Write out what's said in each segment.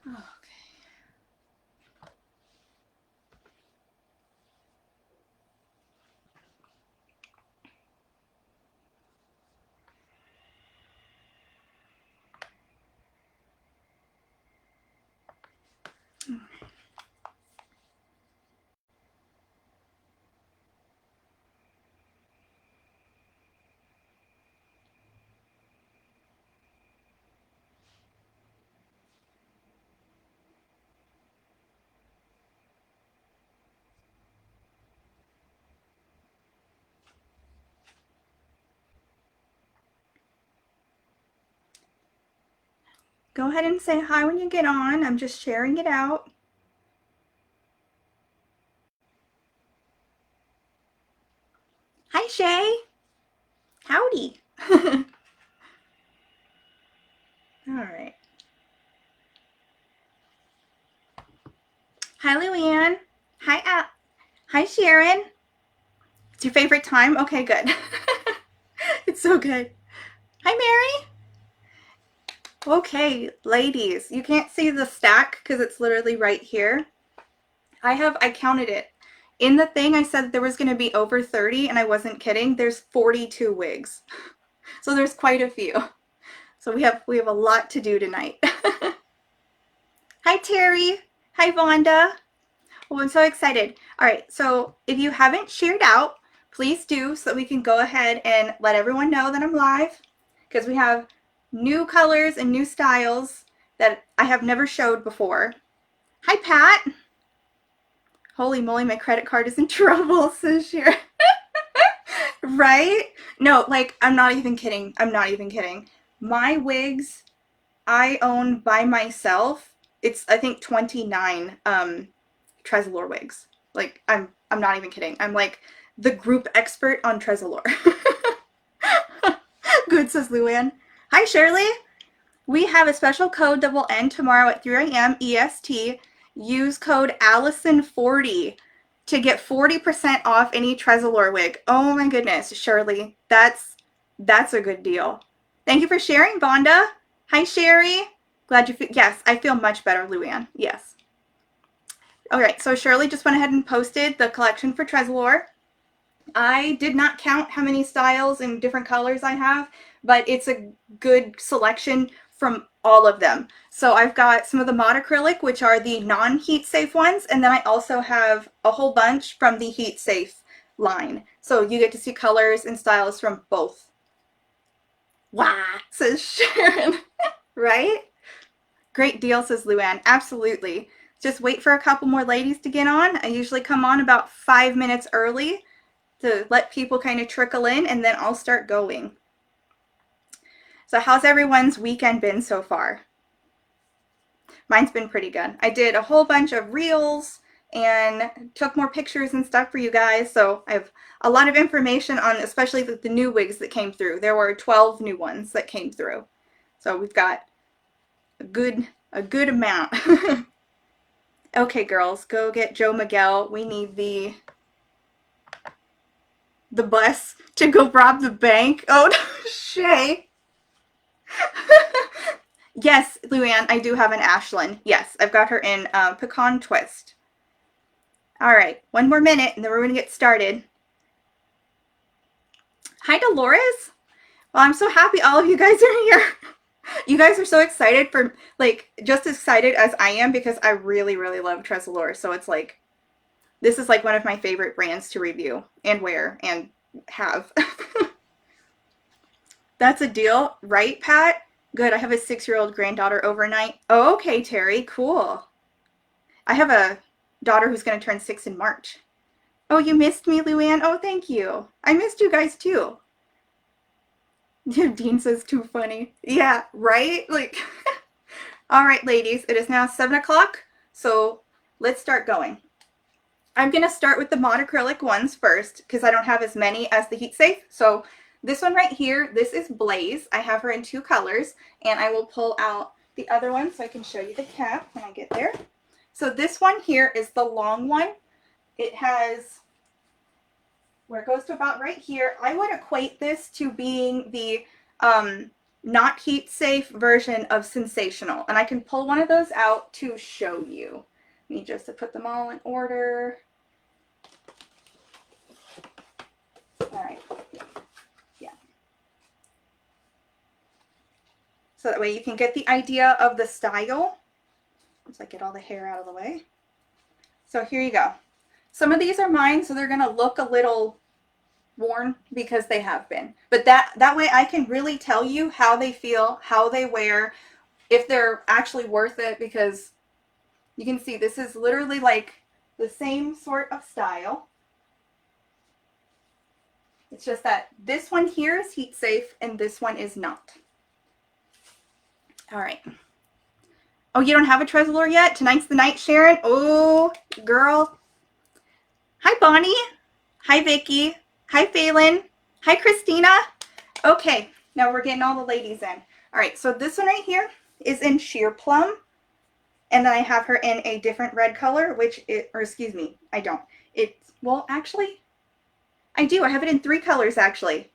Okay. Go ahead and say hi when you get on. I'm just sharing it out. Hi, Shay. Howdy. All right. Hi, Luann. Hi, Sharon. It's your favorite time? Okay, good. It's so good. Hi, Mary. Okay, ladies, you can't see the stack because it's literally right here. I counted it. In the thing, I said there was going to be over 30, and I wasn't kidding. There's 42 wigs. So there's quite a few. So we have a lot to do tonight. Hi, Terry. Hi, Vonda. Oh, I'm so excited. All right, so if you haven't shared out, please do so that we can go ahead and let everyone know that I'm live, because we have new colors and new styles that I have never showed before. Hi, Pat. Holy moly, my credit card is in trouble, says Sharon. Right? No, like, I'm not even kidding. I'm not even kidding. My wigs I own by myself, it's I think 29 Tressallure wigs. Like, I'm not even kidding. I'm like the group expert on Tressallure. Good, says Luann. Hi, Shirley. We have a special code that will end tomorrow at 3 a.m. EST. Use code Allison40 to get 40% off any Tressallure wig. Oh my goodness, Shirley. That's a good deal. Thank you for sharing, Vonda. Hi, Sherry. Glad you feel, yes, I feel much better, Luann. Yes. All right, so Shirley just went ahead and posted the collection for Tressallure. I did not count how many styles and different colors I have, but it's a good selection from all of them. So I've got some of the mod acrylic, which are the non-heat safe ones, and then I also have a whole bunch from the heat safe line. So you get to see colors and styles from both. Wow, says Sharon. Right? Great deal, says Luann. Absolutely. Just wait for a couple more ladies to get on. I usually come on about 5 minutes early to let people kind of trickle in, and then I'll start going. So how's everyone's weekend been so far? Mine's been pretty good. I did a whole bunch of reels and took more pictures and stuff for you guys, so I have a lot of information on especially the new wigs that came through. There were 12 new ones that came through. So we've got a good amount. Okay, girls, go get Joe Miguel. We need the bus to go rob the bank. Oh, no, Shay. Yes, Luann, I do have an Ashlyn. Yes, I've got her in Pecan Twist. All right, one more minute, and then we're going to get started. Hi, Dolores. Well, I'm so happy all of you guys are here. You guys are so excited for, like, just as excited as I am, because I really, really love Tressallure. So it's like, this is like one of my favorite brands to review and wear and have. That's a deal, right, Pat? Good, I have a 6-year-old granddaughter overnight. Oh, okay, Terry, cool. I have a daughter who's going to turn 6 in March. Oh, you missed me, Luann? Oh, thank you. I missed you guys, too. Dean says, too funny. Yeah, right? Like, all right, ladies, it is now 7 o'clock, so let's start going. I'm going to start with the mod acrylic ones first, because I don't have as many as the heat safe. So this one right here, this is Blaze. I have her in 2 colors, and I will pull out the other one so I can show you the cap when I get there. So this one here is the long one. It has, where it goes to about right here. I would equate this to being the not heat safe version of Sensational. And I can pull one of those out to show you. Let me just put them all in order. All right. Yeah. So that way you can get the idea of the style. Once I get all the hair out of the way. So here you go. Some of these are mine, so they're gonna look a little worn because they have been. But that way I can really tell you how they feel, how they wear, if they're actually worth it, because you can see this is literally like the same sort of style. It's just that this one here is heat safe and this one is not. All right. Oh, you don't have a Tressallure yet? Tonight's the night, Sharon. Oh, girl. Hi, Bonnie. Hi, Vicky. Hi, Phelan. Hi, Christina. Okay, now we're getting all the ladies in. All right, so this one right here is in sheer plum. And then I have her in a different red color, or excuse me, I don't. Well, actually, I do. I have it in 3 colors, actually.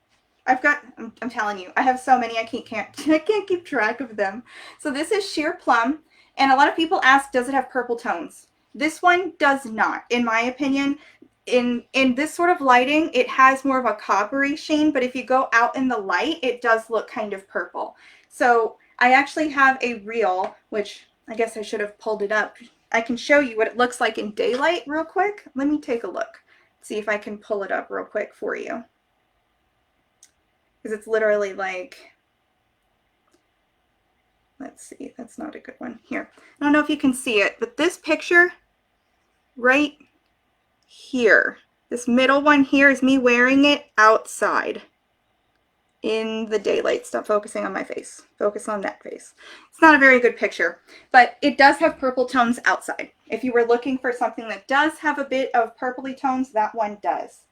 I'm telling you, I have so many, I can't keep track of them. So this is sheer plum, and a lot of people ask, does it have purple tones? This one does not, in my opinion. In this sort of lighting, it has more of a coppery sheen, but if you go out in the light, it does look kind of purple. So I actually have a reel, which I guess I should have pulled it up. I can show you what it looks like in daylight real quick. Let me take a look, see if I can pull it up real quick for you. Because it's literally like, let's see, that's not a good one. Here, I don't know if you can see it, but this picture right here, this middle one here is me wearing it outside in the daylight. Stop focusing on my face. Focus on that face. It's not a very good picture, but it does have purple tones outside. If you were looking for something that does have a bit of purpley tones, that one does.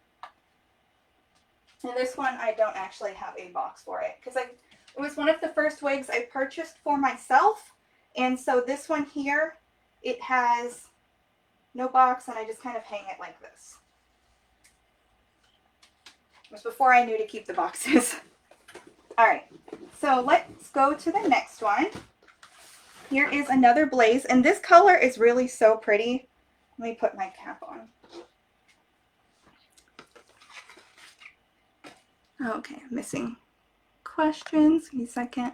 And this one, I don't actually have a box for it because it was one of the first wigs I purchased for myself. And so this one here, it has no box, and I just kind of hang it like this. It was before I knew to keep the boxes. All right, so let's go to the next one. Here is another blaze, and this color is really so pretty. Let me put my cap on. Okay, I'm missing questions. Give me a second.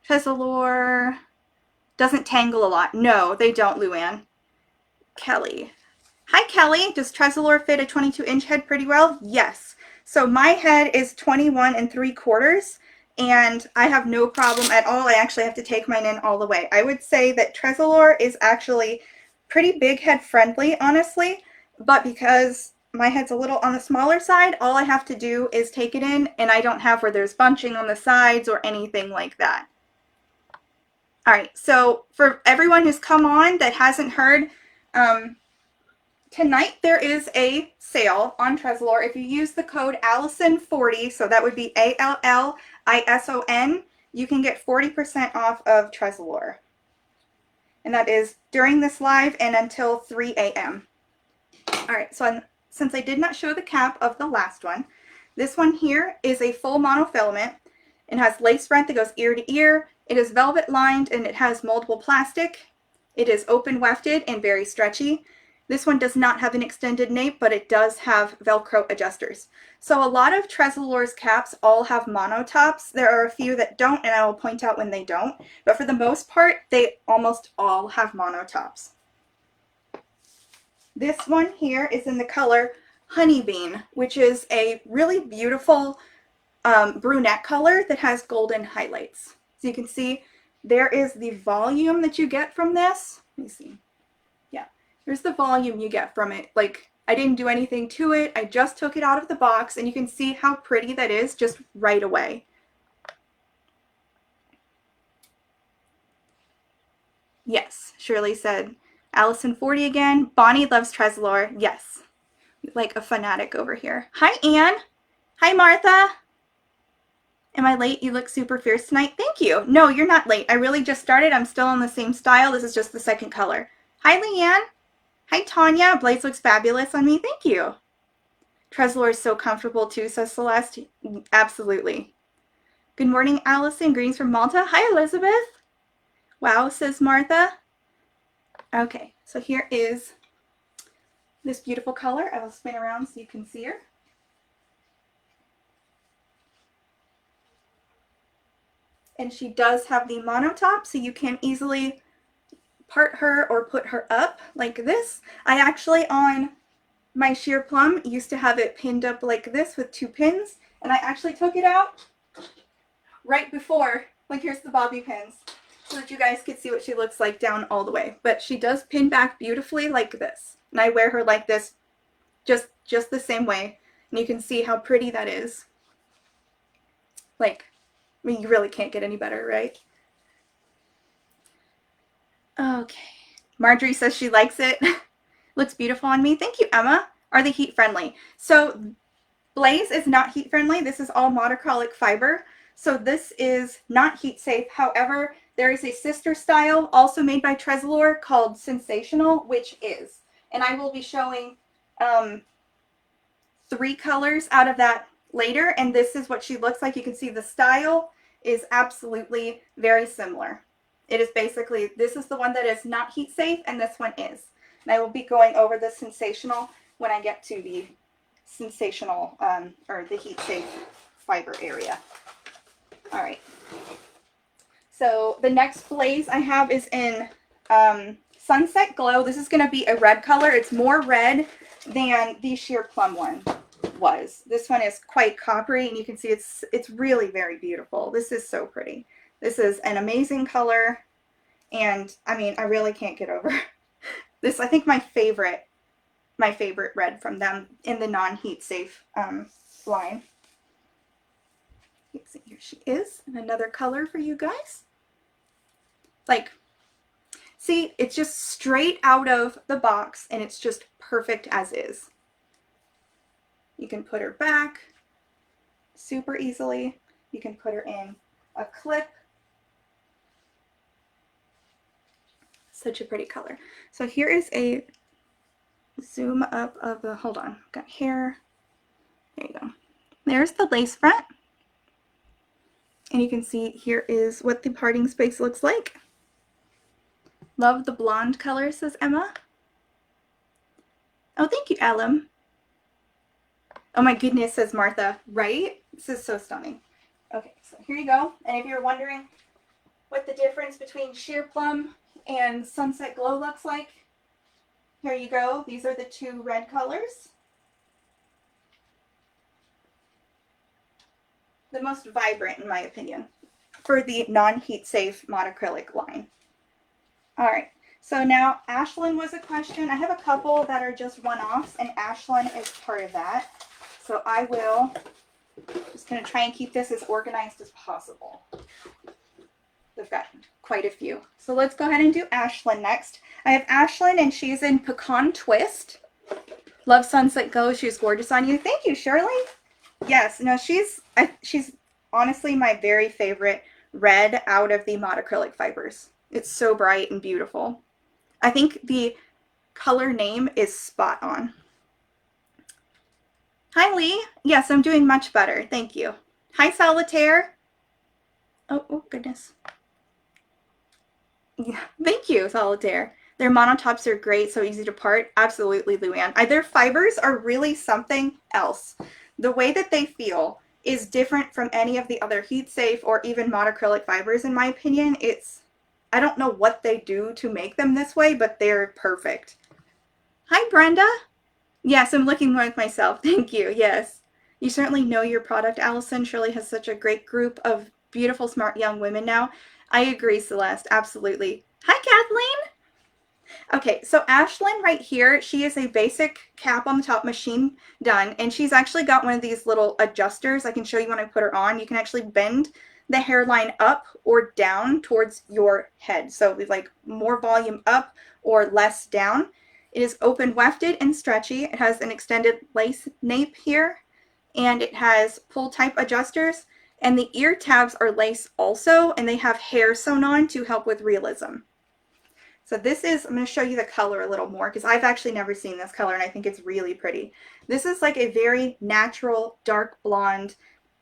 Tressallure doesn't tangle a lot. No, they don't, Luann. Kelly. Hi, Kelly. Does Tressallure fit a 22-inch head pretty well? Yes. So my head is 21 3/4, and I have no problem at all. I actually have to take mine in all the way. I would say that Tressallure is actually pretty big head friendly, honestly, but because my head's a little on the smaller side, all I have to do is take it in, and I don't have where there's bunching on the sides or anything like that. All right, so for everyone who's come on that hasn't heard, tonight there is a sale on Tressallure. If you use the code Allison40, so that would be ALLISON, you can get 40% off of Tressallure. And that is during this live and until 3 a.m. All right, so since I did not show the cap of the last one, this one here is a full monofilament. It has lace front that goes ear to ear. It is velvet lined and it has moldable plastic. It is open wefted and very stretchy. This one does not have an extended nape, but it does have Velcro adjusters. So a lot of Tressallure's caps all have monotops. There are a few that don't, and I will point out when they don't. But for the most part, they almost all have monotops. This one here is in the color Honeybean, which is a really beautiful brunette color that has golden highlights. So you can see there is the volume that you get from this. Let me see. Yeah, here's the volume you get from it. Like, I didn't do anything to it. I just took it out of the box, and you can see how pretty that is just right away. Yes, Shirley said, Allison40 again. Bonnie loves Tressallure. Yes, like a fanatic over here. Hi, Anne. Hi, Martha. Am I late? You look super fierce tonight. Thank you. No, you're not late. I really just started. I'm still on the same style. This is just the second color. Hi, Leanne. Hi, Tanya. Blaze looks fabulous on me. Thank you. Tressallure is so comfortable too, says Celeste. Absolutely. Good morning, Allison. Greetings from Malta. Hi, Elizabeth. Wow, says Martha. Okay, so here is this beautiful color. I will spin around so you can see her. And she does have the mono top, so you can easily part her or put her up like this. I actually, on my sheer Plum, used to have it pinned up like this with 2 pins, and I actually took it out right before, like here's the bobby pins, so that you guys could see what she looks like down all the way. But she does pin back beautifully like this, and I wear her like this just the same way, and you can see how pretty that is. Like, I mean, you really can't get any better, right? Okay. Marjorie says she likes it. Looks beautiful on me. Thank you, Emma. Are they heat friendly? So Blaze is not heat friendly. This is all monocrolic fiber. So this is not heat safe. However, there is a sister style also made by Tressallure called Sensational, which is. And I will be showing 3 colors out of that later. And this is what she looks like. You can see the style is absolutely very similar. It is basically, this is the one that is not heat safe, and this one is. And I will be going over the Sensational when I get to the Sensational, or the heat safe fiber area. All right. So the next Blaze I have is in Sunset Glow. This is going to be a red color. It's more red than the sheer Plum one was. This one is quite coppery, and you can see it's really very beautiful. This is so pretty. This is an amazing color, and I mean, I really can't get over this. I think my favorite red from them in the non-heat safe line. See, here she is, and another color for you guys. Like, see, it's just straight out of the box, and it's just perfect as is. You can put her back super easily. You can put her in a clip. Such a pretty color. So here is a zoom up of the, hold on, got hair. There you go. There's the lace front. And you can see here is what the parting space looks like. Love the blonde color, says Emma. Oh, thank you, Ellum. Oh my goodness, says Martha. Right? This is so stunning. Okay, so here you go. And if you're wondering what the difference between sheer Plum and Sunset Glow looks like, here you go. These are the 2 red colors. The most vibrant, in my opinion, for the non-heat safe monocrylic line. All right, so now Ashlyn was a question. I have a couple that are just one-offs, and Ashlyn is part of that. So I will just going to try and keep this as organized as possible. We've got quite a few. So let's go ahead and do Ashlyn next. I have Ashlyn, and she's in Pecan Twist. Love Sunset Glow. She's gorgeous on you. Thank you, Shirley. Yes, no, she's honestly my very favorite red out of the monocrylic fibers. It's so bright and beautiful. I think the color name is spot on. Hi, Lee. Yes, I'm doing much better. Thank you. Hi, Solitaire. Oh goodness. Yeah, thank you, Solitaire. Their monotops are great, so easy to part. Absolutely, Luann. Their fibers are really something else. The way that they feel is different from any of the other heat safe or even monocrylic fibers, in my opinion. I don't know what they do to make them this way, but they're perfect. Hi, Brenda. Yes, I'm looking like myself. Thank you. Yes. You certainly know your product, Allison. Shirley has such a great group of beautiful, smart young women now. I agree, Celeste. Absolutely. Hi, Kathleen. Okay, so Ashlyn right here, she is a basic cap on the top, machine done, and she's actually got one of these little adjusters. I can show you when I put her on. You can actually bend the hairline up or down towards your head. So we like more volume up or less down. It is open wefted and stretchy. It has an extended lace nape here, and it has pull type adjusters, and the ear tabs are lace also, and they have hair sewn on to help with realism. So this is, I'm going to show you the color a little more because I've actually never seen this color, and I think it's really pretty. This is like a very natural dark blonde,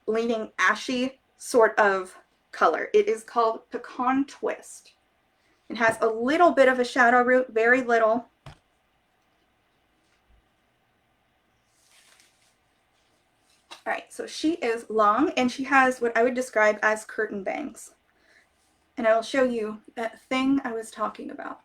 leaning ashy sort of color. It is called Pecan Twist. It has a little bit of a shadow root, very little. All right, so she is long and she has what I would describe as curtain bangs. And I will show you that thing I was talking about.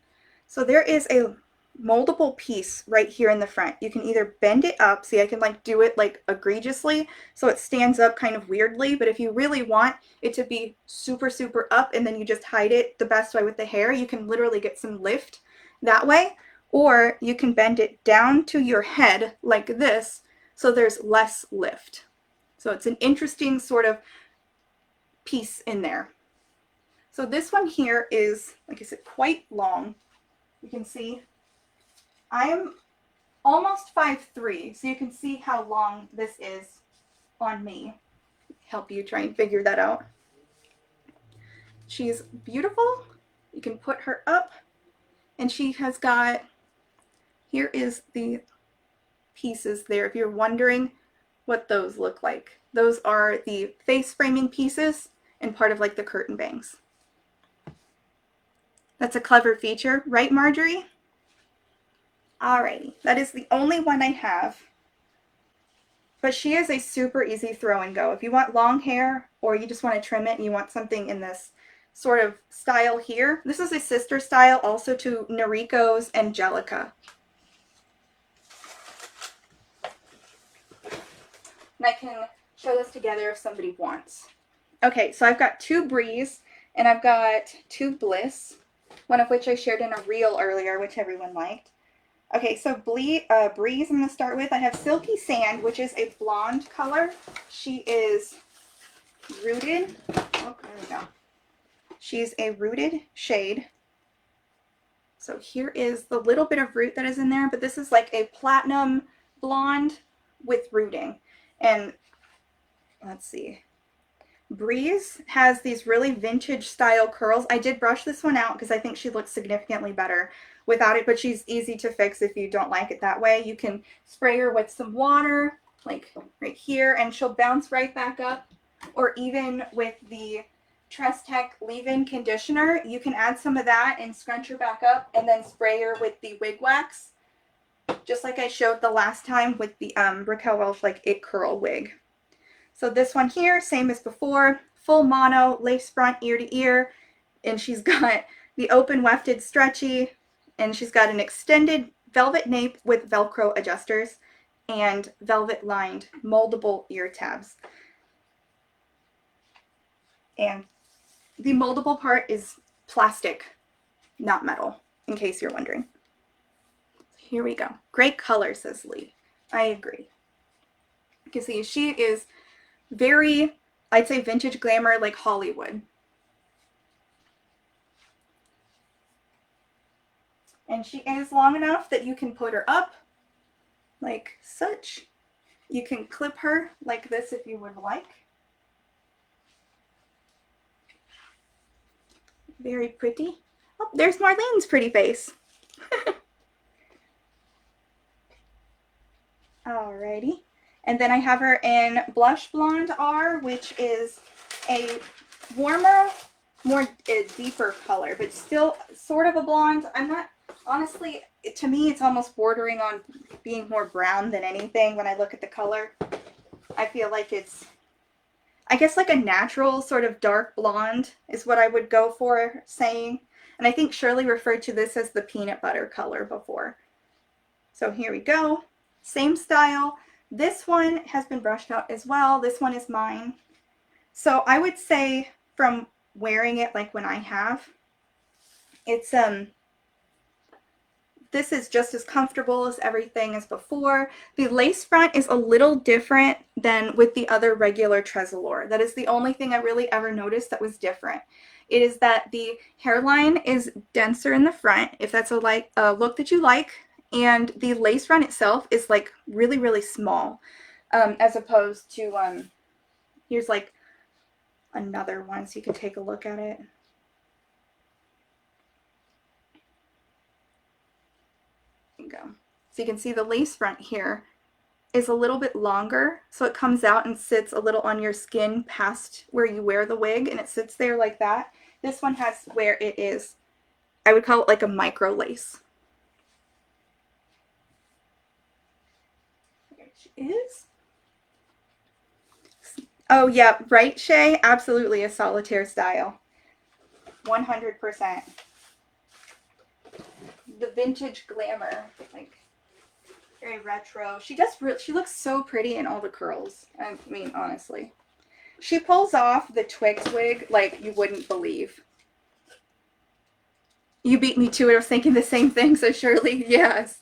So there is a moldable piece right here in the front. You can either bend it up, see I can like do it like egregiously so it stands up kind of weirdly, but if you really want it to be super, super up and then you just hide it the best way with the hair, you can literally get some lift that way, or you can bend it down to your head like this so there's less lift. So it's an interesting sort of piece in there. So this one here is, like I said, quite long. You can see I am almost 5'3", so you can see how long this is on me. Help you try and figure that out. She's beautiful. You can put her up, and she has got, here is the pieces there. If you're wondering what those look like, those are the face framing pieces and part of like the curtain bangs. That's a clever feature, right, Marjorie? Alrighty, that is the only one I have. But she is a super easy throw and go. If you want long hair or you just want to trim it and you want something in this sort of style here, this is a sister style also to Noriko's Angelica. And I can show this together if somebody wants. Okay, so I've got 2 Breeze and I've got 2 Bliss, one of which I shared in a reel earlier, which everyone liked. Okay, so Breeze I'm going to start with. I have Silky Sand, which is a blonde color. She is rooted. Oh, there we go. She's a rooted shade. So here is the little bit of root that is in there, but this is like a platinum blonde with rooting. And let's see. Breeze has these really vintage style curls. I did brush this one out because I think she looks significantly better without it, but she's easy to fix if you don't like it that way. You can spray her with some water, like right here, and she'll bounce right back up. Or even with the Tresstech leave-in conditioner, you can add some of that and scrunch her back up and then spray her with the wig wax, just like I showed the last time with the Raquel Welch like It Curl wig. So this one here, same as before, full mono, lace front ear to ear, and she's got the open wefted stretchy, and she's got an extended velvet nape with Velcro adjusters and velvet lined moldable ear tabs. And the moldable part is plastic, not metal, in case you're wondering. Here we go. Great color, says Lee. I agree. You can see she is very, I'd say vintage glamour, like Hollywood. And she is long enough that you can put her up like such. You can clip her like this if you would like. Very pretty. Oh, there's Marlene's pretty face. Alrighty. And then I have her in Blush Blonde R, which is a warmer, more deeper color, but still sort of a blonde. I'm not, honestly, to me, it's almost bordering on being more brown than anything when I look at the color. I feel like it's, I guess like a natural sort of dark blonde is what I would go for saying. And I think Shirley referred to this as the peanut butter color before. So here we go. Same style. This one has been brushed out as well. This one is mine. So I would say from wearing it like when I have, it's this is just as comfortable as everything as before. The lace front is a little different than with the other regular Tressallure. That is the only thing I really ever noticed that was different. It is that the hairline is denser in the front, if that's a look that you like, and the lace front itself is like really, really small, as opposed to, here's like another one so you can take a look at it. There you go. So you can see the lace front here is a little bit longer, so it comes out and sits a little on your skin past where you wear the wig, and it sits there like that. This one has where it is, I would call it like a micro lace. There she is. Oh yeah, right, Shay? Absolutely a solitaire style. 100%. The vintage glamour, like very retro. She looks so pretty in all the curls. I mean, honestly. She pulls off the Twix wig like you wouldn't believe. You beat me to it. I was thinking the same thing, so Shirley, yes.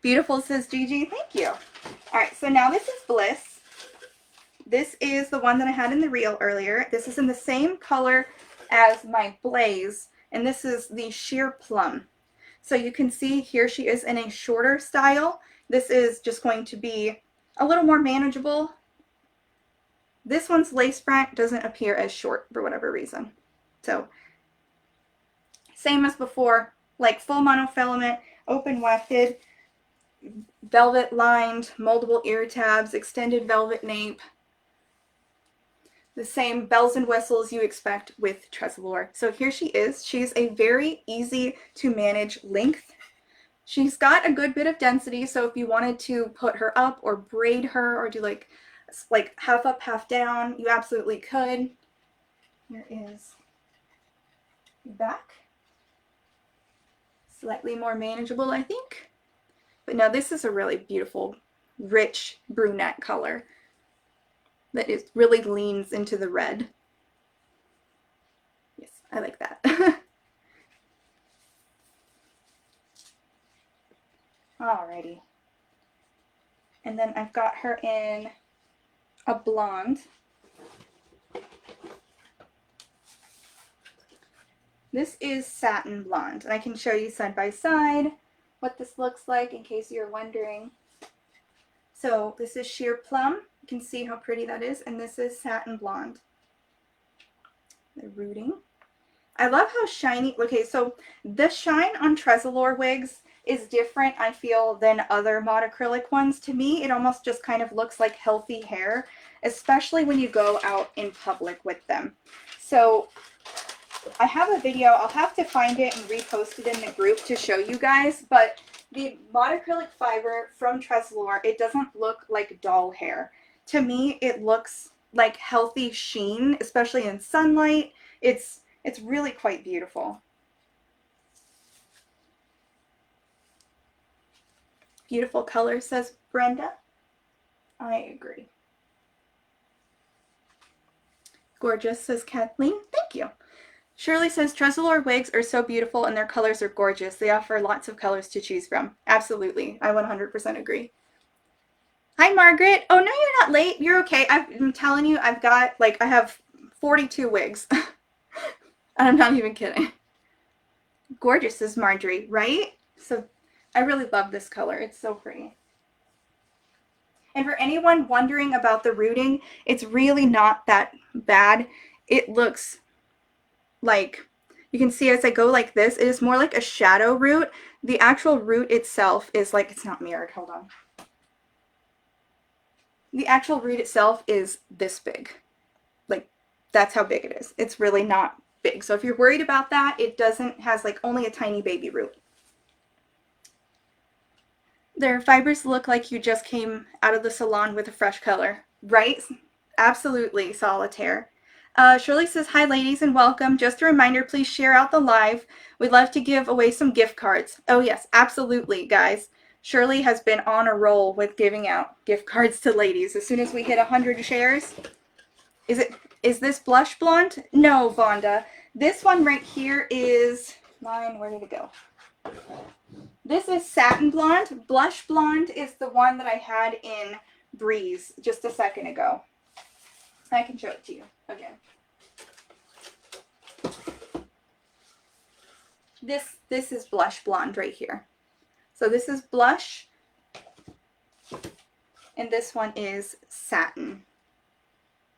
Beautiful, says Gigi. Thank you. All right, so now this is Bliss. This is the one that I had in the reel earlier. This is in the same color as my Blaze, and this is the sheer Plum. So you can see here she is in a shorter style. This is just going to be a little more manageable. This one's lace front doesn't appear as short for whatever reason. So same as before, like full monofilament, open wefted, velvet lined, moldable ear tabs, extended velvet nape. The same bells and whistles you expect with Tressallure. So here she is. She's a very easy to manage length. She's got a good bit of density, so if you wanted to put her up or braid her or do like half up, half down, you absolutely could. Here is the back. Slightly more manageable, I think. But no, this is a really beautiful, rich brunette color that is really leans into the red. Yes, I like that. Alrighty. And then I've got her in a blonde. This is Satin Blonde, and I can show you side by side what this looks like in case you're wondering. So this is sheer Plum. You can see how pretty that is, and this is Satin Blonde. The rooting. I love how shiny, okay, so the shine on Tressallure wigs is different, I feel, than other monocrylic ones. To me, it almost just kind of looks like healthy hair, especially when you go out in public with them. So I have a video, I'll have to find it and repost it in the group to show you guys, but the monocrylic fiber from Tressallure, it doesn't look like doll hair. To me, it looks like healthy sheen, especially in sunlight. It's really quite beautiful. Beautiful color, says Brenda. I agree. Gorgeous, says Kathleen. Thank you. Shirley says, Tressallure wigs are so beautiful and their colors are gorgeous. They offer lots of colors to choose from. Absolutely. I 100% agree. Hi, Margaret. Oh, no, you're not late. You're okay. I'm telling you, I've got, like, I have 42 wigs. I'm not even kidding. Gorgeous, says Marjorie, right? So I really love this color. It's so pretty. And for anyone wondering about the rooting, it's really not that bad. It looks like, you can see as I go like this, it is more like a shadow root. The actual root itself is like, it's not mirrored, hold on. The actual root itself is this big. Like, that's how big it is. It's really not big. So if you're worried about that, it has like only a tiny baby root. Their fibers look like you just came out of the salon with a fresh color, right? Absolutely, Solitaire. Shirley says, hi ladies and welcome. Just a reminder, please share out the live. We'd love to give away some gift cards. Oh yes, absolutely, guys. Shirley has been on a roll with giving out gift cards to ladies. As soon as we hit 100 shares. Is this blush blonde? No, Vonda. This one right here is mine. Where did it go? This is Satin Blonde. Blush Blonde is the one that I had in Breeze just a second ago. I can show it to you again. This is Blush Blonde right here. So this is Blush, and this one is Satin.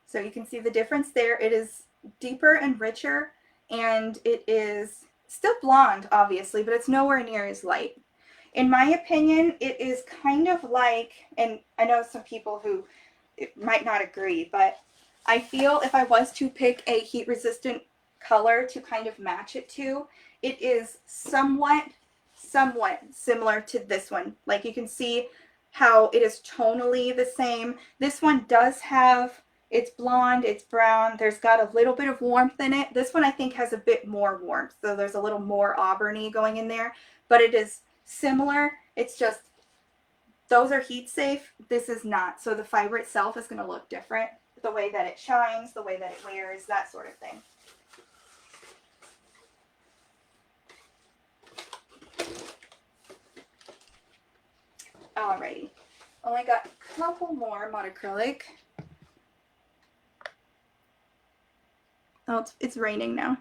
So you can see the difference there. It is deeper and richer, and it is still blonde, obviously, but it's nowhere near as light. In my opinion, it is kind of like, and I know some people who might not agree, but I feel if I was to pick a heat resistant color to kind of match it to, it is somewhat similar to this one. Like you can see how it is tonally the same. This one does have, it's blonde, it's brown, there's got a little bit of warmth in it. This one I think has a bit more warmth, so there's a little more auburny going in there, but it is similar. It's just those are heat safe, this is not, so the fiber itself is going to look different, the way that it shines, the way that it wears, that sort of thing. Alrighty, only got a couple more monocrylic. Oh, it's raining now.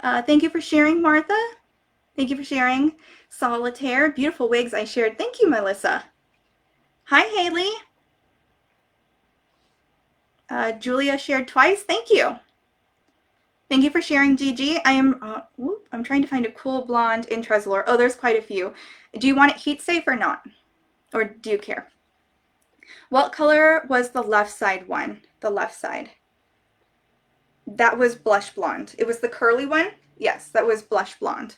Thank you for sharing, Martha. Thank you for sharing. Solitaire, beautiful wigs I shared. Thank you, Melissa. Hi, Haley. Julia shared twice. Thank you. Thank you for sharing, Gigi. I'm trying to find a cool blonde in Tressallure. Oh, there's quite a few. Do you want it heat safe or not? Or do you care? What color was the left side one? The left side. That was blush blonde. It was the curly one. Yes, that was blush blonde.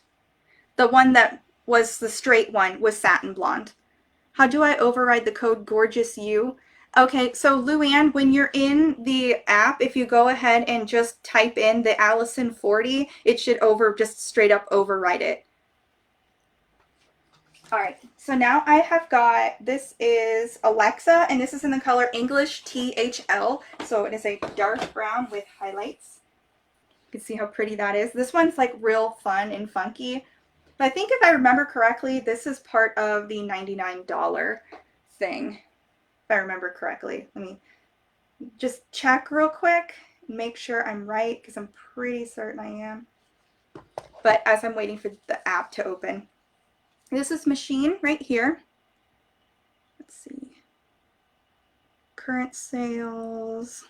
The one that was the straight one was satin blonde. How do I override the code Gorgeous You? Okay, so Luann, when you're in the app, if you go ahead and just type in the Ashlyn 40, it should just straight up override it. All right, so now I have got, this is Alexa, and this is in the color English THL. So it is a dark brown with highlights. You can see how pretty that is. This one's like real fun and funky. But I think if I remember correctly, this is part of the $99 thing. If I remember correctly. Let me just check real quick, make sure I'm right, because I'm pretty certain I am. But as I'm waiting for the app to open. This is Machine right here. Let's see. Current sales.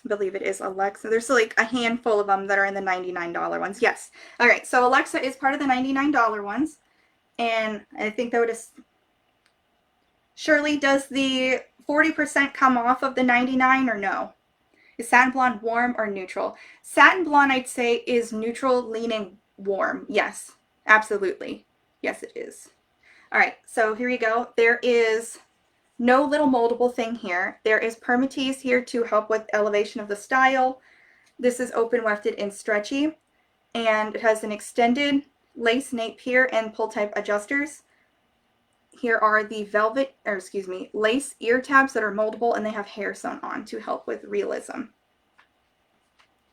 I believe it is Alexa. There's like a handful of them that are in the $99 ones. Yes. All right. So Alexa is part of the $99 ones. And I think that would have... Shirley, does the 40% come off of the 99 or no? Is Satin Blonde warm or neutral? Satin Blonde, I'd say, is neutral leaning warm. Yes, absolutely. Yes, it is. All right, so here you go. There is no little moldable thing here. There is permatease here to help with elevation of the style. This is open wefted and stretchy, and it has an extended lace nape here and pull type adjusters. Here are the lace ear tabs that are moldable, and they have hair sewn on to help with realism.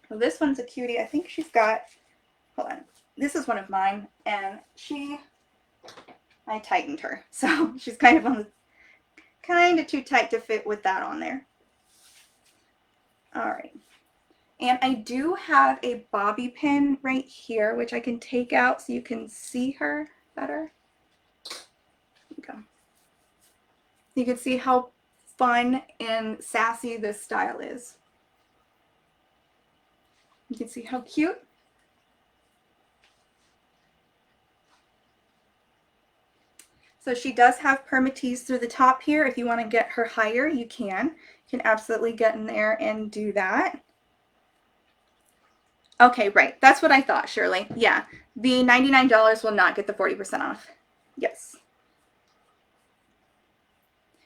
Well, this one's a cutie. I think she's got, hold on. This is one of mine, and I tightened her. So she's kind of too tight to fit with that on there. All right. And I do have a bobby pin right here, which I can take out so you can see her better. Go. You can see how fun and sassy this style is. You can see how cute. So she does have permatease through the top here. If you want to get her higher, you can. You can absolutely get in there and do that. Okay, right. That's what I thought, Shirley. Yeah, the $99 will not get the 40% off. Yes.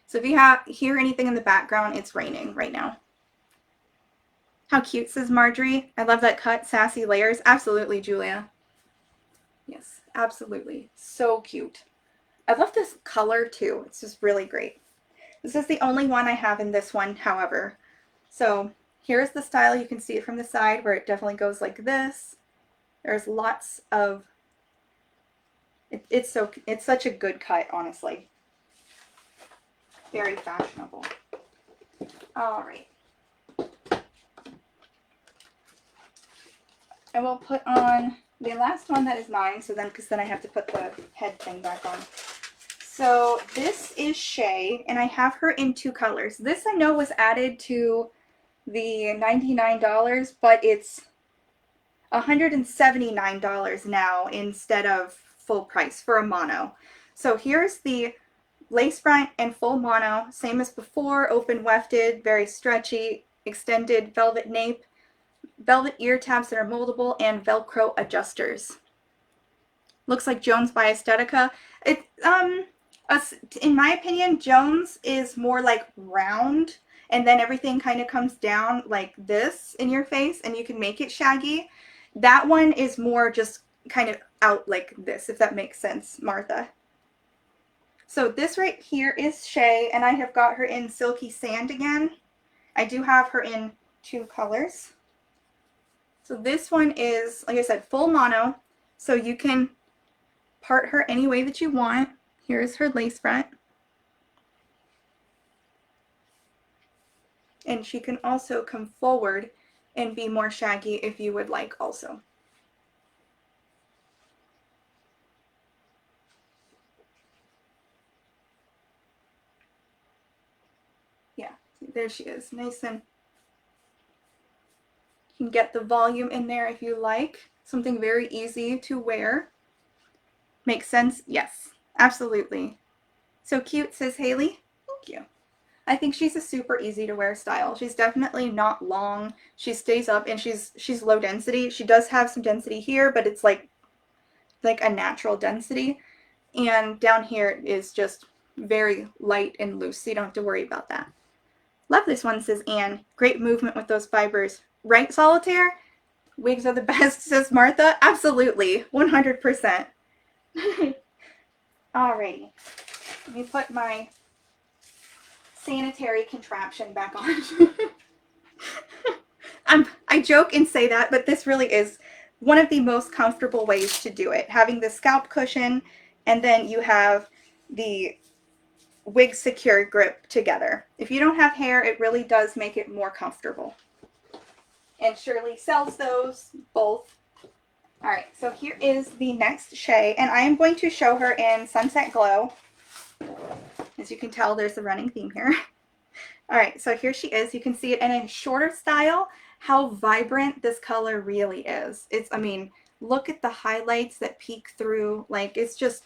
So if you hear anything in the background, it's raining right now. How cute, says Marjorie. I love that cut, sassy layers. Absolutely, Julia. Yes, absolutely. So cute. I love this color too. It's just really great. This is the only one I have in this one, however. So here's the style. You can see it from the side where it definitely goes like this. There's lots of, it's such a good cut, honestly. Very fashionable. All right. I will put on the last one that is mine, so then, because then I have to put the head thing back on. So this is Shay, and I have her in 2 colors. This I know was added to the $99, but it's $179 now instead of full price for a mono. So here's the lace front and full mono, same as before, open wefted, very stretchy, extended velvet nape, velvet ear tabs that are moldable, and Velcro adjusters. Looks like Jones by Aesthetica. It, in my opinion, Jones is more like round, and then everything kind of comes down like this in your face, and you can make it shaggy. That one is more just kind of out like this, if that makes sense, Martha. So this right here is Shay, and I have got her in Silky Sand again. I do have her in 2 colors. So this one is, like I said, full mono, so you can part her any way that you want. Here's her lace front. And she can also come forward and be more shaggy if you would like also. Yeah, there she is, nice, and you can get the volume in there if you like. Something very easy to wear. Makes sense? Yes, absolutely. So cute, says Haley. Thank you. I think she's a super easy to wear style. She's definitely not long. She stays up, and she's low density. She does have some density here, but it's like a natural density. And down here is just very light and loose, so you don't have to worry about that. Love this one, says Anne. Great movement with those fibers. Right, Solitaire? Wigs are the best, says Martha. Absolutely, 100%. Alrighty. Let me put my sanitary contraption back on. I joke and say that, but this really is one of the most comfortable ways to do it. Having the scalp cushion, and then you have the wig secure grip together. If you don't have hair, it really does make it more comfortable. And Shirley sells those both. All right, so here is the next Shay, and I am going to show her in Sunset Glow. As you can tell, there's a running theme here. All right, so here she is. You can see it in a shorter style, how vibrant this color really is. I mean, look at the highlights that peek through. Like, it's just,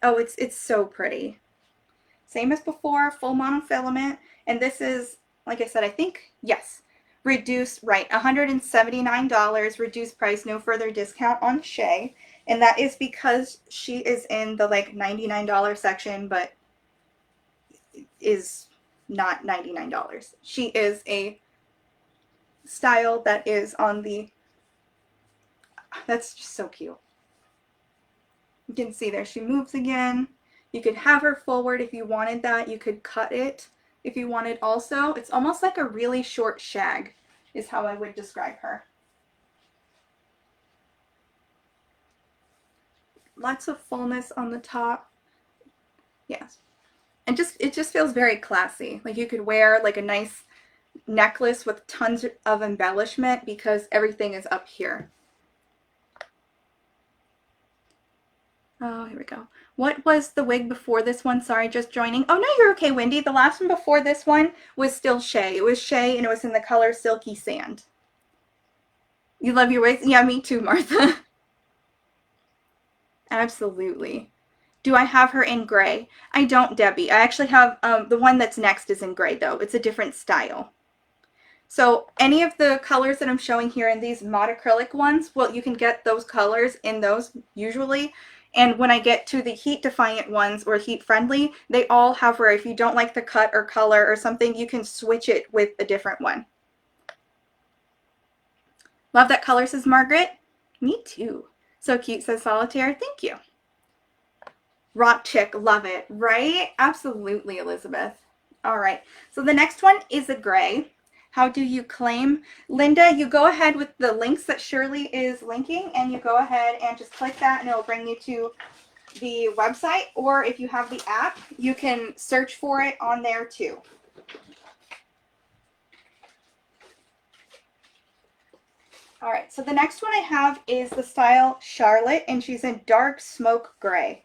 oh, it's so pretty. Same as before, full monofilament. And this is, like I said, I think, yes, reduced, right, $179, reduced price, no further discount on Shay. And that is because she is in the like $99 section, but is not $99. She is a style that is on the, that's just so cute. You can see there she moves again. You could have her forward if you wanted that. You could cut it if you wanted also. It's almost like a really short shag is how I would describe her. Lots of fullness on the top. Yes. And it just feels very classy. Like you could wear like a nice necklace with tons of embellishment because everything is up here. Oh, here we go. What was the wig before this one? Sorry, just joining. Oh, no, you're okay, Wendy. The last one before this one was still Shay. It was Shay, and it was in the color Silky Sand. You love your wigs? Yeah, me too, Martha. Absolutely. Do I have her in gray? I don't, Debbie. I actually have the one that's next is in gray, though. It's a different style. So any of the colors that I'm showing here in these mod acrylic ones, well, you can get those colors in those usually. And when I get to the heat defiant ones or heat friendly, they all have where if you don't like the cut or color or something, you can switch it with a different one. Love that color, says Margaret. Me too. So cute, says Solitaire. Thank you. Rock Chick, love it, right? Absolutely, Elizabeth. All right, so the next one is a gray. How do you claim? Linda, you go ahead with the links that Shirley is linking, and you go ahead and just click that, and it'll bring you to the website. Or if you have the app, you can search for it on there too. All right, so the next one I have is the style Charlotte, and she's in dark smoke gray.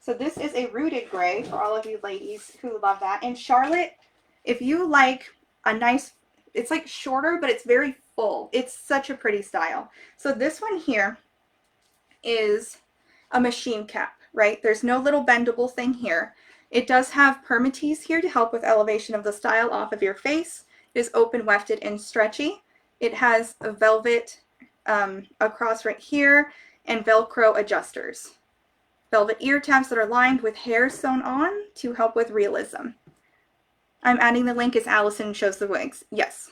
So this is a rooted gray for all of you ladies who love that. And Charlotte, if you like a nice, it's like shorter, but it's very full. It's such a pretty style. So this one here is a machine cap, right? There's no little bendable thing here. It does have permatease here to help with elevation of the style off of your face. It is open wefted and stretchy. It has a velvet across right here and Velcro adjusters. Velvet ear tabs that are lined with hair sewn on to help with realism. I'm adding the link as Allison shows the wigs. Yes.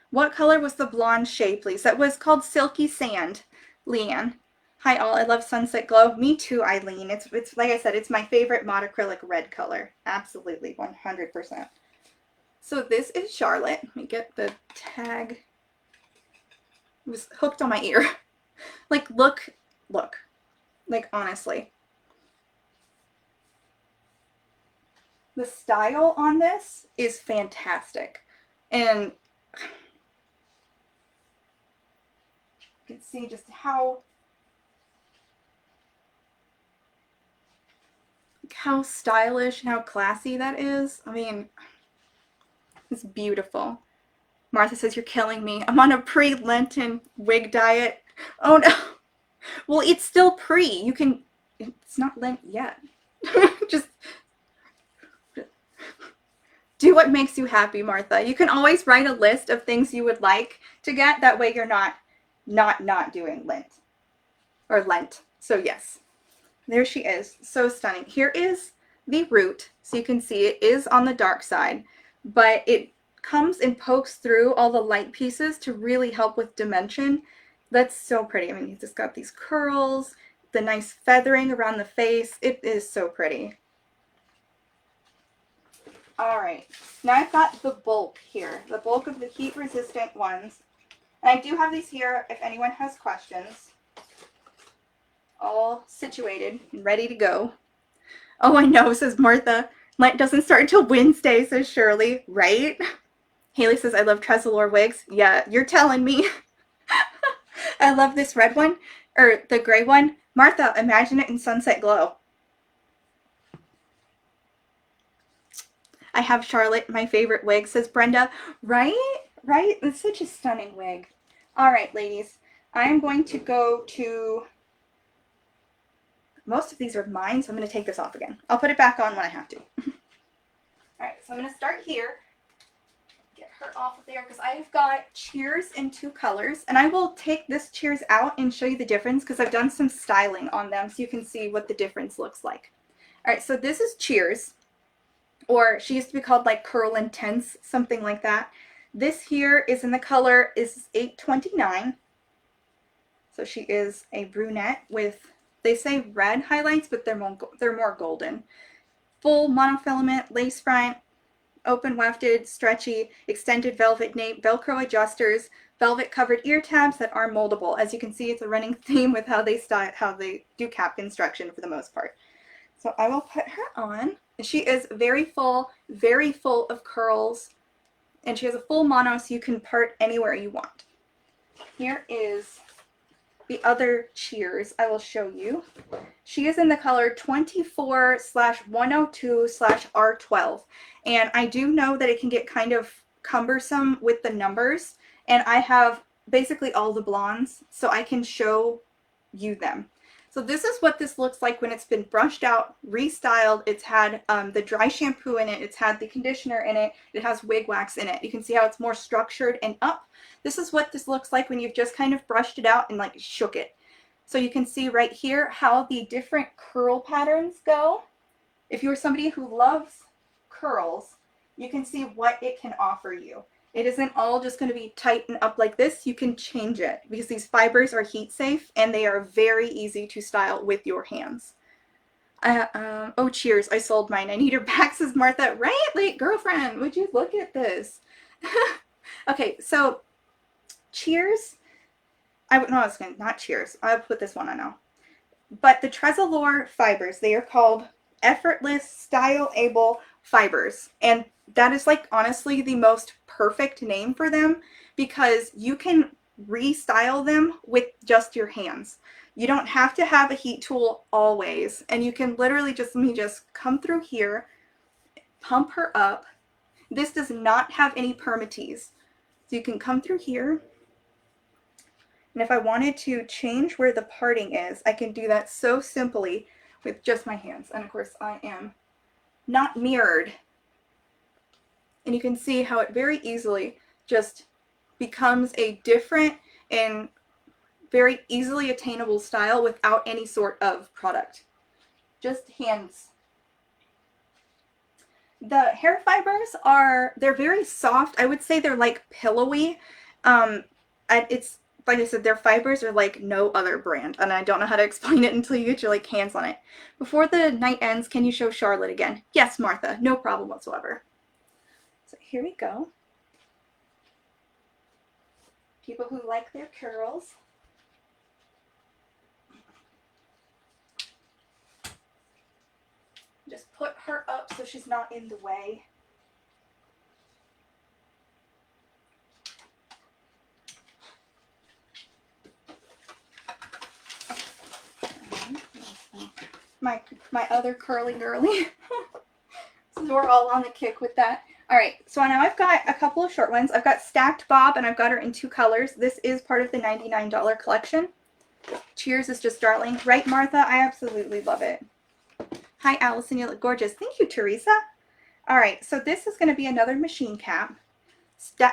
What color was the blonde Shay, please? That was called Silky Sand, Leanne. Hi all, I love Sunset Glow. Me too, Eileen. It's like I said, it's my favorite mod acrylic red color. Absolutely, 100%. So this is Charlotte. Let me get the tag. It was hooked on my ear. Like, look. Like, honestly. The style on this is fantastic. And you can see just how stylish and how classy that is. I mean, it's beautiful. Martha says, you're killing me. I'm on a pre-Lenten wig diet. Oh no. Well, it's still pre. You can, it's not Lent yet. Just do what makes you happy, Martha. You can always write a list of things you would like to get. That way you're not doing Lent or Lent. So yes, there she is. So stunning. Here is the root. So you can see it is on the dark side, but it comes and pokes through all the light pieces to really help with dimension. That's so pretty. I mean, you just got these curls, the nice feathering around the face. It is so pretty. All right, now I've got the bulk here, the bulk of the heat resistant ones. And I do have these here if anyone has questions. All situated and ready to go. Oh, I know, says Martha. Lent doesn't start until Wednesday, says Shirley. Right? Haley says, I love Tressallure wigs. Yeah, you're telling me. I love this red one, or the gray one. Martha, imagine it in Sunset Glow. I have Charlotte, my favorite wig, says Brenda. Right? Right? It's such a stunning wig. All right, ladies. I'm going to go to... Most of these are mine, so I'm going to take this off again. I'll put it back on when I have to. All right, so I'm going to start here. Get her off of there because I've got Cheers in 2 colors. And I will take this Cheers out and show you the difference because I've done some styling on them so you can see what the difference looks like. All right, so this is Cheers. Or she used to be called like Curl Intense, something like that. This here is in the color is 829. So she is a brunette with, they say red highlights, but they're more golden. Full monofilament, lace front, open wefted, stretchy, extended velvet nape, Velcro adjusters, velvet covered ear tabs that are moldable. As you can see, it's a running theme with how they do cap construction for the most part. So I will put her on. She is very full of curls, and she has a full mono so you can part anywhere you want. Here is the other Cheers I will show you. She is in the color 24/102/R12, and I do know that it can get kind of cumbersome with the numbers, and I have basically all the blondes, so I can show you them. So this is what this looks like when it's been brushed out, restyled. It's had the dry shampoo in it. It's had the conditioner in it. It has wig wax in it. You can see how it's more structured and up. This is what this looks like when you've just kind of brushed it out and like shook it. So you can see right here how the different curl patterns go. If you're somebody who loves curls, you can see what it can offer you. It isn't all just going to be tight and up like this. You can change it because these fibers are heat safe and they are very easy to style with your hands. Oh, Cheers. I sold mine. I need her back, says Martha. Right? Like, girlfriend, would you look at this? Okay, so Cheers. Not Cheers. I'll put this one on now. But the Tressallure fibers, they are called effortless, style-able fibers. And that is like honestly the most perfect name for them because you can restyle them with just your hands. You don't have to have a heat tool always. And you can literally just come through here, pump her up. This does not have any permatease. So you can come through here And if I wanted to change where the parting is, I can do that so simply with just my hands. And of course I am not mirrored. And you can see how it very easily just becomes a different and very easily attainable style without any sort of product. Just hands. The hair fibers they're very soft. I would say they're like pillowy. It's like I said, their fibers are like no other brand, and I don't know how to explain it until you get your like hands on it. Before the night ends, can you show Charlotte again? Yes, Martha, no problem whatsoever. So here we go. People who like their curls. Just put her up so she's not in the way. My other curly girly. So we're all on the kick with that. All right, so now I've got a couple of short ones. I've got Stacked Bob, and I've got her in 2 colors. This is part of the $99 collection. Cheers is just darling. Right, Martha? I absolutely love it. Hi, Allison. You look gorgeous. Thank you, Teresa. All right, so this is going to be another machine cap.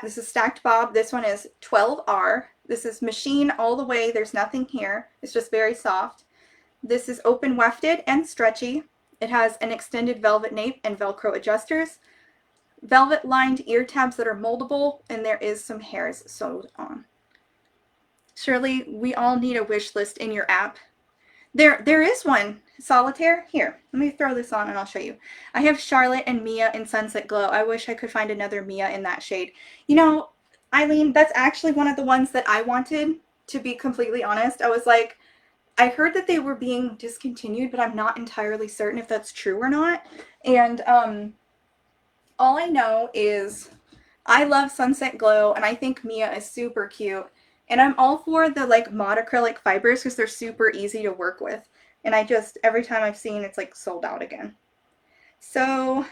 This is Stacked Bob. This one is 12R. This is machine all the way. There's nothing here. It's just very soft. This is open wefted and stretchy. It has an extended velvet nape and Velcro adjusters. Velvet lined ear tabs that are moldable, and there is some hairs sewed on. Shirley, we all need a wish list in your app. There is one. Solitaire. Here, let me throw this on and I'll show you. I have Charlotte and Mia in Sunset Glow. I wish I could find another Mia in that shade. You know, Eileen, that's actually one of the ones that I wanted, to be completely honest. I was like, I heard that they were being discontinued, but I'm not entirely certain if that's true or not. And all I know is I love Sunset Glow, and I think Mia is super cute. And I'm all for the like mod acrylic fibers because they're super easy to work with. And I just, every time I've seen, it's like sold out again. So I'm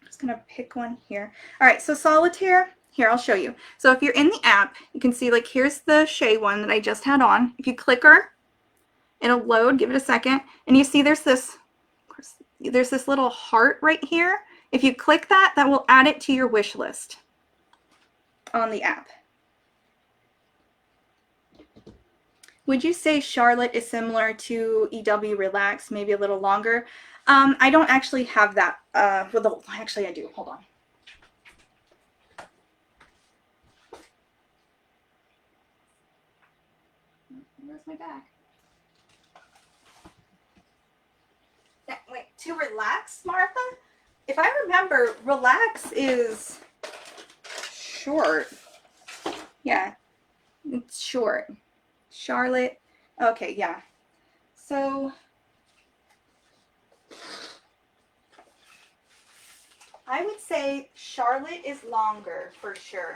just going to pick one here. All right, so Solitaire, here, I'll show you. So if you're in the app, you can see like here's the Shay one that I just had on. If you click her, it'll load, give it a second. And you see there's this little heart right here. If you click that, that will add it to your wish list on the app. Would you say Charlotte is similar to EW Relax, maybe a little longer? I don't actually have that. Actually, I do. Hold on. Where's my bag? Wait, to Relax, Martha? If I remember, Relax is short. Yeah, it's short. Charlotte, okay, yeah. So I would say Charlotte is longer for sure.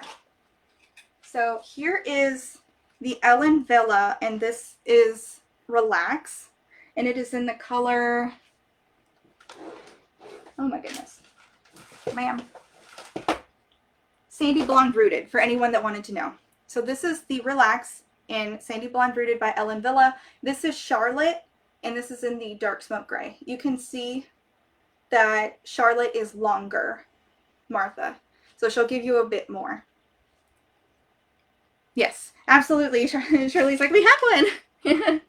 So here is the Ellen Villa, and this is Relax, and it is in the color, oh my goodness, ma'am, Sandy Blonde Rooted, for anyone that wanted to know. So this is the Relax in Sandy Blonde Rooted by Ellen Villa. This is Charlotte, and this is in the dark smoke gray. You can see that Charlotte is longer, Martha. So she'll give you a bit more. Yes, absolutely. Shirley's like, we have one.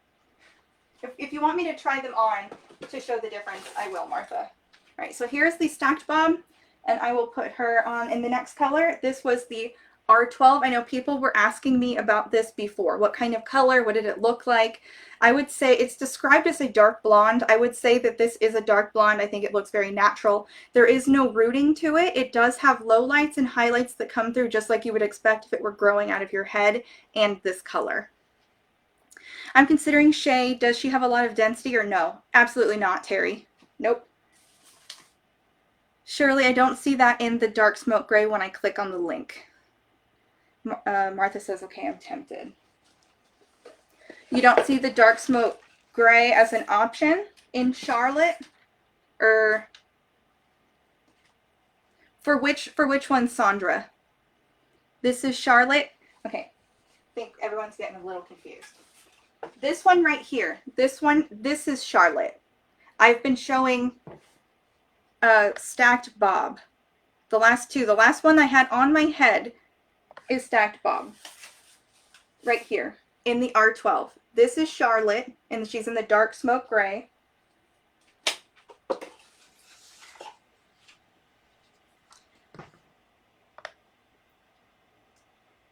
If you want me to try them on to show the difference, I will, Martha. All right, so here's the Stacked Bob, and I will put her on in the next color. This was the R12. I know people were asking me about this before. What kind of color? What did it look like? I would say it's described as a dark blonde. I would say that this is a dark blonde. I think it looks very natural. There is no rooting to it. It does have lowlights and highlights that come through just like you would expect if it were growing out of your head, and this color. I'm considering Shay. Does she have a lot of density or no? Absolutely not, Terry. Nope. Shirley, I don't see that in the dark smoke gray when I click on the link. Martha says, okay, I'm tempted. You don't see the dark smoke gray as an option in Charlotte? Or for which one, Sandra? This is Charlotte. Okay, think everyone's getting a little confused. This one right here, this is Charlotte. I've been showing Stacked Bob. The last two. The last one I had on my head is Stacked Bob. Right here in the R12. This is Charlotte, and she's in the dark smoke gray.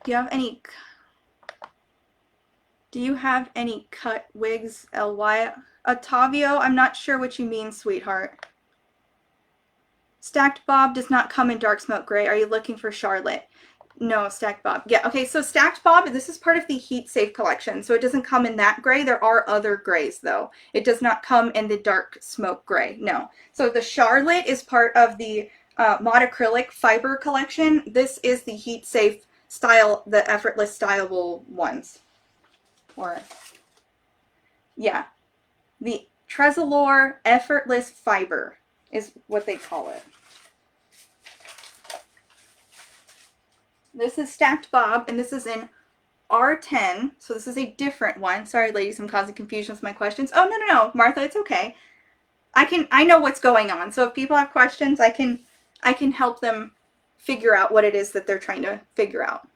Do you have any cut wigs, LY? Otavio, I'm not sure what you mean, sweetheart. Stacked Bob does not come in dark smoke gray. Are you looking for Charlotte? No, Stacked Bob. Yeah, okay, so Stacked Bob, this is part of the Heat Safe collection, so it doesn't come in that gray. There are other grays, though. It does not come in the dark smoke gray, no. So the Charlotte is part of the Mod Acrylic Fiber collection. This is the Heat Safe style, the effortless styleable ones. Or, yeah, the Tressallure Effortless Fiber is what they call it. This is Stacked Bob, and this is in R10, so this is a different one. Sorry, ladies, I'm causing confusion with my questions. Oh, no, Martha, it's okay. I know what's going on, so if people have questions, I can help them figure out what it is that they're trying to figure out.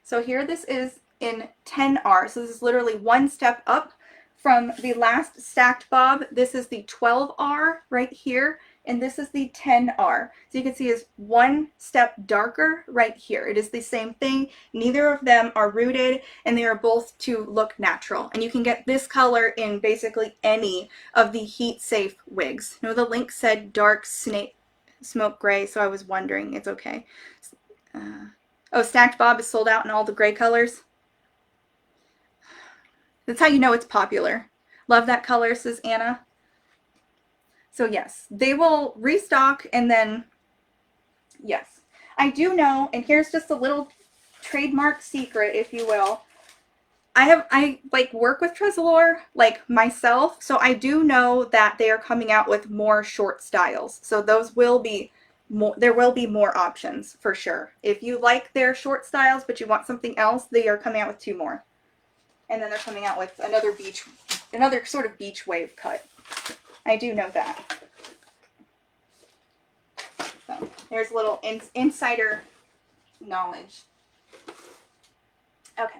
So here this is in 10R, so this is literally one step up from the last Stacked Bob. This is the 12R right here, and this is the 10R. So you can see is one step darker right here. It is the same thing. Neither of them are rooted, and they are both to look natural. And you can get this color in basically any of the heat safe wigs. No, the link said dark smoke gray, so I was wondering. It's okay. Oh, Stacked Bob is sold out in all the gray colors. That's how you know it's popular. Love that color, says Anna. So yes, they will restock, and then, yes. I do know, and here's just a little trademark secret, if you will. I like work with Tressallure, like myself, so I do know that they are coming out with more short styles. So those will be more, there will be more options for sure. If you like their short styles, but you want something else, they are coming out with 2 more. And then they're coming out with another sort of beach wave cut. I do know that. So there's a little insider knowledge. Okay.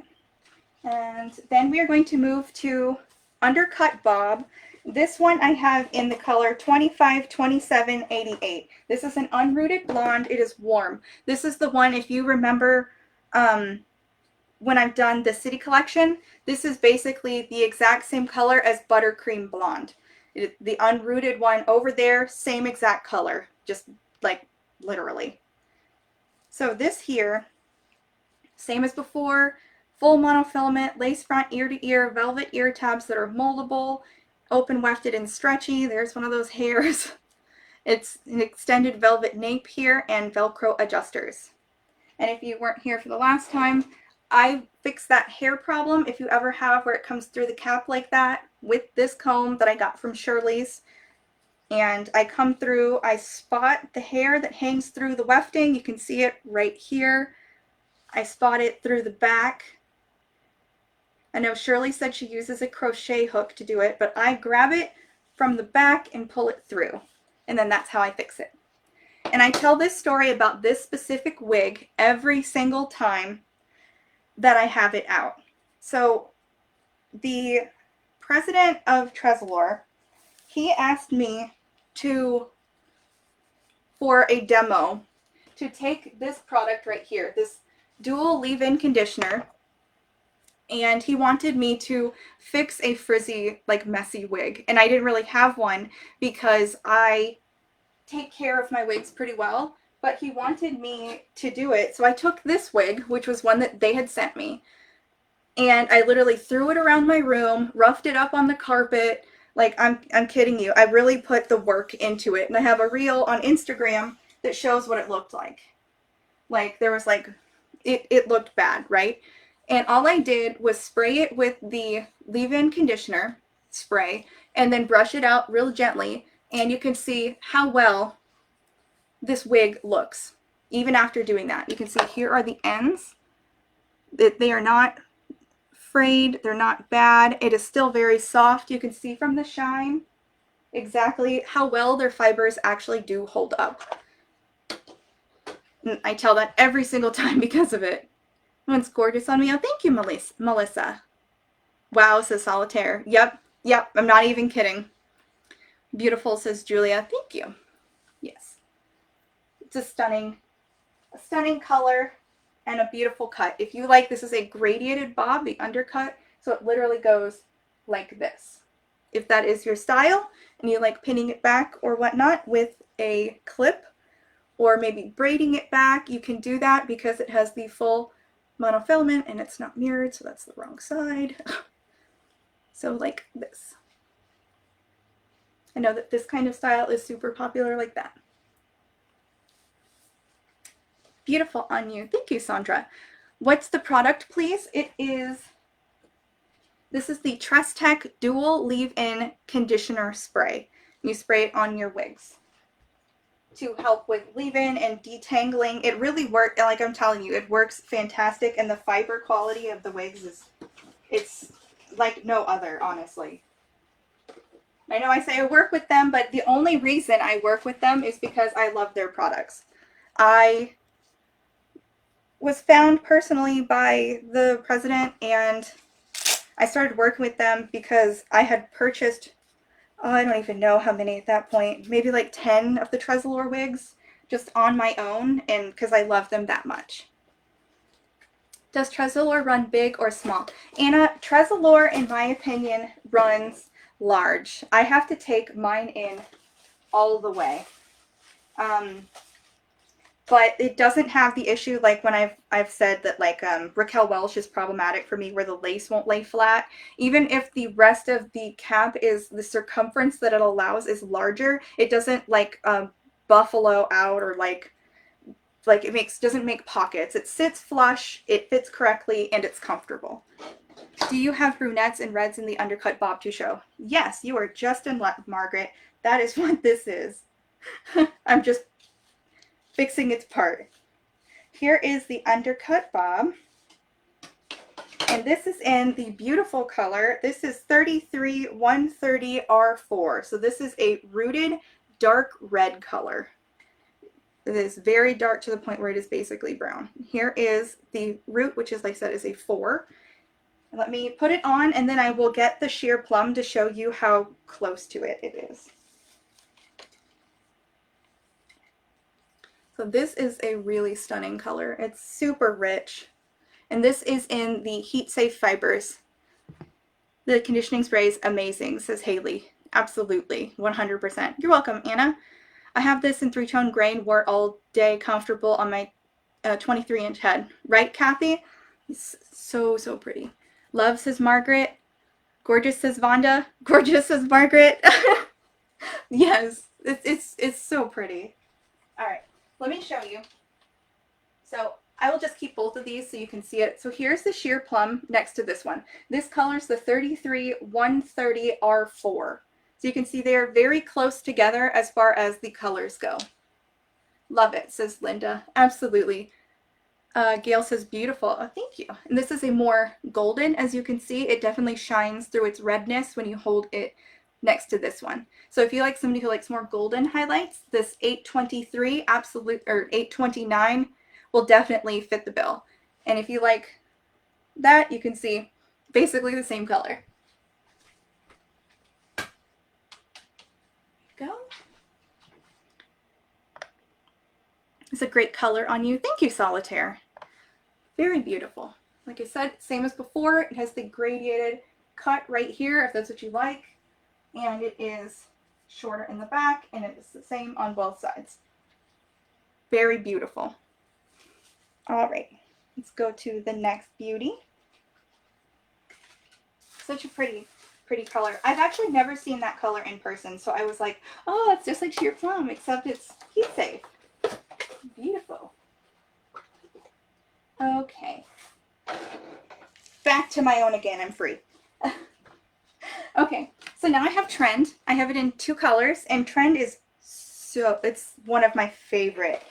And then we are going to move to Undercut Bob. This one I have in the color 252788. This is an unrooted blonde. It is warm. This is the one, if you remember, when I've done the City collection, this is basically the exact same color as Buttercream Blonde. The unrooted one over there, same exact color, just like literally. So this here, same as before, full monofilament, lace front ear to ear, velvet ear tabs that are moldable, open wefted and stretchy. There's one of those hairs. It's an extended velvet nape here and Velcro adjusters. And if you weren't here for the last time, I fixed that hair problem, if you ever have, where it comes through the cap like that, with this comb that I got from Shirley's. And I come through, I spot the hair that hangs through the wefting. You can see it right here. I spot it through the back. I know Shirley said she uses a crochet hook to do it, but I grab it from the back and pull it through. And then that's how I fix it. And I tell this story about this specific wig every single time that I have it out. So the president of Tressallure, he asked me for a demo, to take this product right here, this dual leave-in conditioner, and he wanted me to fix a frizzy, like messy wig. And I didn't really have one because I take care of my wigs pretty well, but he wanted me to do it. So I took this wig, which was one that they had sent me, and I literally threw it around my room, roughed it up on the carpet. Like, I'm kidding you. I really put the work into it. And I have a reel on Instagram that shows what it looked like. Like, there was like, it looked bad, right? And all I did was spray it with the leave-in conditioner spray and then brush it out real gently. And you can see how well this wig looks, even after doing that. You can see here are the ends. They are not frayed. They're not bad. It is still very soft. You can see from the shine exactly how well their fibers actually do hold up. And I tell that every single time because of it. One's gorgeous on me. Oh, thank you, Melissa. Wow, says Solitaire. Yep, I'm not even kidding. Beautiful, says Julia. Thank you. Yes. It's a stunning color and a beautiful cut. If you like, this is a gradiated bob, the undercut, so it literally goes like this. If that is your style and you like pinning it back or whatnot with a clip or maybe braiding it back, you can do that because it has the full monofilament and it's not mirrored, so that's the wrong side. So like this. I know that this kind of style is super popular like that. Beautiful on you. Thank you, Sandra. What's the product, please? This is the Tresstech Dual Leave-In Conditioner Spray. You spray it on your wigs to help with leave-in and detangling. It really works, like I'm telling you, it works fantastic, and the fiber quality of the wigs it's like no other, honestly. I know I say I work with them, but the only reason I work with them is because I love their products. I was found personally by the president, and I started working with them because I had purchased, oh, I don't even know how many at that point, maybe like 10 of the Tressallure wigs just on my own, and because I love them that much. Does Tressallure run big or small? Anna, Tressallure, in my opinion, runs large. I have to take mine in all the way. But it doesn't have the issue like when I've said that like Raquel Welch is problematic for me where the lace won't lay flat. Even if the rest of the cap is the circumference that it allows is larger, it doesn't like buffalo out or like it doesn't make pockets. It sits flush, it fits correctly, and it's comfortable. Do you have brunettes and reds in the Undercut Bob to show? Yes, you are just in luck, Margaret. That is what this is. I'm just fixing its part. Here is the Undercut Bob. And this is in the beautiful color. This is 33-130 R4. So this is a rooted dark red color. It is very dark to the point where it is basically brown. Here is the root, which is, like I said, is a 4. Let me put it on, and then I will get the sheer plum to show you how close to it is. So this is a really stunning color. It's super rich. And this is in the heat safe fibers. The conditioning spray is amazing, says Haley. Absolutely, 100%. You're welcome, Anna. I have this in 3-tone gray and wore it all day, comfortable on my 23-inch head. Right, Kathy? It's so, so pretty. Love, says Margaret. Gorgeous, says Vonda. Gorgeous, says Margaret. Yes, it's so pretty. All right, let me show you. So I will just keep both of these so you can see it. So here's the sheer plum next to this one. This color is the 33-130 R4. So you can see they're very close together as far as the colors go. Love it, says Linda. Absolutely. Gail says beautiful. Oh, thank you. And this is a more golden, as you can see. It definitely shines through its redness when you hold it next to this one. So if you like somebody who likes more golden highlights, this 823 or 829 will definitely fit the bill. And if you like that, you can see basically the same color. Go. It's a great color on you. Thank you, Solitaire. Very beautiful. Like I said, same as before, it has the gradiated cut right here if that's what you like. And it is shorter in the back, and it is the same on both sides. Very beautiful. All right, let's go to the next beauty. Such a pretty color. I've actually never seen that color in person, so I was like, oh, it's just like sheer plum, except it's heat safe. Beautiful. Okay. Back to my own again, I'm free. Okay, so now I have Trend. I have it in 2 colors, and Trend is it's one of my favorite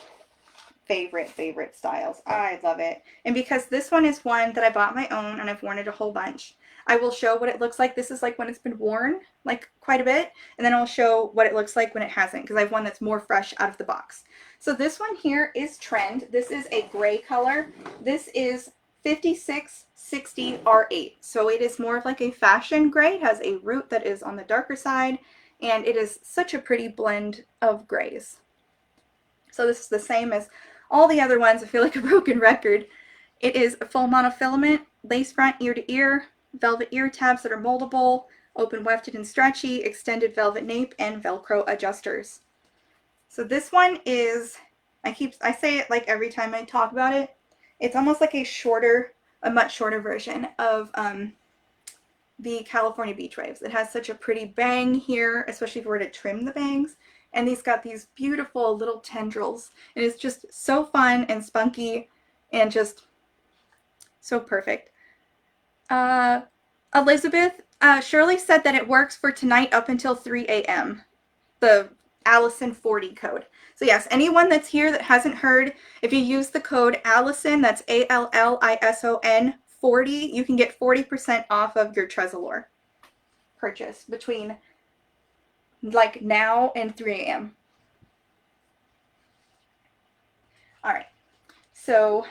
favorite styles. I love it. And because this one is one that I bought my own and I've worn it a whole bunch, I will show what it looks like. This is like when it's been worn like quite a bit, and then I'll show what it looks like when it hasn't, because I have one that's more fresh out of the box. So this one here is Trend. This is a gray color. This is 5660 R8. So it is more of like a fashion gray. It has a root that is on the darker side, and it is such a pretty blend of grays. So this is the same as all the other ones. I feel like a broken record. It is a full monofilament, lace front, ear to ear, velvet ear tabs that are moldable, open wefted and stretchy, extended velvet nape, and Velcro adjusters. So this one is, I say it like every time I talk about it, it's almost like a much shorter version of the California Beach Waves. It has such a pretty bang here, especially if we were to trim the bangs. And these got these beautiful little tendrils. And it's just so fun and spunky and just so perfect. Elizabeth, Shirley said that it works for tonight up until 3 a.m. The Allison 40 code. So yes, anyone that's here that hasn't heard, if you use the code Allison, that's ALLISON 40, you can get 40% off of your Tressallure purchase between like now and 3 a.m. All right, so,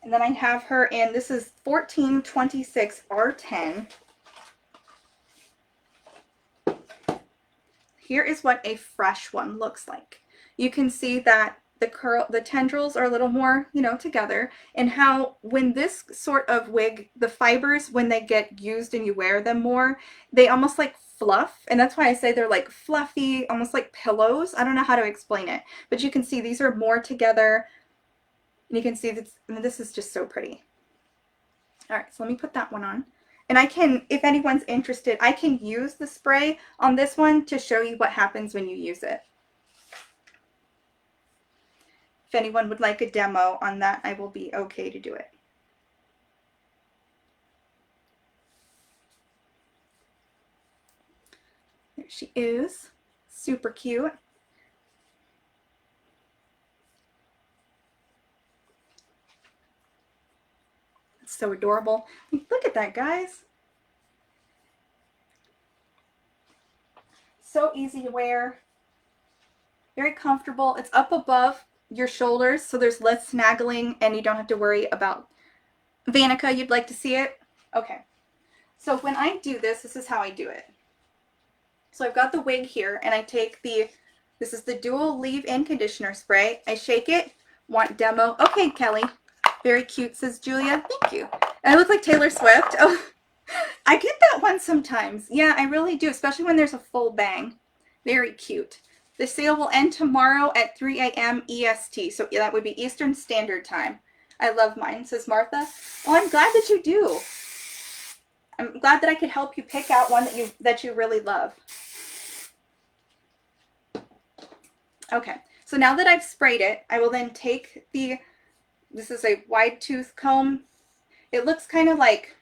and then I have her in, this is 1426 R10. Here is what a fresh one looks like. You can see that the tendrils are a little more, you know, together, and how when this sort of wig, the fibers, when they get used and you wear them more, they almost like fluff, and that's why I say they're like fluffy, almost like pillows. I don't know how to explain it, but you can see these are more together, and you can see that, I mean, this is just so pretty. All right, so let me put that one on. And I can, if anyone's interested, I can use the spray on this one to show you what happens when you use it. If anyone would like a demo on that, I will be okay to do it. There she is. Super cute. It's so adorable. Look at that, guys. So easy to wear. Very comfortable. It's up above your shoulders, so there's less snaggling and you don't have to worry about Vanica. You'd like to see it? Okay. So when I do this, this is how I do it. So I've got the wig here, and I take this is the dual leave-in conditioner spray. I shake it. Want demo? Okay, Kelly. Very cute, says Julia. Thank you. I look like Taylor Swift. Oh, I get that one sometimes. Yeah, I really do, especially when there's a full bang. Very cute. The sale will end tomorrow at 3 a.m. EST. So that would be Eastern Standard Time. I love mine, says Martha. Well, I'm glad that you do. I'm glad that I could help you pick out one that you really love. Okay, so now that I've sprayed it, I will then take this is a wide tooth comb. It looks kind of like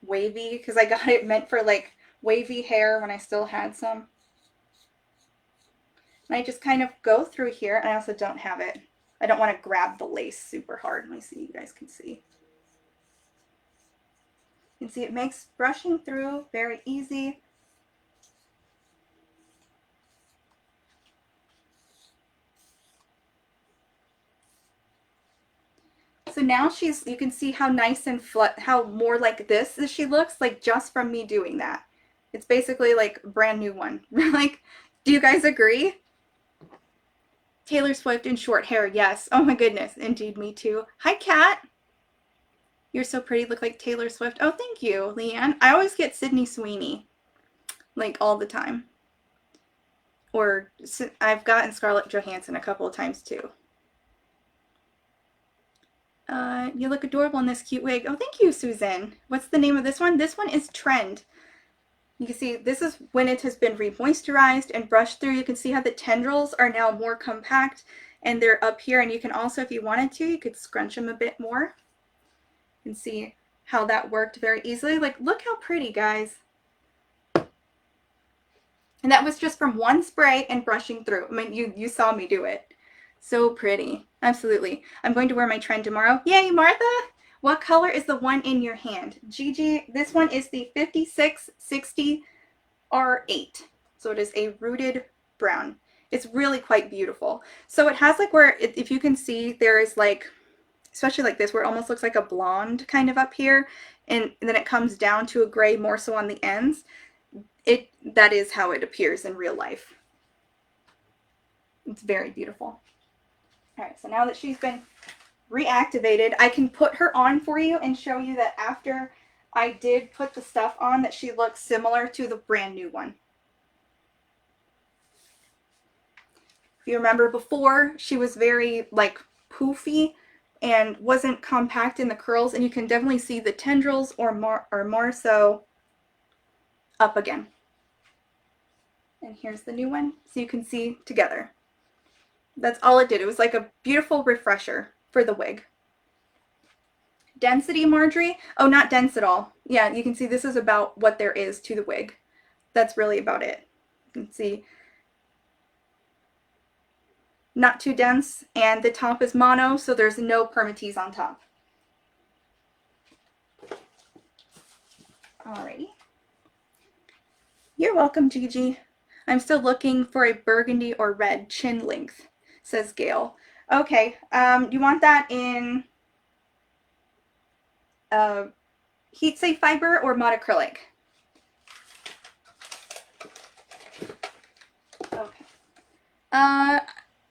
wavy because I got it meant for like wavy hair when I still had some. And I just kind of go through here, and I also don't have it. I don't want to grab the lace super hard. Let me see, you guys can see. You can see it makes brushing through very easy. So now you can see how nice and flat, how more like this as she looks, like just from me doing that. It's basically like a brand new one. Like, do you guys agree? Taylor Swift in short hair, yes. Oh my goodness, indeed, me too. Hi, Kat. You're so pretty, look like Taylor Swift. Oh, thank you, Leanne. I always get Sydney Sweeney, like all the time. Or I've gotten Scarlett Johansson a couple of times too. You look adorable in this cute wig. Oh, thank you, Susan. What's the name of this one? This one is Trend. You can see this is when it has been re-moisturized and brushed through. You can see how the tendrils are now more compact and they're up here. And you can also, if you wanted to, you could scrunch them a bit more. You can see how that worked very easily. Like, look how pretty, guys. And that was just from one spray and brushing through. I mean, you saw me do it. So pretty. Absolutely. I'm going to wear my trend tomorrow. Yay, Martha! What color is the one in your hand? Gigi, this one is the 5660 R8. So it is a rooted brown. It's really quite beautiful. So it has like where, if you can see, there is like, especially like this, where it almost looks like a blonde kind of up here, and then it comes down to a gray more so on the ends. That is how it appears in real life. It's very beautiful. All right, so now that she's been reactivated, I can put her on for you and show you that after I did put the stuff on that she looks similar to the brand new one. If you remember before, she was very like poofy and wasn't compact in the curls, and you can definitely see the tendrils or more so up again. And here's the new one, so you can see together. That's all it did. It was like a beautiful refresher for the wig. Density, Marjorie? Oh, not dense at all. Yeah, you can see this is about what there is to the wig. That's really about it. You can see not too dense, and the top is mono, so there's no permatease on top. Alrighty. You're welcome, Gigi. I'm still looking for a burgundy or red chin length, says Gail. Okay, you want that in heat safe fiber or mod acrylic? Okay.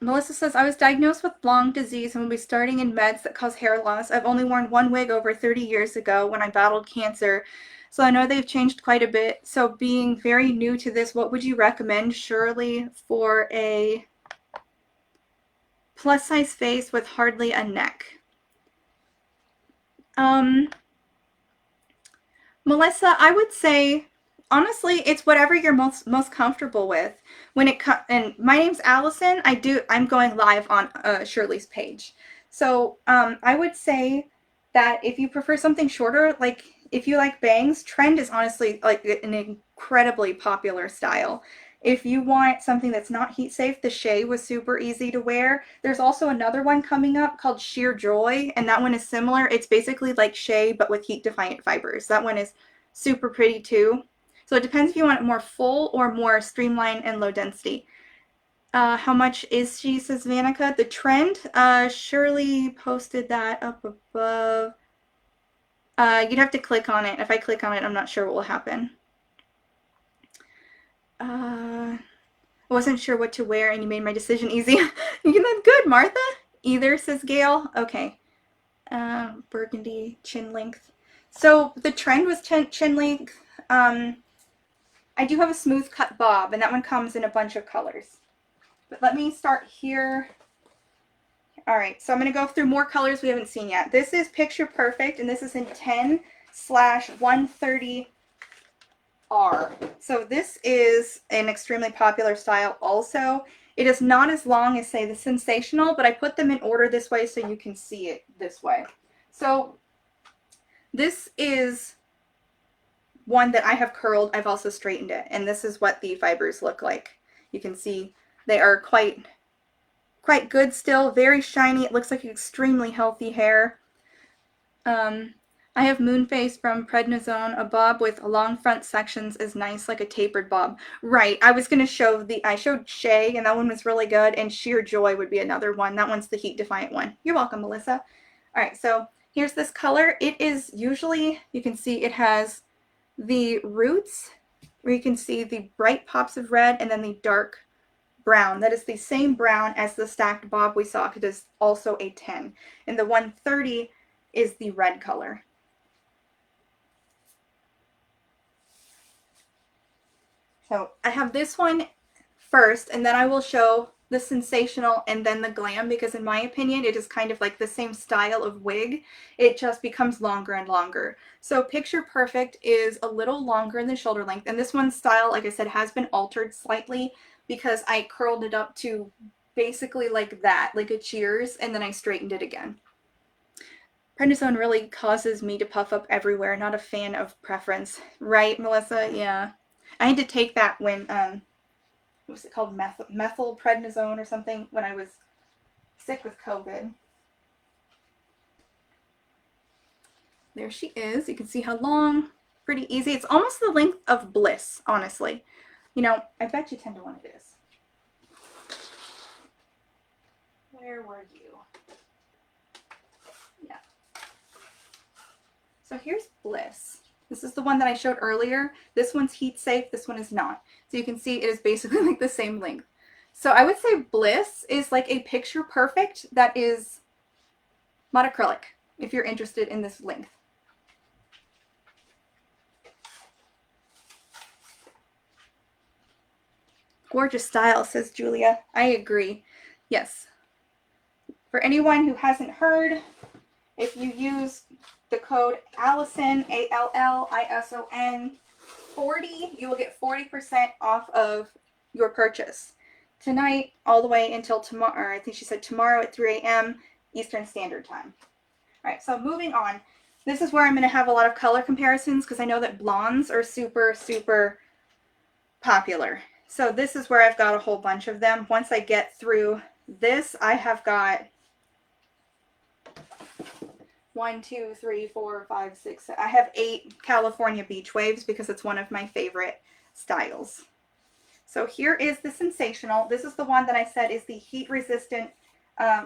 Melissa says, I was diagnosed with Blanc disease and will be starting in meds that cause hair loss. I've only worn one wig over 30 years ago when I battled cancer, so I know they've changed quite a bit. So being very new to this, what would you recommend, Shirley, for a plus size face with hardly a neck? Melissa, I would say, honestly, it's whatever you're most comfortable with. And my name's Allison. I'm going live on Shirley's page. So I would say that if you prefer something shorter, like if you like bangs, trend is honestly like an incredibly popular style. If you want something that's not heat safe, the Shay was super easy to wear. There's also another one coming up called Sheer Joy, and that one is similar. It's basically like Shay, but with heat defiant fibers. That one is super pretty too. So it depends if you want it more full or more streamlined and low density. How much is she, says Vanica? The trend, Shirley posted that up above. You'd have to click on it. If I click on it, I'm not sure what will happen. I wasn't sure what to wear and you made my decision easy. Good, Martha. Either, says Gail. Okay. Burgundy, chin length. So the trend was chin length. I do have a smooth cut bob, and that one comes in a bunch of colors. But let me start here. All right, so I'm going to go through more colors we haven't seen yet. This is Picture Perfect, and this is in 10/130R. So this is an extremely popular style also. It is not as long as, say, the Sensational, but I put them in order this way so you can see it this way. So this is one that I have curled. I've also straightened it, and this is what the fibers look like. You can see they are quite good still, very shiny. It looks like extremely healthy hair. I have Moonface from Prednisone. A bob with long front sections is nice, like a tapered bob. Right, I was going to show I showed Shay, and that one was really good, and Sheer Joy would be another one. That one's the heat defiant one. You're welcome, Melissa. All right, so here's this color. It is usually, you can see it has the roots, where you can see the bright pops of red, and then the dark brown. That is the same brown as the stacked bob we saw. It is also a 10. And the 130 is the red color. So I have this one first, and then I will show the Sensational and then the Glam, because in my opinion it is kind of like the same style of wig. It just becomes longer and longer. So Picture Perfect is a little longer in the shoulder length, and this one's style, like I said, has been altered slightly because I curled it up to basically like that, like a Cheers, and then I straightened it again. Prednisone really causes me to puff up everywhere. Not a fan of preference. Right, Melissa? Yeah. I had to take that when, what was it called? Methyl prednisone or something when I was sick with COVID. There she is. You can see how long, pretty easy. It's almost the length of Bliss, honestly. You know, I bet you 10 to 1 it is. Where were you? Yeah. So here's Bliss. This is the one that I showed earlier. This one's heat safe. This one is not. So you can see it is basically like the same length. So I would say Bliss is like a picture perfect that is monocrylic, if you're interested in this length. Gorgeous style, says Julia. I agree. Yes. For anyone who hasn't heard, if you use the code Allison, ALLISON 40, you will get 40% off of your purchase. Tonight, all the way until tomorrow, or I think she said tomorrow at 3 a.m. Eastern Standard Time. All right, so moving on. This is where I'm going to have a lot of color comparisons because I know that blondes are super, super popular. So this is where I've got a whole bunch of them. Once I get through this, I have got 1, 2, 3, 4, 5, 6. I have 8 California beach waves because it's one of my favorite styles. So here is the Sensational. This is the one that I said is the heat resistant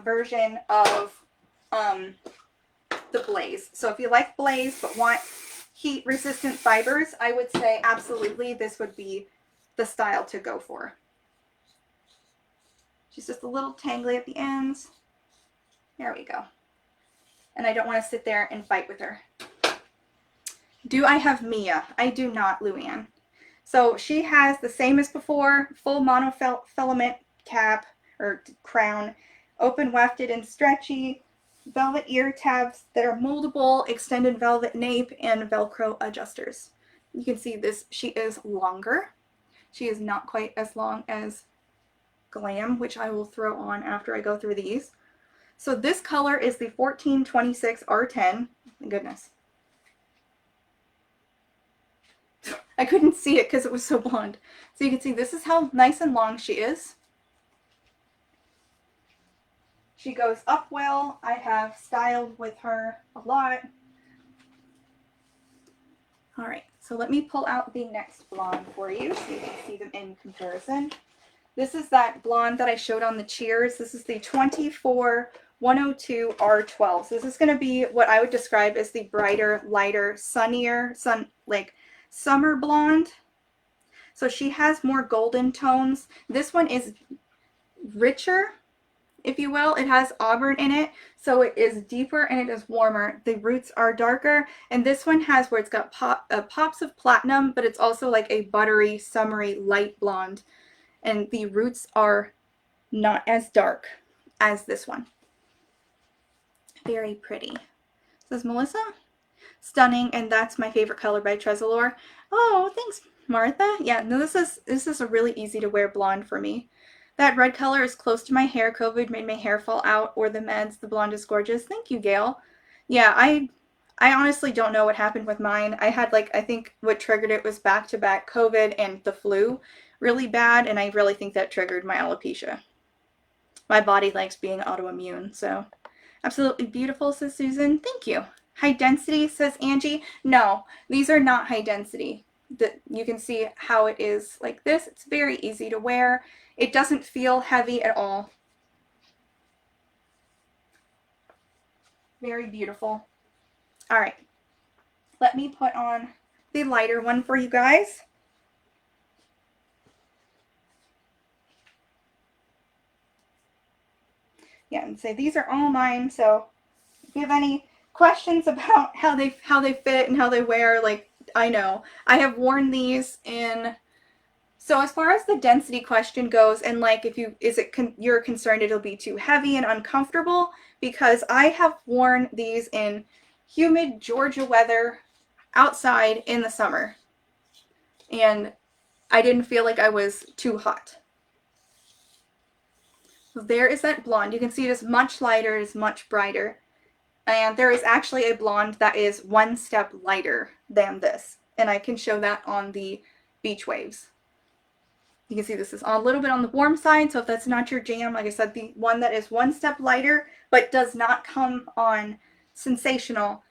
version of the Blaze. So if you like Blaze but want heat resistant fibers, I would say absolutely this would be the style to go for. She's just a little tangly at the ends. There we go. And I don't want to sit there and fight with her. Do I have Mia? I do not, Luann. So she has the same as before, full monofilament cap or crown, open wefted and stretchy, velvet ear tabs that are moldable, extended velvet nape, and Velcro adjusters. You can see this, she is longer. She is not quite as long as Glam, which I will throw on after I go through these. So this color is the 1426 R10. My goodness. I couldn't see it because it was so blonde. So you can see this is how nice and long she is. She goes up well. I have styled with her a lot. All right, so let me pull out the next blonde for you so you can see them in comparison. This is that blonde that I showed on the cheers. This is the 24102 R12. So this is going to be what I would describe as the brighter, lighter, sunnier, summer blonde. So she has more golden tones. This one is richer, if you will. It has auburn in it, so it is deeper and it is warmer. The roots are darker, and this one has where it's got pops of platinum, but it's also like a buttery, summery, light blonde. And the roots are not as dark as this one. Very pretty. Says Melissa. Stunning, and that's my favorite color by Tressallure. Oh, thanks, Martha. Yeah, no, this is a really easy to wear blonde for me. That red color is close to my hair. COVID made my hair fall out, or the meds. The blonde is gorgeous. Thank you, Gail. Yeah, I honestly don't know what happened with mine. I had I think what triggered it was back-to-back COVID and the flu really bad, and I really think that triggered my alopecia. My body likes being autoimmune, so absolutely beautiful, says Susan. Thank you. High density, says Angie. No, these are not high density. You can see how it is like this. It's very easy to wear. It doesn't feel heavy at all. Very beautiful. All right, let me put on the lighter one for you guys. Yeah, and say these are all mine. So if you have any questions about how they fit and how they wear, I know I have worn these in. So as far as the density question goes, and if you're concerned it'll be too heavy and uncomfortable, because I have worn these in humid Georgia weather outside in the summer, and I didn't feel like I was too hot. So there is that blonde. You can see it is much lighter, it is much brighter. And there is actually a blonde that is one step lighter than this. And I can show that on the beach waves. You can see this is a little bit on the warm side, so if that's not your jam, like I said, the one that is one step lighter but does not come on Sensational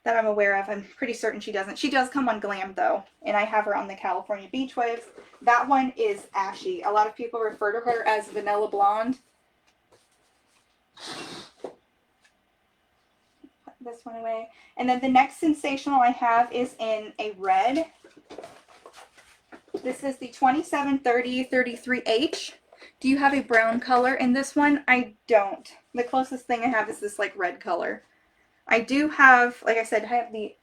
that I'm aware of. I'm pretty certain she doesn't. She does come on Glam though, and I have her on the California Beach Waves. That one is ashy. A lot of people refer to her as Vanilla Blonde. Put this one away. And then the next Sensational I have is in a red. This is the 2730-33H. Do you have a brown color in this one? I don't. The closest thing I have is this like red color. I do have, like I said, I have the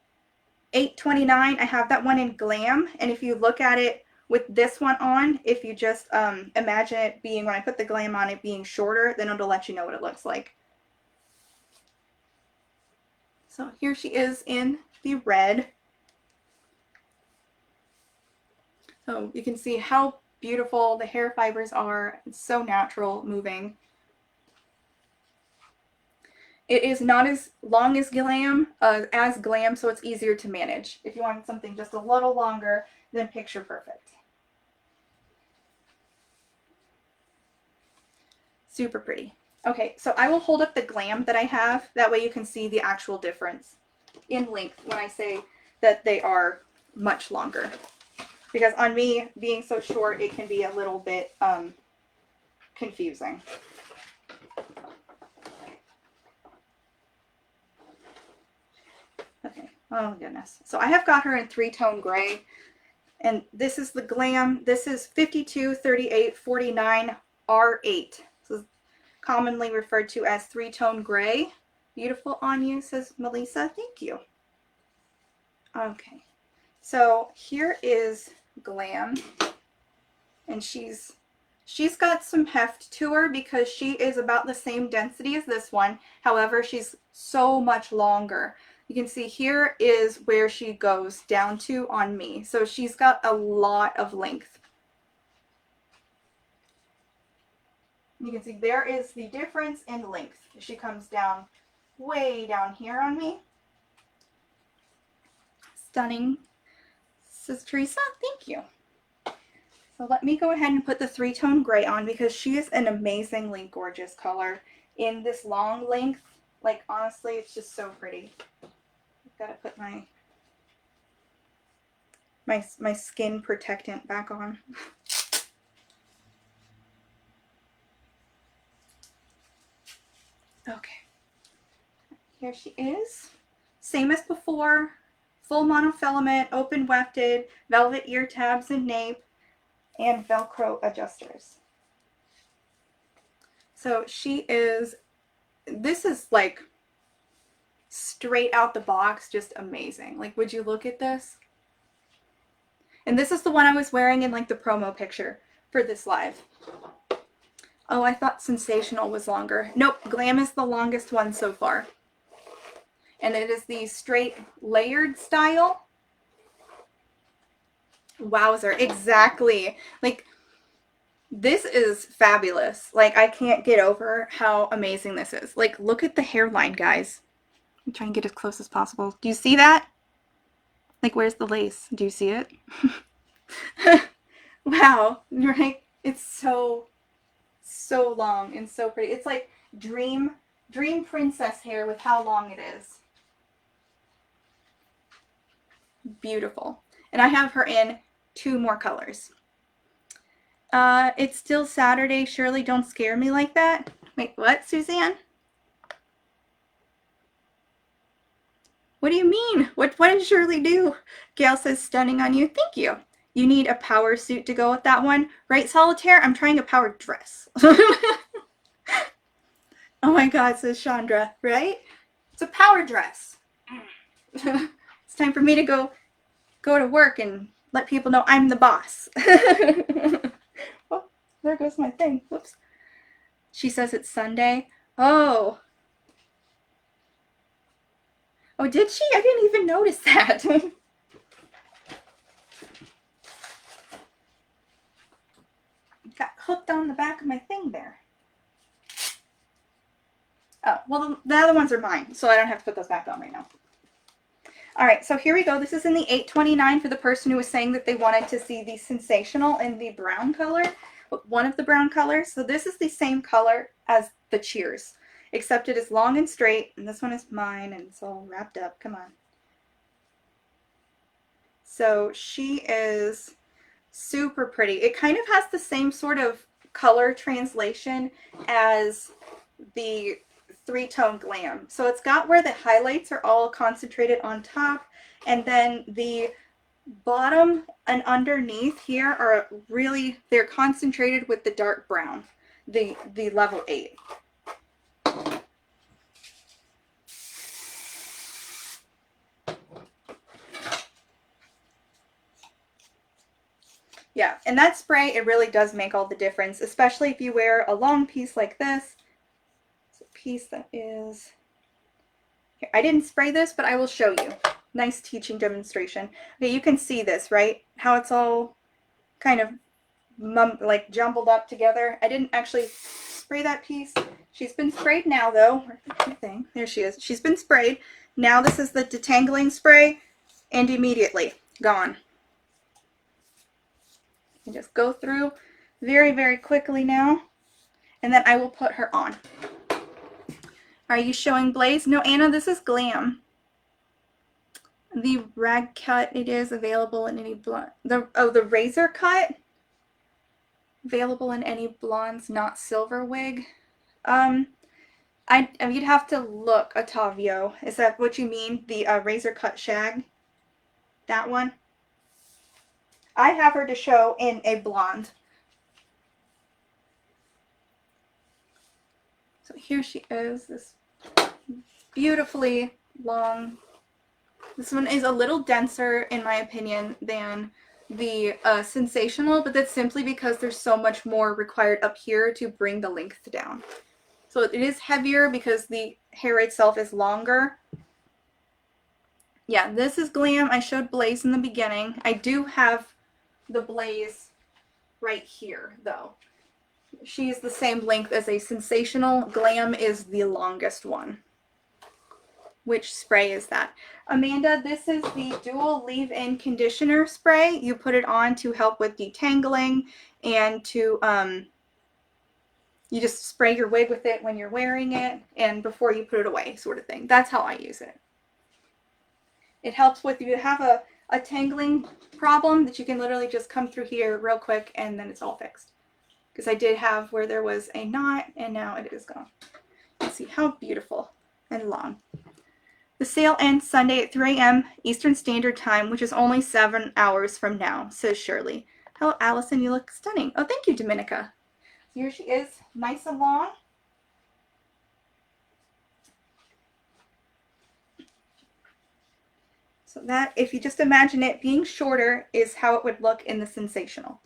829. I have that one in Glam. And if you look at it with this one on, if you just imagine it being, when I put the Glam on, it being shorter, then it'll let you know what it looks like. So here she is in the red. So you can see how beautiful the hair fibers are. It's so natural moving. It is not as long as Glam, so it's easier to manage. If you want something just a little longer, then picture perfect. Super pretty. Okay, so I will hold up the Glam that I have. That way you can see the actual difference in length when I say that they are much longer. Because on me, being so short, it can be a little bit confusing. Okay, oh goodness. So I have got her in 3-tone gray. And this is the Glam. This is 523849 R8. This is commonly referred to as 3-tone gray. Beautiful on you, says Melissa. Thank you. Okay. So here is Glam, and she's got some heft to her because she is about the same density as this one. However, she's so much longer. You can see here is where she goes down to on me. So she's got a lot of length. You can see there is the difference in length. She comes down way down here on me. Stunning, says Teresa. Thank you. So let me go ahead and put the 3-tone gray on because she is an amazingly gorgeous color in this long length. Like honestly, it's just so pretty. I've got to put my skin protectant back on. Okay. Here she is. Same as before. Full monofilament, open wefted, velvet ear tabs and nape, and Velcro adjusters. So she is, this is like straight out the box, just amazing. Like, would you look at this? And this is the one I was wearing in like the promo picture for this live. Oh, I thought Sensational was longer. Nope, Glam is the longest one so far. And it is the straight layered style. Wowzer, exactly. Like, this is fabulous. Like, I can't get over how amazing this is. Like, look at the hairline, guys. I'm trying to get as close as possible. Do you see that? Like, where's the lace? Do you see it? Wow, right? It's so long and so pretty. It's like dream princess hair with how long it is. Beautiful. And I have her in 2 more colors. It's still Saturday. Shirley, don't scare me like that. Wait, what, Suzanne? What do you mean? What did Shirley do? Gail says stunning on you. Thank you. You need a power suit to go with that one. Right, Solitaire? I'm trying a power dress. Oh my God, says Chandra, right? It's a power dress. It's time for me to go to work and let people know I'm the boss. Oh, there goes my thing. Whoops. She says it's Sunday. Oh. Oh, did she? I didn't even notice that. Got hooked on the back of my thing there. Oh, well, the other ones are mine, so I don't have to put those back on right now. All right, so here we go. This is in the 829 for the person who was saying that they wanted to see the Sensational in the brown color, one of the brown colors. So this is the same color as the Cheers, except it is long and straight, and this one is mine, and it's all wrapped up. Come on. So she is super pretty. It kind of has the same sort of color translation as the three-tone Glam. So it's got where the highlights are all concentrated on top, and then the bottom and underneath here are really, they're concentrated with the dark brown, the level 8. Yeah, and that spray, it really does make all the difference, especially if you wear a long piece like this. It's a piece that is... Here, I didn't spray this, but I will show you. Nice teaching demonstration. Okay, you can see this, right? How it's all kind of like jumbled up together. I didn't actually spray that piece. She's been sprayed now, though. There she is. She's been sprayed. Now this is the detangling spray, and immediately gone. You just go through very, very quickly now, and then I will put her on. Are you showing Blaze? No, Anna, this is Glam. The rag cut, it is available in any blonde. The razor cut, available in any blondes, not silver wig. You'd have to look, Otavio. Is that what you mean? The razor cut shag? That one? I have her to show in a blonde. So here she is, this beautifully long. This one is a little denser, in my opinion, than the Sensational, but that's simply because there's so much more required up here to bring the length down. So it is heavier because the hair itself is longer. Yeah, this is Glam. I showed Blaze in the beginning. I do have the Blaze right here, though. She's the same length as a Sensational. Glam is the longest one. Which spray is that? Amanda, this is the dual leave-in conditioner spray. You put it on to help with detangling and to, you just spray your wig with it when you're wearing it and before you put it away, sort of thing. That's how I use it. It helps with, if you have a tangling problem, that you can literally just come through here real quick and then it's all fixed. Because I did have where there was a knot and now it is gone. Let's see how beautiful and long. The sale ends Sunday at 3 a.m. Eastern Standard Time, which is only 7 hours from now, says Shirley. Hello, Allison. You look stunning. Oh, thank you, Dominica. Here she is, nice and long. So that, if you just imagine it being shorter, is how it would look in the Sensational.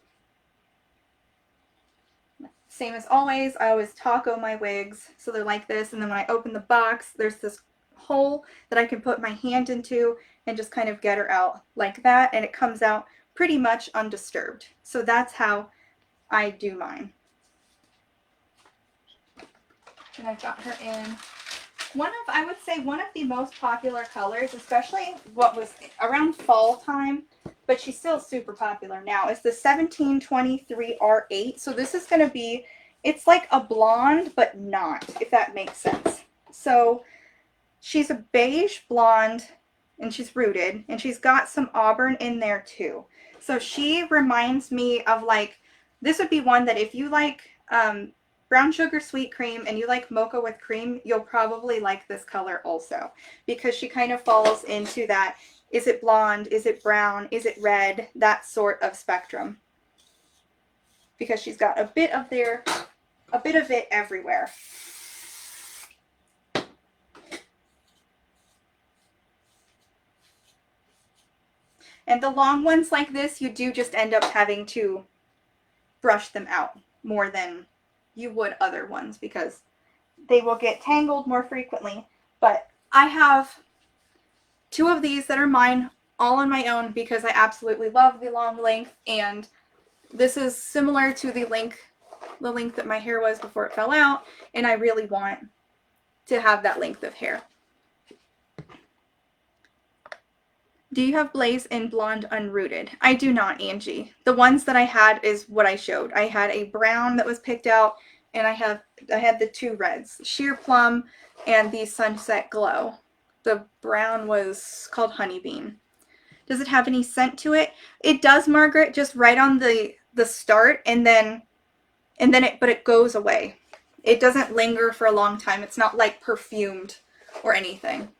Same as always, I always taco my wigs, so they're like this, and then when I open the box, there's this hole that I can put my hand into and just kind of get her out like that, and it comes out pretty much undisturbed. So that's how I do mine. And I've got her in I would say one of the most popular colors, especially what was around fall time, but she's still super popular now, is the 1723 R8. So this is going to be, it's like a blonde, but not, if that makes sense. So she's a beige blonde, and she's rooted, and she's got some auburn in there too. So she reminds me of, like, this would be one that if you like brown sugar sweet cream and you like mocha with cream, you'll probably like this color also, because she kind of falls into that, is it blonde, is it brown, is it red, that sort of spectrum, because she's got a bit of it everywhere. And the long ones like this, you do just end up having to brush them out more than you would other ones, because they will get tangled more frequently. But I have 2 of these that are mine, all on my own, because I absolutely love the long length, and this is similar to the length that my hair was before it fell out, and I really want to have that length of hair. Do you have Blaze in blonde unrooted? I do not, Angie. The ones that I had is what I showed. I had a brown that was picked out, and I had the two reds, Sheer Plum and the Sunset Glow. The brown was called Honeybeam. Does it have any scent to it? It does, Margaret, just right on the start, but it goes away. It doesn't linger for a long time. It's not like perfumed or anything.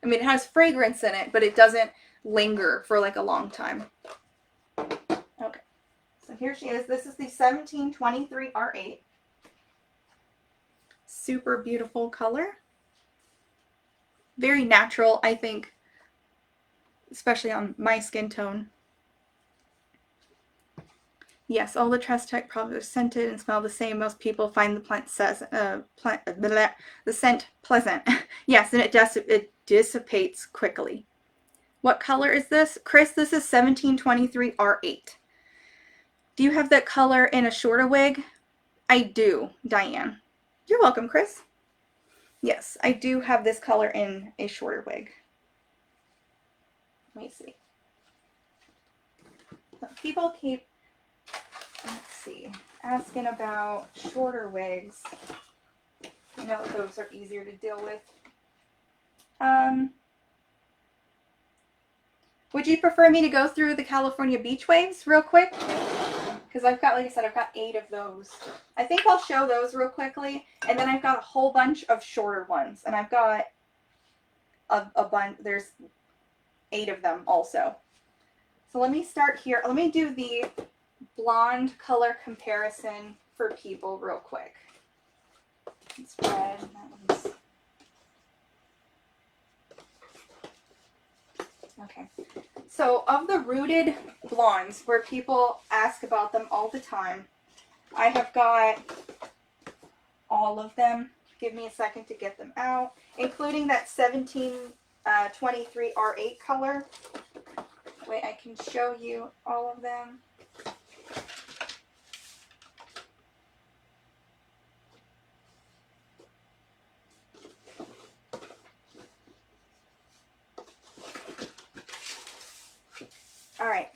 I mean, it has fragrance in it, but it doesn't linger for like a long time. Okay, so here she is. This is the 1723 R8. Super beautiful color. Very natural, I think, especially on my skin tone. Yes, all the Tresstech products are scented and smell the same. Most people find the scent pleasant. Yes, and it dissipates quickly. What color is this? Chris, this is 1723 R8. Do you have that color in a shorter wig? I do, Diane. You're welcome, Chris. Yes, I do have this color in a shorter wig. Let me see. So people keep, let's see, asking about shorter wigs. You know, those are easier to deal with. Would you prefer me to go through the California beach waves real quick? Because I've got, like I said, I've got 8 of those. I think I'll show those real quickly. And then I've got a whole bunch of shorter ones. And I've got a bunch, there's 8 of them also. So let me start here. Let me do the blonde color comparison for people real quick. It's red. That one's... Okay. So of the rooted blondes, where people ask about them all the time, I have got all of them. Give me a second to get them out, including that 1723 R8 color. Wait, I can show you all of them. All right.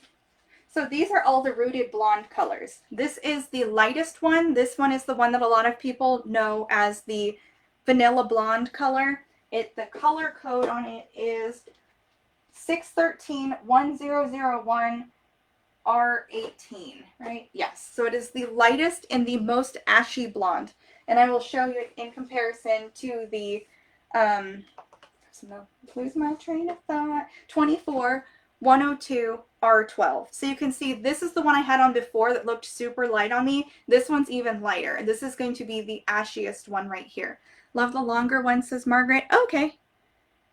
So these are all the rooted blonde colors. This is the lightest one. This one is the one that a lot of people know as the vanilla blonde color. The color code on it is 6131001 R18, right? Yes. So it is the lightest and the most ashy blonde. And I will show you it in comparison to the, lose my train of thought, 24102 R12. So you can see this is the one I had on before that looked super light on me. This one's even lighter. And this is going to be the ashiest one right here. Love the longer one, says Margaret. Okay.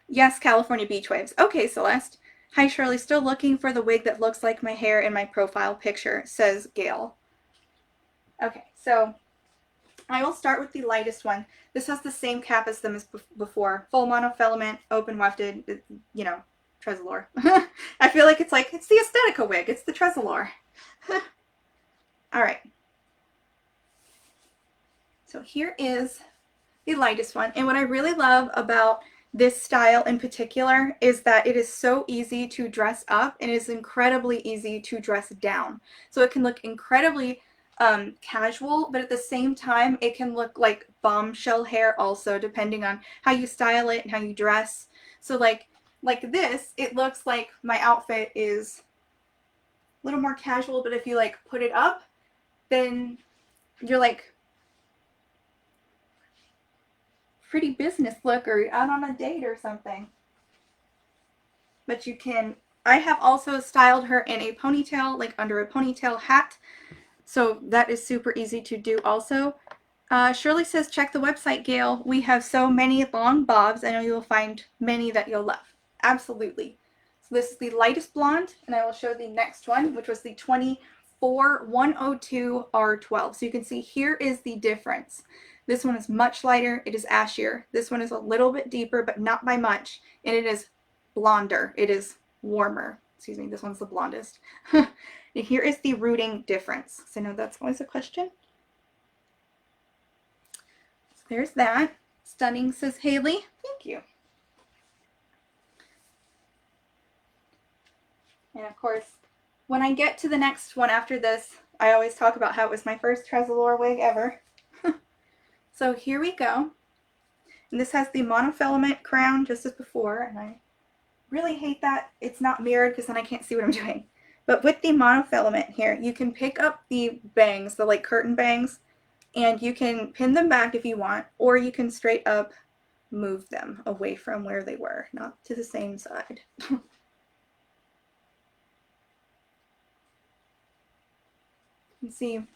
Yes, California beach waves. Okay, Celeste. Hi, Shirley. Still looking for the wig that looks like my hair in my profile picture, says Gail. Okay, so I will start with the lightest one. This has the same cap as them as before. Full monofilament, open wefted, you know, Tressallure. I feel like it's the Aesthetica wig. It's the Tressallure. All right. So here is the lightest one. And what I really love about this style in particular is that it is so easy to dress up and it is incredibly easy to dress down. So it can look incredibly casual, but at the same time, it can look like bombshell hair also, depending on how you style it and how you dress. So like this, it looks like my outfit is a little more casual, but if you like put it up, then you're like pretty business look or out on a date or something. But you can, I have also styled her in a ponytail, like under a ponytail hat. So that is super easy to do also. Shirley says, check the website, Gail. We have so many long bobs. I know you'll find many that you'll love. Absolutely. So this is the lightest blonde, and I will show the next one, which was the 24102 R12. So you can see here is the difference. This one is much lighter. It is ashier. This one is a little bit deeper, but not by much. And it is blonder. It is warmer. Excuse me, this one's the blondest. And here is the rooting difference. So I know that's always a question. So there's that. Stunning, says Haley. Thank you. And of course, when I get to the next one after this, I always talk about how it was my first Tressallure wig ever. So here we go. And this has the monofilament crown just as before, and I really hate that it's not mirrored because then I can't see what I'm doing. But with the monofilament here, you can pick up the bangs, the like curtain bangs, and you can pin them back if you want, or you can straight up move them away from where they were, not to the same side. You can see,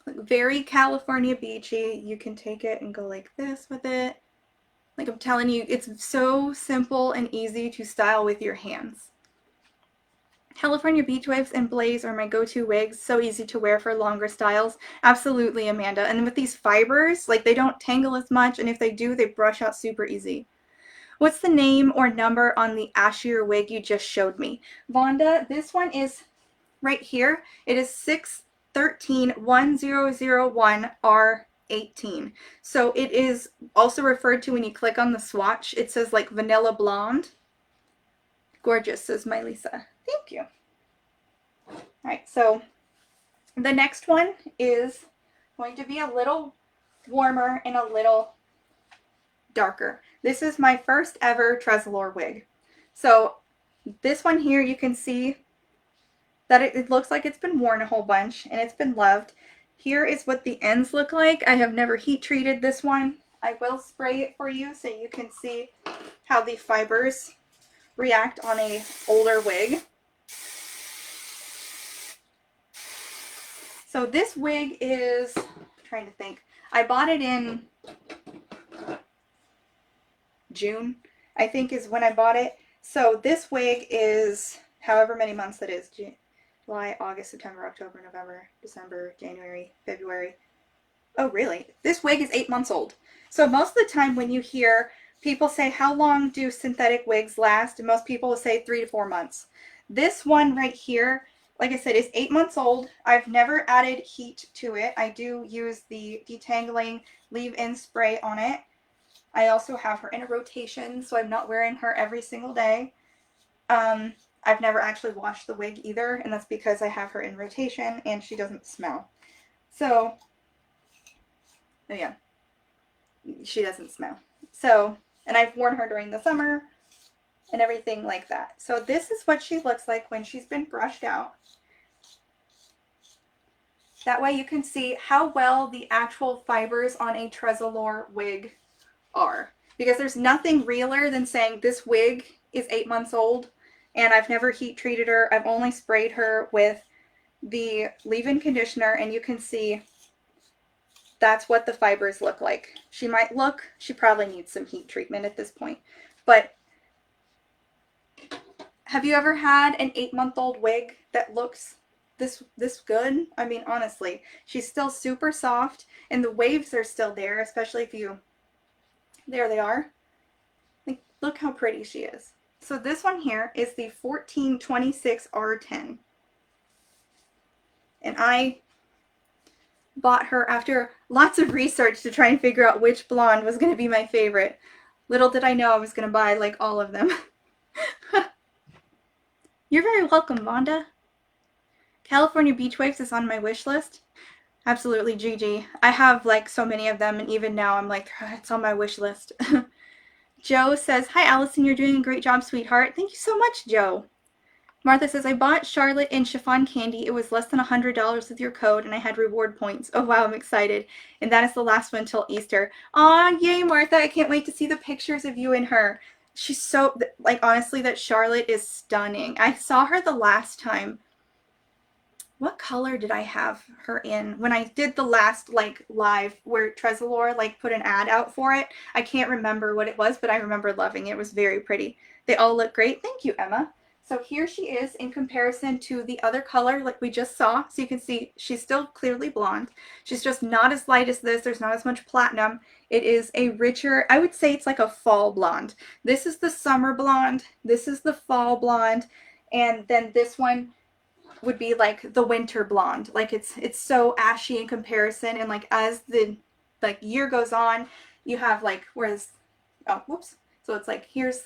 like, very California beachy. You can take it and go like this with it. Like I'm telling you, it's so simple and easy to style with your hands. California Beach Waves and Blaze are my go-to wigs, so easy to wear for longer styles. Absolutely, Amanda. And with these fibers, like they don't tangle as much, and if they do, they brush out super easy. What's the name or number on the ashier wig you just showed me? Vonda, this one is right here. It is 6131001R18. So it is also referred to when you click on the swatch. It says like vanilla blonde. Gorgeous, says my Lisa. Thank you. All right, so the next one is going to be a little warmer and a little darker. This is my first ever Tressallure wig. So this one here, you can see that it looks like it's been worn a whole bunch and it's been loved. Here is what the ends look like. I have never heat treated this one. I will spray it for you so you can see how the fibers react on a older wig. So this wig is, I'm trying to think, I bought it in June, I think is when I bought it. So this wig is however many months that is. July, August, September, October, November, December, January, February. Oh, really? This wig is 8 months old. So most of the time when you hear people say, how long do synthetic wigs last? And most people will say 3 to 4 months. This one right here, like I said, is 8 months old. I've never added heat to it. I do use the detangling leave-in spray on it. I also have her in a rotation, so I'm not wearing her every single day. I've never actually washed the wig either, and that's because I have her in rotation and she doesn't smell. So, oh yeah, she doesn't smell. So, and I've worn her during the summer and everything like that. So this is what she looks like when she's been brushed out. That way you can see how well the actual fibers on a Tressallure wig are. Because there's nothing realer than saying this wig is 8 months old and I've never heat treated her. I've only sprayed her with the leave-in conditioner, and you can see that's what the fibers look like. She probably needs some heat treatment at this point. But have you ever had an 8-month-old wig that looks this good? I mean, honestly, she's still super soft and the waves are still there, especially if you, there they are. Like, look how pretty she is. So this one here is the 1426 R10. And I bought her after lots of research to try and figure out which blonde was going to be my favorite. Little did I know I was going to buy like all of them. You're very welcome, Vonda. California Beach Waves is on my wish list. Absolutely, Gigi. I have like so many of them, and even now I'm like, it's on my wish list. Joe says, hi Allison, you're doing a great job, sweetheart. Thank you so much, Joe. Martha says, I bought Charlotte in chiffon candy. It was less than $100 with your code, and I had reward points. Oh wow, I'm excited. And that is the last one until Easter. Aw, yay, Martha. I can't wait to see the pictures of you and her. She's so, like, honestly, that Charlotte is stunning. I saw her the last time. What color did I have her in when I did the last like live where Tressallure like put an ad out for it? I can't remember what it was, but I remember loving it. It was very pretty. They all look great. Thank you, Emma. So here she is in comparison to the other color like we just saw. So you can see she's still clearly blonde. She's just not as light as this. There's not as much platinum. It is a richer, I would say it's like a fall blonde. This is the summer blonde. This is the fall blonde. And then this one would be like the winter blonde. Like it's so ashy in comparison, and like as the like year goes on, you have like, whereas, oh whoops, so it's like here's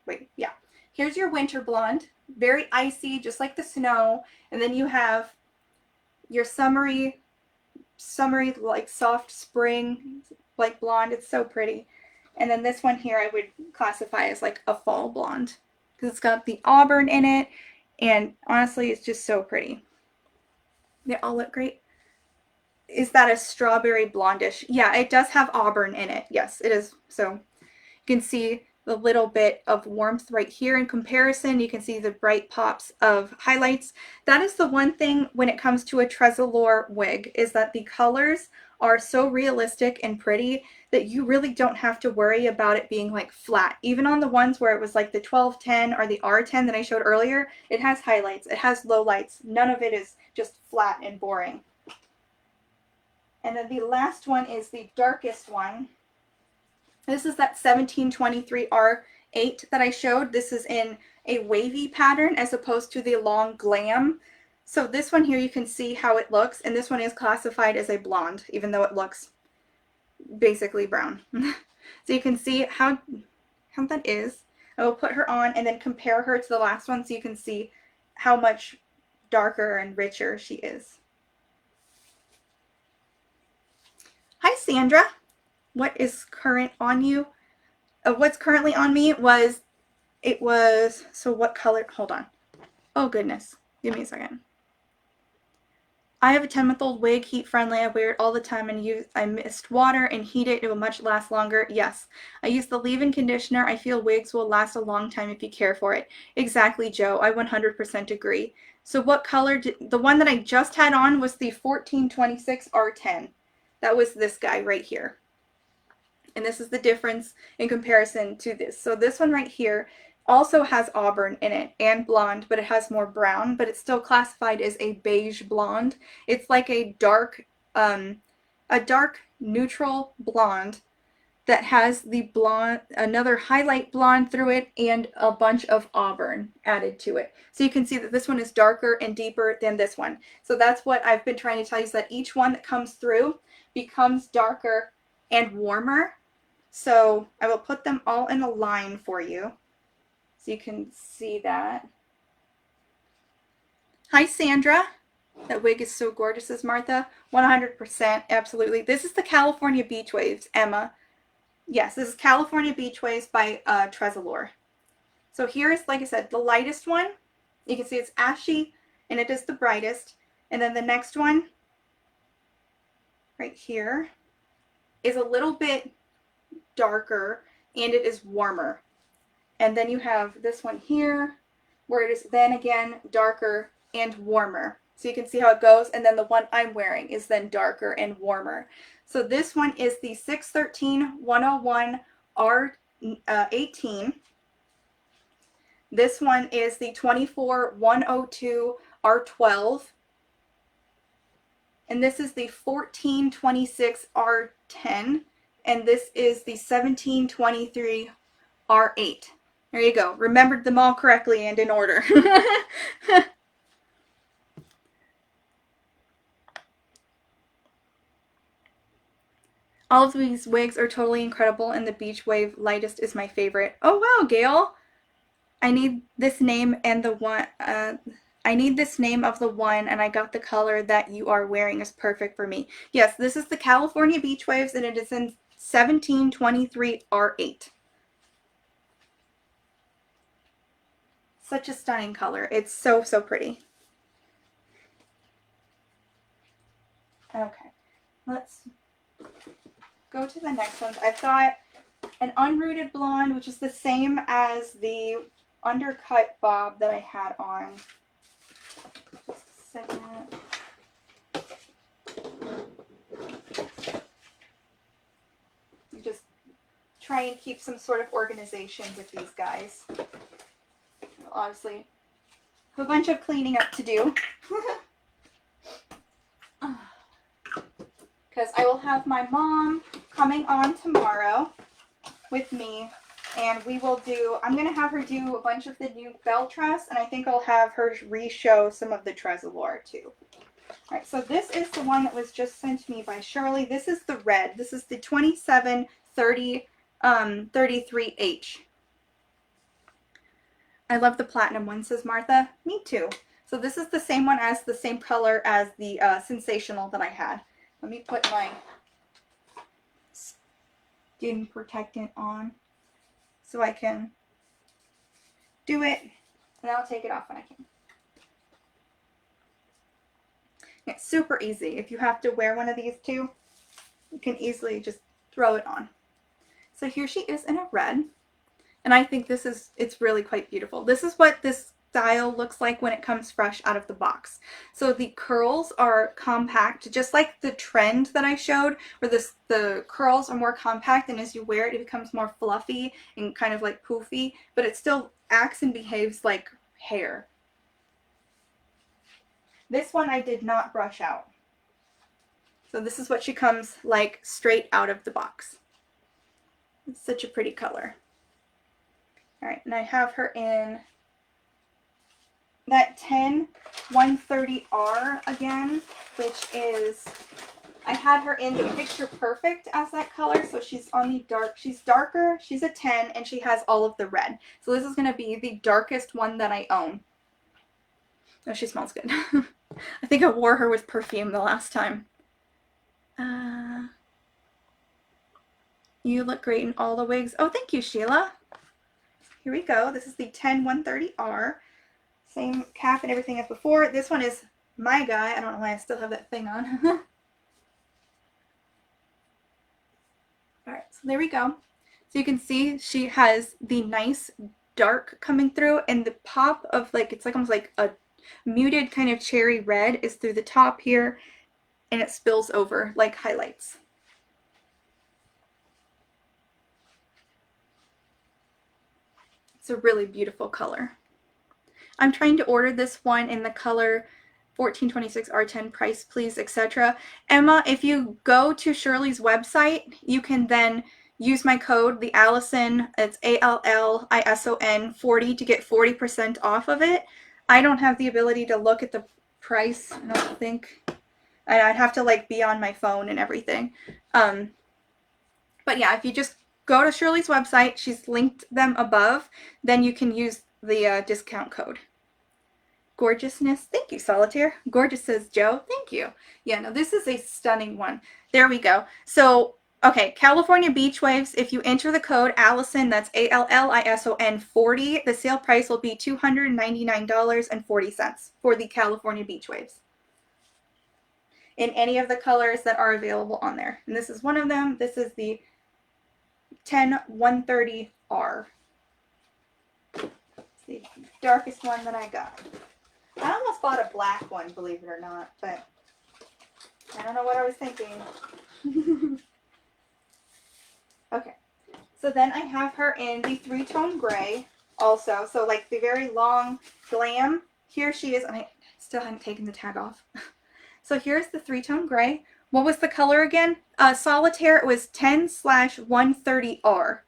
wait, yeah. Here's your winter blonde. Very icy, just like the snow. And then you have your summery, like soft spring, like blonde. It's so pretty. And then this one here I would classify as like a fall blonde because it's got the auburn in it. And honestly, it's just so pretty. They all look great. Is that a strawberry blondish? Yeah, it does have auburn in it. Yes, it is. So you can see the little bit of warmth right here in comparison. You can see the bright pops of highlights. That is the one thing when it comes to a Tressallure wig, is that the colors are so realistic and pretty that you really don't have to worry about it being like flat. Even on the ones where it was like the 1210 or the R10 that I showed earlier, it has highlights, it has lowlights. None of it is just flat and boring. And then the last one is the darkest one. This is that 1723 R8 that I showed. This is in a wavy pattern as opposed to the long glam. So this one here, you can see how it looks, and this one is classified as a blonde, even though it looks basically brown. So you can see how that is. I will put her on and then compare her to the last one so you can see how much darker and richer she is. Hi, Sandra. What is current on you? What's currently on me was, so what color? Hold on. Oh, goodness. Give me a second. I have a 10-month-old wig, heat friendly. I wear it all the time and I mist water and heat it. It will much last longer. Yes. I use the leave-in conditioner. I feel wigs will last a long time if you care for it. Exactly, Joe. I 100% agree. So what color the one that I just had on was the 1426 R10. That was this guy right here. And this is the difference in comparison to this. So this one right here also has auburn in it and blonde, but it has more brown, but it's still classified as a beige blonde. It's like a dark neutral blonde that has the blonde, another highlight blonde through it, and a bunch of auburn added to it. So you can see that this one is darker and deeper than this one. So that's what I've been trying to tell you, is that each one that comes through becomes darker and warmer. So I will put them all in a line for you so you can see that. Hi, Sandra. That wig is so gorgeous, says Martha. 100%, absolutely. This is the California Beach Waves, Emma. Yes, this is California Beach Waves by Tressallure. So here's, like I said, the lightest one. You can see it's ashy, and it is the brightest. And then the next one, right here, is a little bit darker, and it is warmer. And then you have this one here, where it is then again darker and warmer. So you can see how it goes. And then the one I'm wearing is then darker and warmer. So this one is the 613-101 R18. This one is the 24-102 R12. And this is the 1426 R10. And this is the 1723 R8. There you go. Remembered them all correctly and in order. All of these wigs are totally incredible, and the Beach Wave lightest is my favorite. Oh wow, Gail! I need this name and the one. I need this name of the one, and I got the color that you are wearing is perfect for me. Yes, this is the California Beach Waves, and it is in 1723 R8. Such a stunning color. It's so, so pretty. Okay, let's go to the next one. I've got an unrooted blonde, which is the same as the Undercut Bob that I had on. Just a second. You just try and keep some sort of organization with these guys. Obviously, have a bunch of cleaning up to do. Because I will have my mom coming on tomorrow with me, and we will do, I'm going to have her do a bunch of the new bell truss, and I think I'll have her re-show some of the Tressallure too. Alright, so this is the one that was just sent to me by Shirley. This is the red. This is the 2730 33H. I love the platinum one, says Martha. Me too. So this is the same one as the same color as the Sensational that I had. Let me put my skin protectant on so I can do it, and I'll take it off when I can. It's super easy. If you have to wear one of these two, you can easily just throw it on. So here she is in a red, and I think it's really quite beautiful. This is what this style looks like when it comes fresh out of the box. So the curls are compact, just like the trend that I showed, where the curls are more compact, and as you wear it, it becomes more fluffy and kind of like poofy, but it still acts and behaves like hair. This one I did not brush out. So this is what she comes like straight out of the box. It's such a pretty color. All right, and I have her in that 10-130R again, which is, I had her in the Picture Perfect as that color, so she's on the dark, she's darker, she's a 10, and she has all of the red. So this is going to be the darkest one that I own. Oh, she smells good. I think I wore her with perfume the last time. You look great in all the wigs. Oh, thank you, Sheila. Here we go. This is the 10-130R. Same cap and everything as before. This one is my guy. I don't know why I still have that thing on. Alright, so there we go. So you can see she has the nice dark coming through, and the pop of like, it's like almost like a muted kind of cherry red is through the top here, and it spills over like highlights. It's a really beautiful color. I'm trying to order this one in the color 1426 R10, price please, etc. Emma, if you go to Shirley's website, you can then use my code, the Allison, it's ALLISON 40 to get 40% off of it. I don't have the ability to look at the price, I don't think. I'd have to like be on my phone and everything. But yeah, if you just go to Shirley's website, she's linked them above, then you can use the discount code. Gorgeousness. Thank you, Solitaire. Gorgeous, says Joe. Thank you. Yeah, no, this is a stunning one. There we go. So, okay, California Beach Waves, if you enter the code Allison, that's ALLISON 40, the sale price will be $299.40 for the California Beach Waves. In any of the colors that are available on there. And this is one of them. This is the 10-130R. It's the darkest one that I got. I almost bought a black one, believe it or not, but I don't know what I was thinking. Okay, so then I have her in the 3-tone gray also. So like the very long Glam. Here she is, and I still haven't taken the tag off. So here's the 3-tone gray. What was the color again? Solitaire, it was 10/130R.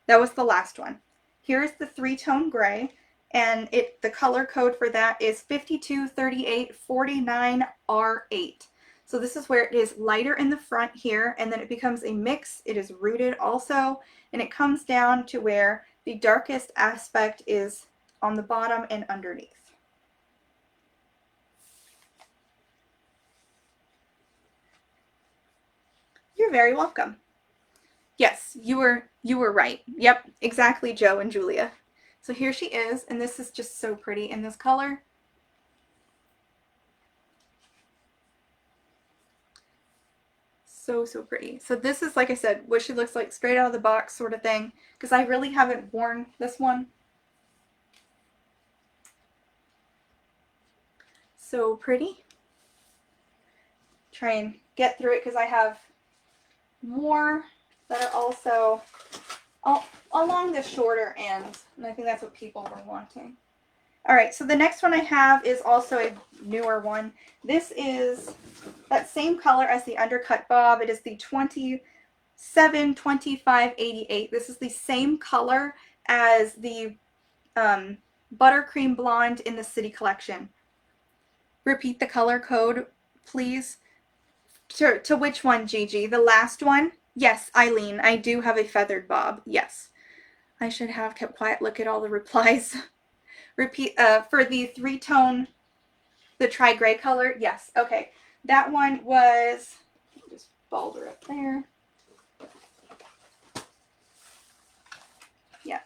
That was the last one. Here's the 3-tone gray, and the color code for that is 523849R8. So this is where it is lighter in the front here, and then it becomes a mix. It is rooted also, and it comes down to where the darkest aspect is on the bottom and underneath. You're very welcome. Yes, you were right. Yep, exactly, Joe and Julia. So here she is, and this is just so pretty in this color. So, so pretty. So this is, like I said, what she looks like straight out of the box sort of thing, because I really haven't worn this one. So pretty. Try and get through it because I have more that are also along the shorter end, and I think that's what people were wanting. All right, so the next one I have is also a newer one. This is that same color as the Undercut Bob. It is the 272588. This is the same color as the Buttercream Blonde in the City Collection. Repeat the color code, please. To which one, Gigi? The last one? Yes, Eileen, I do have a feathered bob. Yes. I should have kept quiet. Look at all the replies. Repeat for the three-tone, the tri-gray color. Yes, okay. That one was, just balled her up there. Yeah,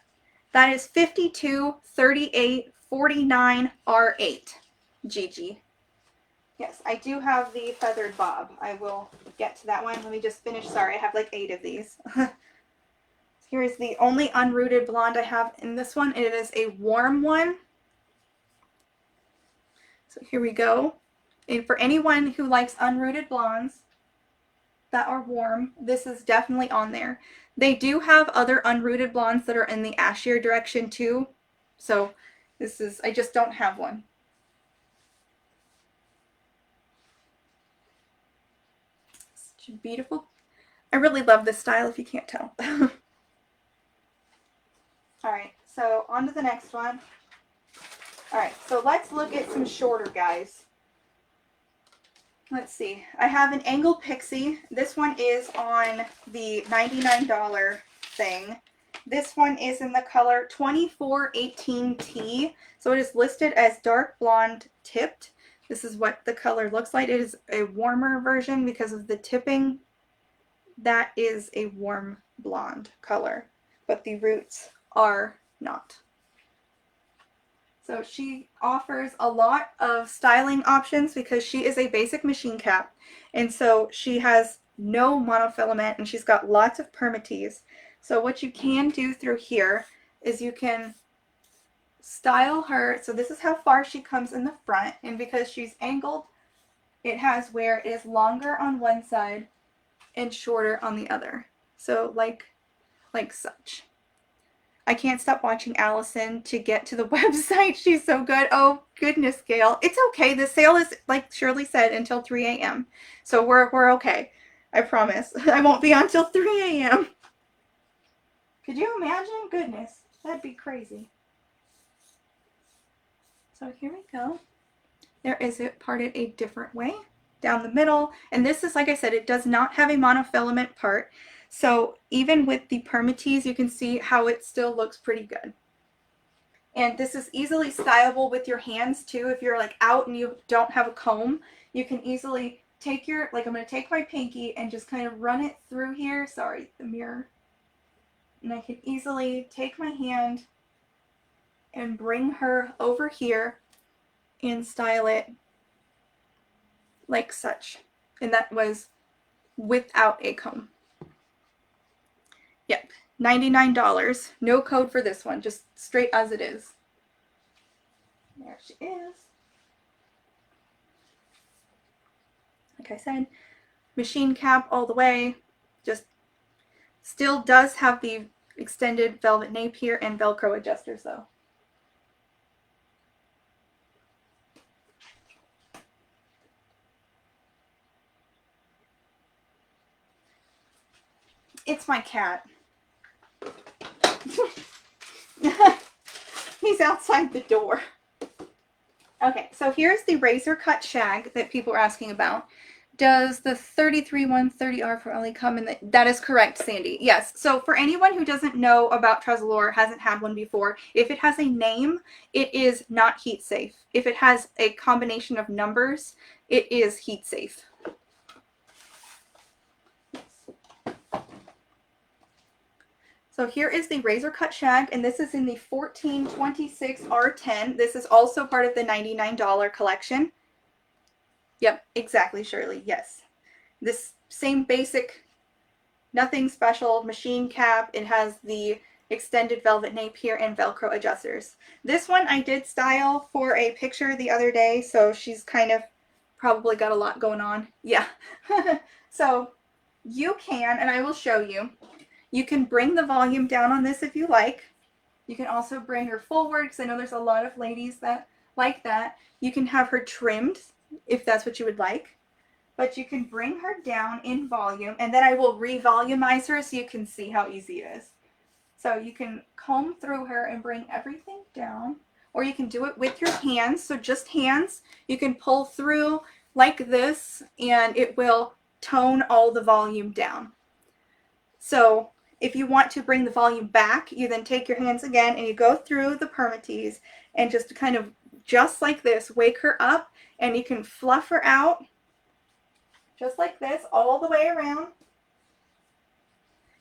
that is 52, 38, 49, R8. Gigi. Yes, I do have the feathered bob. I will get to that one. Let me just finish. Sorry, I have like 8 of these. Here is the only unrooted blonde I have in this one. It is a warm one. So here we go. And for anyone who likes unrooted blondes that are warm, this is definitely on there. They do have other unrooted blondes that are in the ashier direction too. So this is, I just don't have one. Such a beautiful. I really love this style if you can't tell. Alright, so on to the next one. Alright, so let's look at some shorter guys. Let's see. I have an angled Pixie. This one is on the $99 thing. This one is in the color 2418T. So it is listed as dark blonde tipped. This is what the color looks like. It is a warmer version because of the tipping. That is a warm blonde color, but the roots are not. So she offers a lot of styling options because she is a basic machine cap. And so she has no monofilament and she's got lots of permatease. So what you can do through here is you can style her. So this is how far she comes in the front. And because she's angled, it has where it is longer on one side and shorter on the other. So like such. I can't stop watching Ashlyn to get to the website. She's so good. Oh, goodness, Gail. It's okay. The sale is, like Shirley said, until 3 a.m. So we're okay. I promise. I won't be on till 3 a.m. Could you imagine? Goodness. That'd be crazy. So here we go. There is it parted a different way down the middle. And this is, like I said, it does not have a monofilament part. So even with the permatease, you can see how it still looks pretty good. And this is easily styleable with your hands too. If you're like out and you don't have a comb, you can easily take your, like I'm going to take my pinky and just kind of run it through here. Sorry, the mirror. And I can easily take my hand and bring her over here and style it like such. And that was without a comb. Yep, $99. No code for this one, just straight as it is. There she is. Like I said, machine cap all the way. Just still does have the extended velvet nape here and Velcro adjusters though. It's my cat. He's outside the door. Okay, so here's the razor cut shag that people are asking about. Does the 33130R for only come in the... That is correct, Sandy. Yes. So for anyone who doesn't know about Tressallure, hasn't had one before, if it has a name, it is not heat safe. If it has a combination of numbers, it is heat safe. So here is the razor cut shag, and this is in the 1426 R10. This is also part of the $99 collection. Yep, exactly, Shirley. Yes. This same basic, nothing special machine cap. It has the extended velvet nape here and Velcro adjusters. This one I did style for a picture the other day, so she's kind of probably got a lot going on. Yeah. So you can, and I will show you. You can bring the volume down on this if you like. You can also bring her forward because I know there's a lot of ladies that like that. You can have her trimmed if that's what you would like. But you can bring her down in volume and then I will re-volumize her so you can see how easy it is. So you can comb through her and bring everything down, or you can do it with your hands. So just hands. You can pull through like this and it will tone all the volume down. So if you want to bring the volume back, you then take your hands again and you go through the permatease and just kind of, just like this, wake her up, and you can fluff her out just like this all the way around.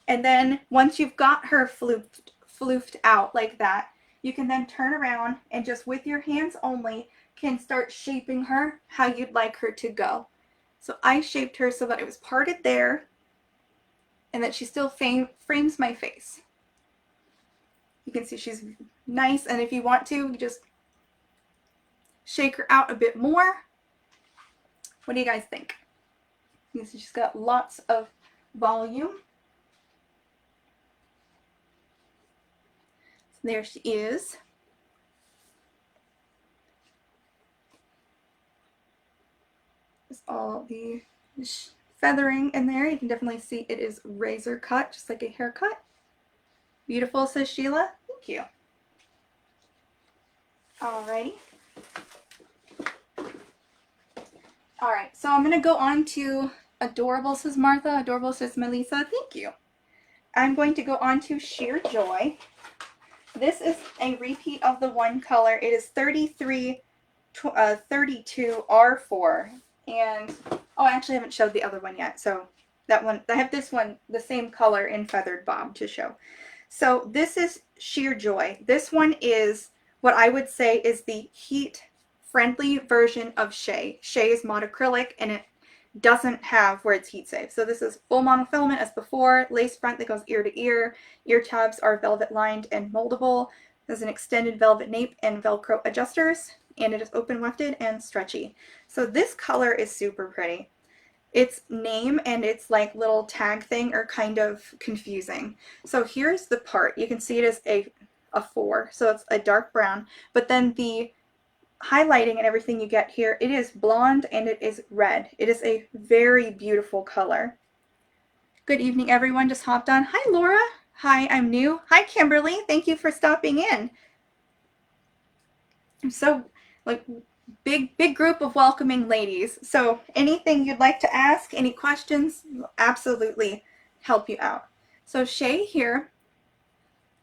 And then once you've got her floofed out like that, you can then turn around and just with your hands only can start shaping her how you'd like her to go. So I shaped her so that it was parted there and that she still frames my face. You can see she's nice, and if you want to, you just shake her out a bit more. What do you guys think? You can see she's got lots of volume. So there she is. Just all the feathering in there. You can definitely see it is razor cut, just like a haircut. Beautiful, says Sheila. Thank you. Alrighty. Alright, so I'm going to go on to Adorable, says Martha. Adorable, says Melissa. Thank you. I'm going to go on to Sheer Joy. This is a repeat of the one color. It is 32 R4. And, oh, I actually haven't showed the other one yet. So that one, I have this one, the same color in Feathered Bob to show. So this is Sheer Joy. This one is what I would say is the heat-friendly version of Shay. Shay is monocrylic and it doesn't have where it's heat safe. So this is full monofilament as before, lace front that goes ear to ear. Ear tabs are velvet lined and moldable. There's an extended velvet nape and Velcro adjusters, and it is open wefted and stretchy. So this color is super pretty. Its name and its like little tag thing are kind of confusing. So here's the part. You can see it is a 4, so it's a dark brown, but then the highlighting and everything you get here, it is blonde and it is red. It is a very beautiful color. Good evening, everyone. Just hopped on. Hi, Laura. Hi, I'm new. Hi, Kimberly. Thank you for stopping in. I'm so like big group of welcoming ladies. So anything you'd like to ask, any questions, will absolutely help you out. So Shay here,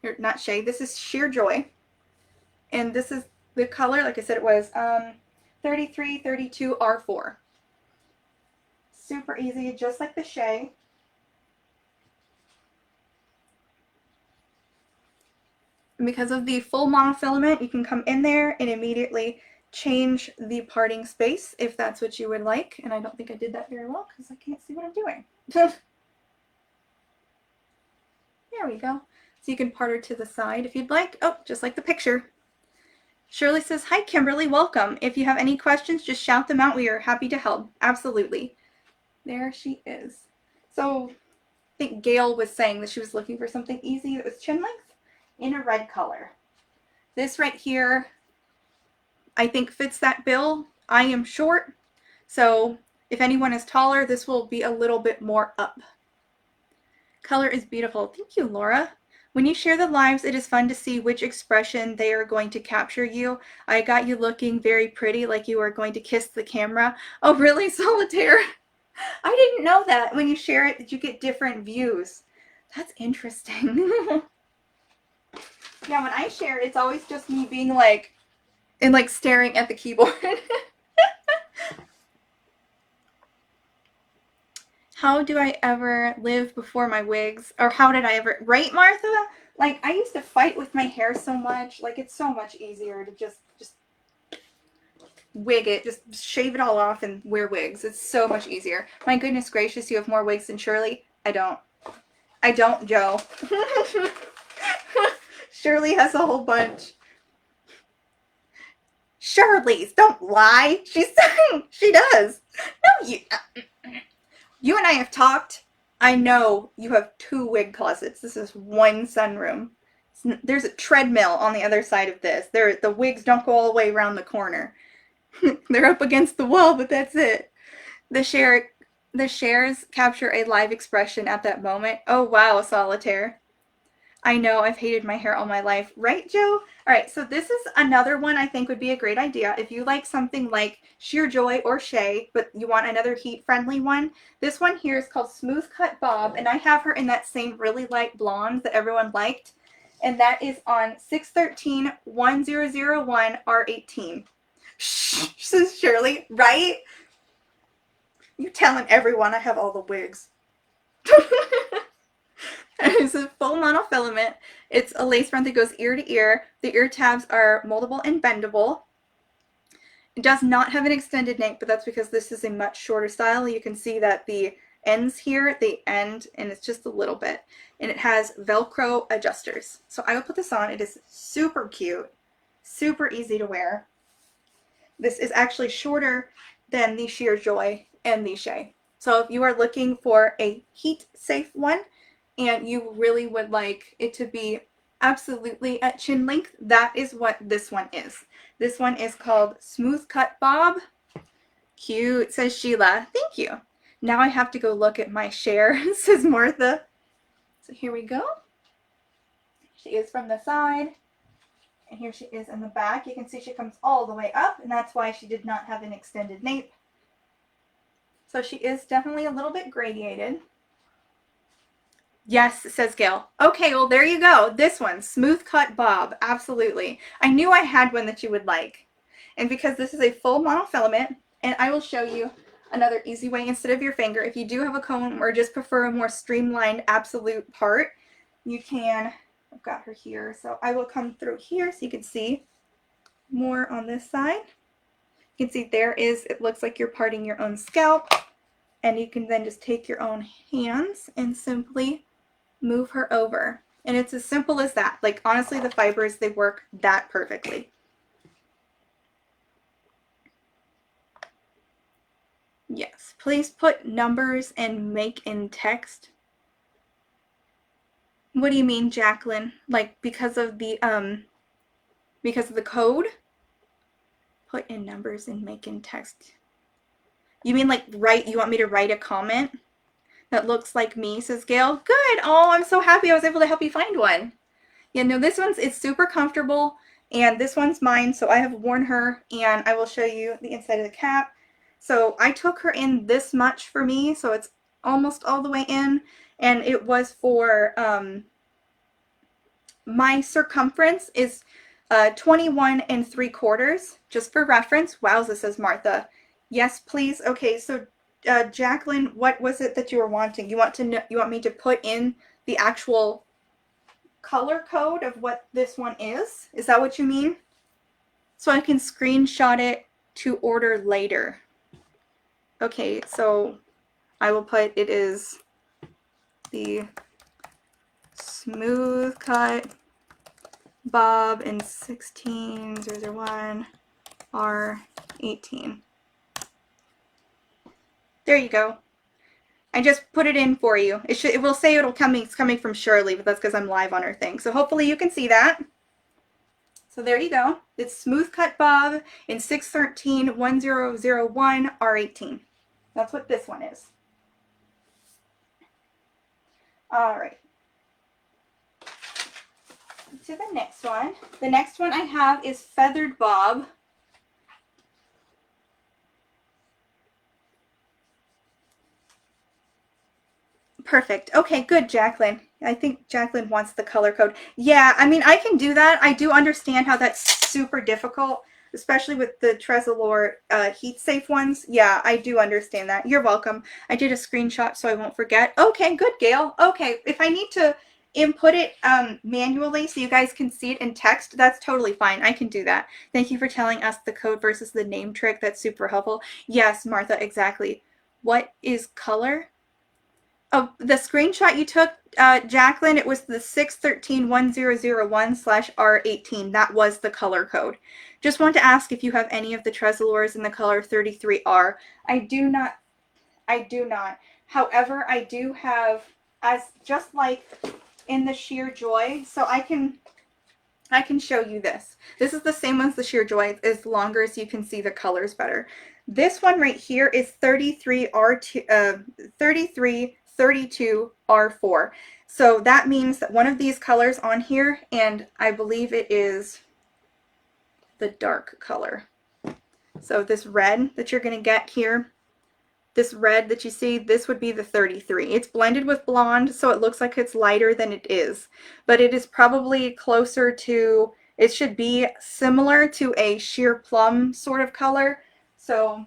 or not Shay, this is Sheer Joy, and this is the color, like I said, it was 32 R4. Super easy, just like the Shay. And because of the full monofilament, you can come in there and immediately change the parting space if that's what you would like. And I don't think I did that very well because I can't see what I'm doing. There we go. So you can part her to the side if you'd like. Oh, just like the picture. Shirley says, hi, Kimberly, welcome. If you have any questions, just shout them out. We are happy to help. Absolutely. There she is. So I think Gail was saying that she was looking for something easy that was chin length in a red color. This right here, I think fits that bill. I am short, so if anyone is taller, this will be a little bit more up. Color is beautiful. Thank you, Laura. When you share the lives, it is fun to see which expression they are going to capture you. I got you looking very pretty, like you are going to kiss the camera. Oh, really, Solitaire? I didn't know that when you share it, that you get different views. That's interesting. Yeah, when I share, it's always just me being like, and like staring at the keyboard. How do I ever live before my wigs? Or how did I ever, right, Martha? Like, I used to fight with my hair so much. Like, it's so much easier to just wig it, just shave it all off and wear wigs. It's so much easier. My goodness gracious, you have more wigs than Shirley? I don't, Joe. Shirley has a whole bunch. Shirley's, don't lie. She's saying she does. No, you and I have talked. I know you have 2 wig closets. This is one sunroom. There's a treadmill on the other side of this. The wigs don't go all the way around the corner. They're up against the wall, but that's it. The shares capture a live expression at that moment. Oh wow, Solitaire. I know, I've hated my hair all my life. Right, Joe? All right, so this is another one I think would be a great idea. If you like something like Sheer Joy or Shay, but you want another heat-friendly one, this one here is called Smooth Cut Bob, and I have her in that same really light blonde that everyone liked, and that is on 613-1001 R18. Shh, says Shirley, right? You telling everyone I have all the wigs. It's a full monofilament. It's a lace front that goes ear to ear. The ear tabs are moldable and bendable. It does not have an extended nape, but that's because this is a much shorter style. You can see that the ends here, they end, and it's just a little bit. And it has Velcro adjusters. So I will put this on. It is super cute, super easy to wear. This is actually shorter than the Sheer Joy and the Shay. So if you are looking for a heat-safe one, and you really would like it to be absolutely at chin length, that is what this one is. This one is called Smooth Cut Bob. Cute, says Sheila. Thank you. Now I have to go look at my share, says Martha. So here we go. She is from the side, and here she is in the back. You can see she comes all the way up, and that's why she did not have an extended nape. So she is definitely a little bit gradiated. Yes, says Gail. Okay, well, there you go. This one, Smooth Cut Bob. Absolutely. I knew I had one that you would like. And because this is a full monofilament, and I will show you another easy way instead of your finger. If you do have a comb or just prefer a more streamlined absolute part, you can, I've got her here, so I will come through here so you can see more on this side. You can see there is, it looks like you're parting your own scalp, and you can then just take your own hands and simply move her over. And it's as simple as that. Like, honestly, the fibers, they work that perfectly. Yes, please put numbers and make in text. What do you mean, Jacqueline? Like, because of the code? Put in numbers and make in text. You mean like you want me to write a comment that looks like me, says Gail. Good. Oh, I'm so happy I was able to help you find one. Yeah, no, this one's, it's super comfortable, and this one's mine, so I have worn her, and I will show you the inside of the cap. So I took her in this much for me, so it's almost all the way in, and it was for, my circumference is 21 3/4, just for reference. Wowza, says Martha. Yes, please. Okay, so Jacqueline, what was it that you were wanting? You want me to put in the actual color code of what this one is? Is that what you mean? So I can screenshot it to order later. Okay, so I will put, it is the Smooth Cut Bob in 16001 R18. There you go. I just put it in for you. It will say it's coming from Shirley, but that's because I'm live on her thing. So hopefully you can see that. So there you go. It's Smooth Cut Bob in 613-1001 R18. That's what this one is. All right. To the next one. The next one I have is Feathered Bob. Perfect. Okay, good, Jacqueline. I think Jacqueline wants the color code. Yeah, I mean, I can do that. I do understand how that's super difficult, especially with the Tressallure heat safe ones. Yeah, I do understand that. You're welcome. I did a screenshot so I won't forget. Okay, good, Gail. Okay, if I need to input it manually so you guys can see it in text, that's totally fine. I can do that. Thank you for telling us the code versus the name trick. That's super helpful. Yes, Martha, exactly. What is color? Oh, the screenshot you took, Jacqueline, it was the 613-1001/R18. That was the color code. Just want to ask if you have any of the Tressallures in the color 33R. I do not. However, I do have, just like in the Sheer Joy, so I can show you this. This is the same as the Sheer Joy, as longer so you can see the colors better. This one right here is 33R2, 32R4. So that means that one of these colors on here, and I believe it is the dark color. So this red that you're going to get here, this red that you see, this would be the 33. It's blended with blonde, so it looks like it's lighter than it is. But it is probably closer to, it should be similar to a sheer plum sort of color. So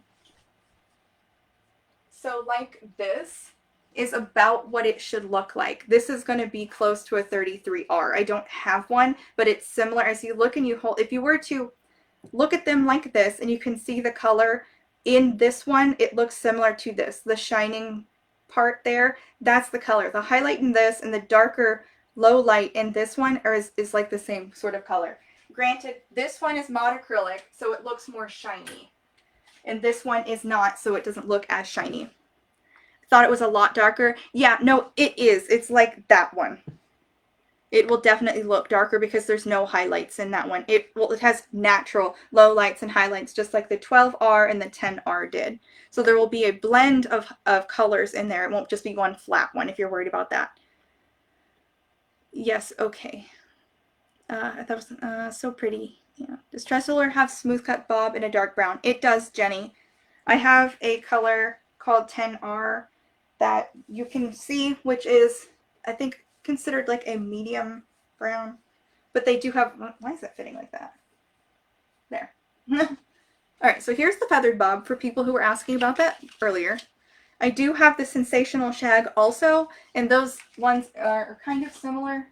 like this is about what it should look like. This is going to be close to a 33R. I don't have one, but it's similar. As you look and you hold, if you were to look at them like this and you can see the color in this one, it looks similar to this. The shining part there, that's the color. The highlight in this and the darker low light in this one is like the same sort of color. Granted, this one is monocrylic, so it looks more shiny. And this one is not, so it doesn't look as shiny. Thought it was a lot darker. Yeah, no, it is. It's like that one. It will definitely look darker because there's no highlights in that one. It has natural low lights and highlights just like the 12R and the 10R did. So there will be a blend of colors in there. It won't just be one flat one if you're worried about that. Yes, okay. That was so pretty. Yeah. Does Tressallure have Smooth Cut Bob in a dark brown? It does, Jenny. I have a color called 10R that you can see, which is, I think, considered like a medium brown. But they do have, why is that fitting like that? There. Alright, so here's the feathered bob for people who were asking about that earlier. I do have the Sensational shag also, and those ones are kind of similar.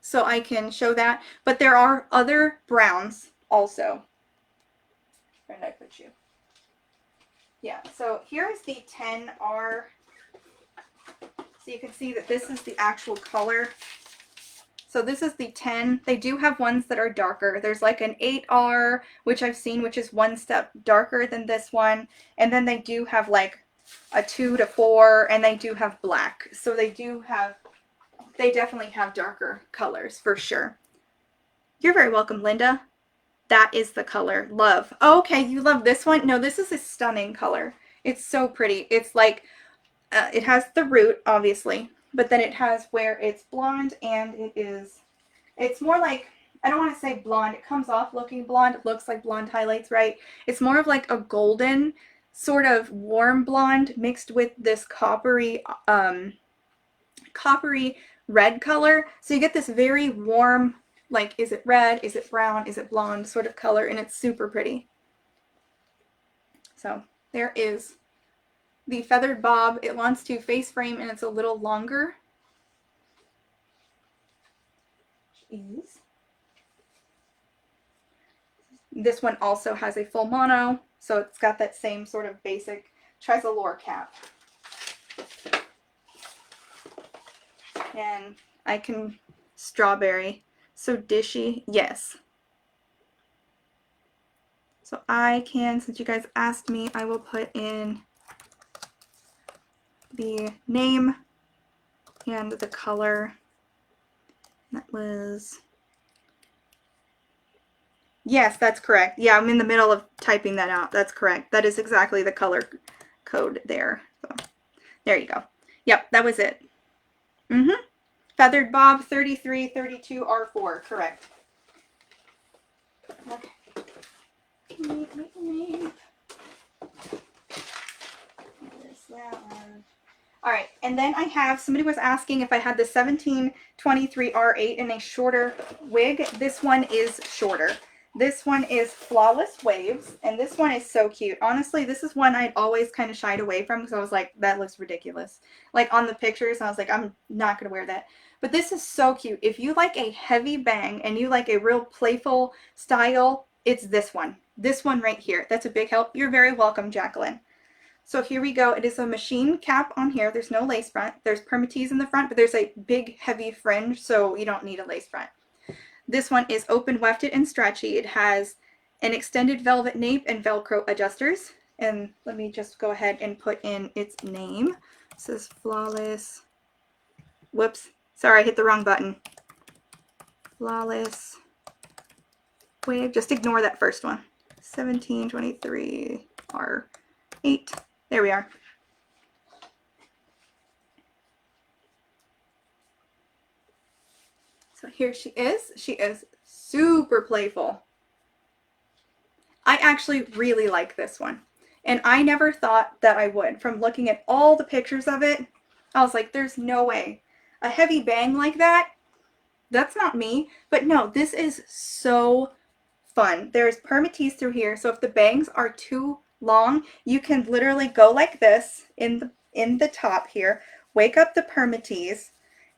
So I can show that. But there are other browns also. Where did I put you? Yeah, so here is the 10R. So you can see that this is the actual color. So this is the 10. They do have ones that are darker. There's like an 8R, which I've seen, which is one step darker than this one. And then they do have like a 2 to 4, and they do have black. So they definitely have darker colors for sure. You're very welcome, Linda. That is the color. Love. Oh, okay, you love this one? No, this is a stunning color. It's so pretty. It's like, it has the root, obviously, but then it has where it's blonde, and it's more like, I don't want to say blonde. It comes off looking blonde. It looks like blonde highlights, right? It's more of like a golden, sort of warm blonde mixed with this coppery red color. So you get this very warm, like, is it red, is it brown, is it blonde sort of color, and it's super pretty. So there is the feathered bob. It wants to face frame, and it's a little longer. This one also has a full mono, so it's got that same sort of basic Tressallure cap. And I can strawberry. So dishy, yes. So I can, since you guys asked me, I will put in the name and the color. That was, yes, that's correct. Yeah, I'm in the middle of typing that out. That's correct. That is exactly the color code there. So there you go. Yep, that was it. Feathered Bob 3332 R4, correct. Okay. Alright, and then I have, somebody was asking if I had the 1723 R8 in a shorter wig. This one is shorter. This one is Flawless Waves, and this one is so cute. Honestly, this is one I'd always kind of shied away from because I was like, that looks ridiculous. Like on the pictures, I was like, I'm not going to wear that. But this is so cute. If you like a heavy bang and you like a real playful style, it's this one. This one right here. That's a big help. You're very welcome, Jacqueline. So here we go. It is a machine cap on here. There's no lace front. There's permatease in the front, but there's a big heavy fringe, so you don't need a lace front. This one is open wefted and stretchy. It has an extended velvet nape and Velcro adjusters. And let me just go ahead and put in its name. It says Flawless. Whoops. Sorry, I hit the wrong button. Flawless Wave. Just ignore that first one. 1723 R8. There we are. So here she is. She is super playful. I actually really like this one. And I never thought that I would. From looking at all the pictures of it, I was like, there's no way. A heavy bang like that, that's not me. But no, this is so fun. There's permatease through here. So if the bangs are too long, you can literally go like this in the top here, wake up the permatease,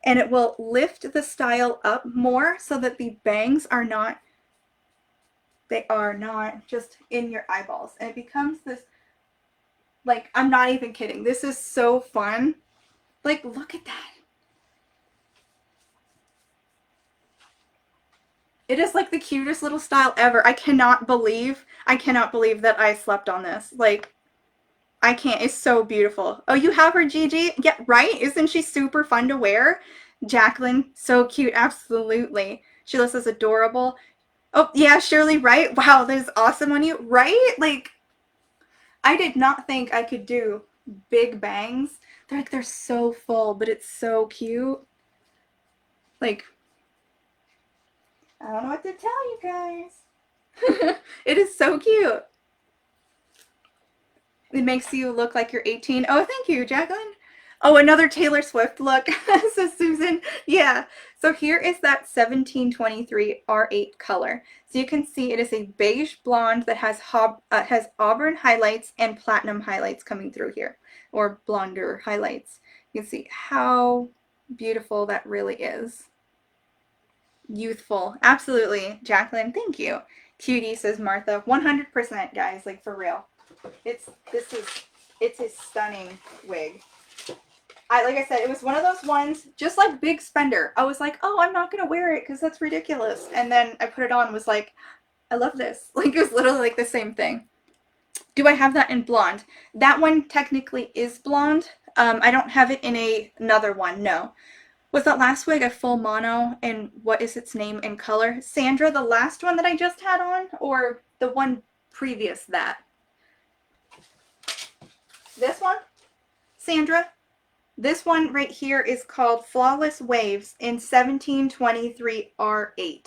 and it will lift the style up more so that the bangs are not, they are not just in your eyeballs. And it becomes this, like, I'm not even kidding. This is so fun. Like, look at that. It is like the cutest little style ever. I cannot believe that I slept on this. Like, I can't. It's so beautiful. Oh, you have her, Gigi? Yeah, right? Isn't she super fun to wear? Jacqueline, so cute. Absolutely. She looks as adorable. Oh, yeah, Shirley, right? Wow, that is awesome on you, right? Like, I did not think I could do big bangs. They're so full, but it's so cute. Like, I don't know what to tell you guys. It is so cute. It makes you look like you're 18. Oh, thank you, Jacqueline. Oh, another Taylor Swift look, says Susan. Yeah. So here is that 1723 R8 color. So you can see it is a beige blonde that has auburn highlights and platinum highlights coming through here, or blonder highlights. You can see how beautiful that really is. Youthful. Absolutely, Jacqueline. Thank you. Cutie, says Martha. 100%, guys. Like, for real. It's a stunning wig. Like I said, it was one of those ones, just like big spender. I was like, oh, I'm not going to wear it because that's ridiculous. And then I put it on and was like, I love this. Like, it was literally like the same thing. Do I have that in blonde? That one technically is blonde. I don't have it in another one, no. Was that last wig a full mono, and what is its name and color? Sandra, the last one that I just had on, or the one previous that? This one? Sandra? This one right here is called Flawless Waves in 1723 R8.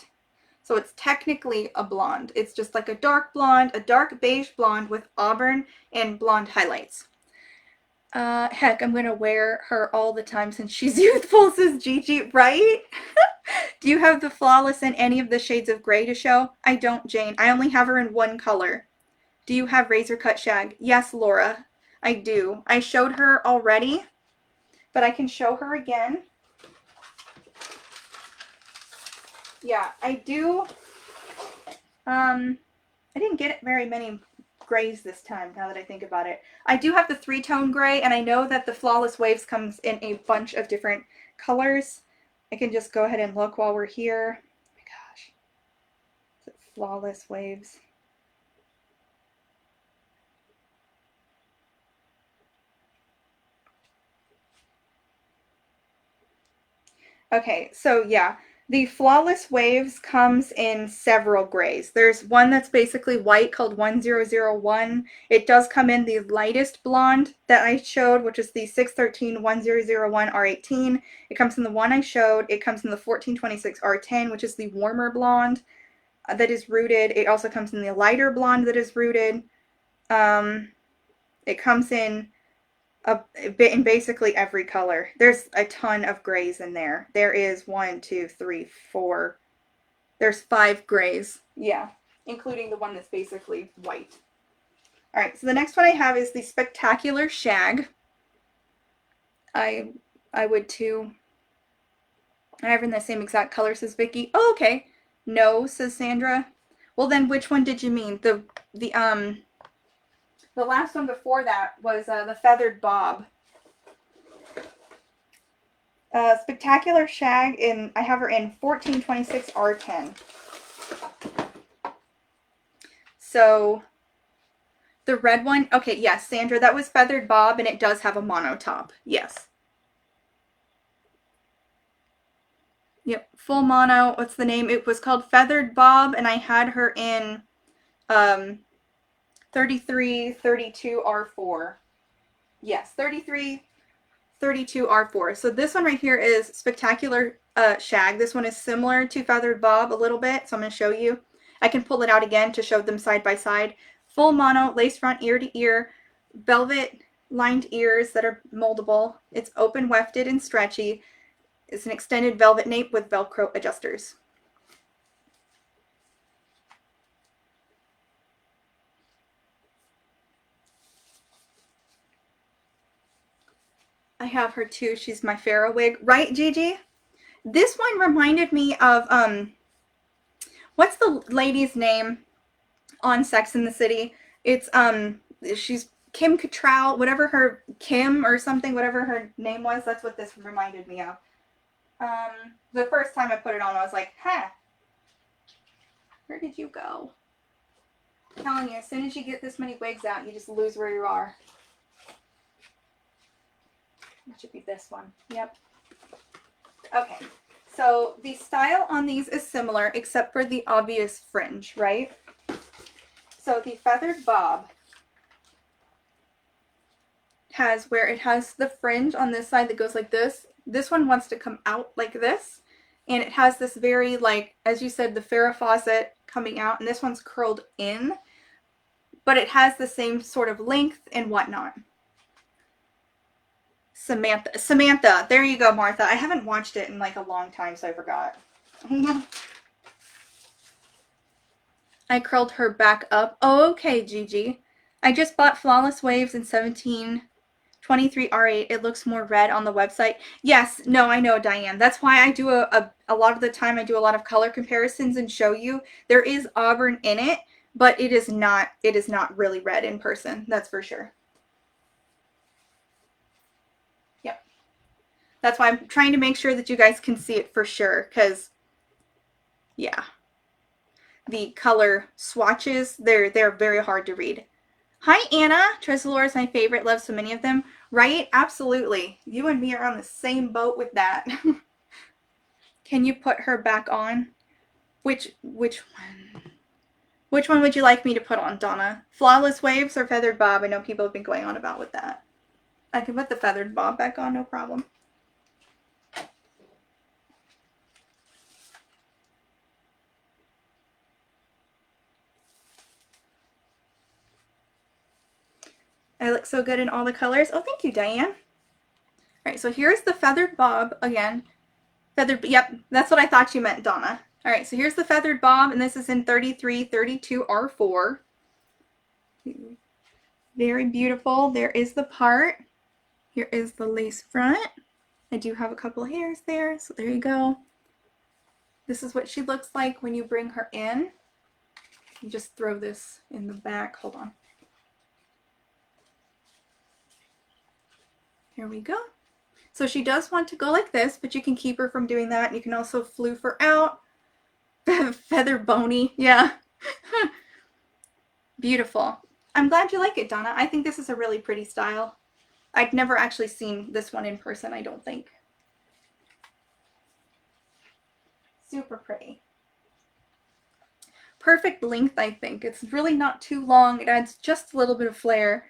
So it's technically a blonde. It's just like a dark blonde, a dark beige blonde with auburn and blonde highlights. Heck, I'm going to wear her all the time since she's youthful, says Gigi, right? Do you have the Flawless in any of the shades of gray to show? I don't, Jane. I only have her in one color. Do you have Razor Cut Shag? Yes, Laura, I do. I showed her already, but I can show her again. Yeah, I do. I didn't get very many grays this time, now that I think about it. I do have the 3-tone gray, and I know that the Flawless Waves comes in a bunch of different colors. I can just go ahead and look while we're here. Oh my gosh. Is it Flawless Waves? Okay, so yeah. The Flawless Waves comes in several grays. There's one that's basically white called 1001. It does come in the lightest blonde that I showed, which is the 613 1001 R18. It comes in the one I showed. It comes in the 1426 R10, which is the warmer blonde that is rooted. It also comes in the lighter blonde that is rooted. It comes in in basically every color. There's a ton of grays in there. There is 1, 2, 3, 4. There's 5 grays. Yeah, including the one that's basically white. All right, so the next one I have is the Spectacular Shag. I would too. I have in the same exact color, says Vicky. Oh, okay. No, says Sandra. Well, then which one did you mean? The last one before that was the Feathered Bob. Spectacular Shag, I have her in 1426 R10. So the red one, okay, yes, Sandra, that was Feathered Bob, and it does have a mono top. Yes. Yep, full mono. What's the name? It was called Feathered Bob, and I had her in 33, 32 R4. Yes, 33, 32 R4. So this one right here is Spectacular shag. This one is similar to Feathered Bob a little bit, so I'm going to show you. I can pull it out again to show them side by side. Full mono, lace front ear to ear, velvet lined ears that are moldable. It's open wefted and stretchy. It's an extended velvet nape with Velcro adjusters. I have her too. She's my Pharaoh wig. Right, Gigi? This one reminded me of, what's the lady's name on Sex and the City? It's, she's Kim Cattrall, whatever her, Kim or something, whatever her name was. That's what this reminded me of. The first time I put it on, I was like, huh, where did you go? I'm telling you, as soon as you get this many wigs out, you just lose where you are. It should be this one. Yep. Okay. So the style on these is similar, except for the obvious fringe, right? So the Feathered Bob has where it has the fringe on this side that goes like this. This one wants to come out like this. And it has this very, like, as you said, the Farrah Fawcett coming out. And this one's curled in. But it has the same sort of length and whatnot. Samantha. There you go, Martha. I haven't watched it in like a long time, so I forgot. I curled her back up. Oh, okay, Gigi. I just bought Flawless Waves in 1723 R8. It looks more red on the website. Yes, no, I know, Diane. That's why I do a lot of the time I do a lot of color comparisons and show you. There is auburn in it, but it is not really red in person. That's for sure. That's why I'm trying to make sure that you guys can see it for sure, because, yeah. The color swatches, they're very hard to read. Hi, Anna. Tressallure is my favorite. Love so many of them. Right? Absolutely. You and me are on the same boat with that. Can you put her back on? Which one? Which one would you like me to put on, Donna? Flawless Waves or Feathered Bob? I know people have been going on about with that. I can put the Feathered Bob back on, no problem. I look so good in all the colors. Oh, thank you, Diane. All right, so here's the Feathered Bob again. Yep, that's what I thought you meant, Donna. All right, so here's the Feathered Bob, and this is in 3332 R4. Very beautiful. There is the part. Here is the lace front. I do have a couple of hairs there, so there you go. This is what she looks like when you bring her in. You just throw this in the back. Hold on. Here we go. So she does want to go like this, but you can keep her from doing that. You can also floof her out. Feather bony. Yeah. Beautiful. I'm glad you like it, Donna. I think this is a really pretty style. I'd never actually seen this one in person, I don't think. Super pretty. Perfect length, I think. It's really not too long. It adds just a little bit of flair.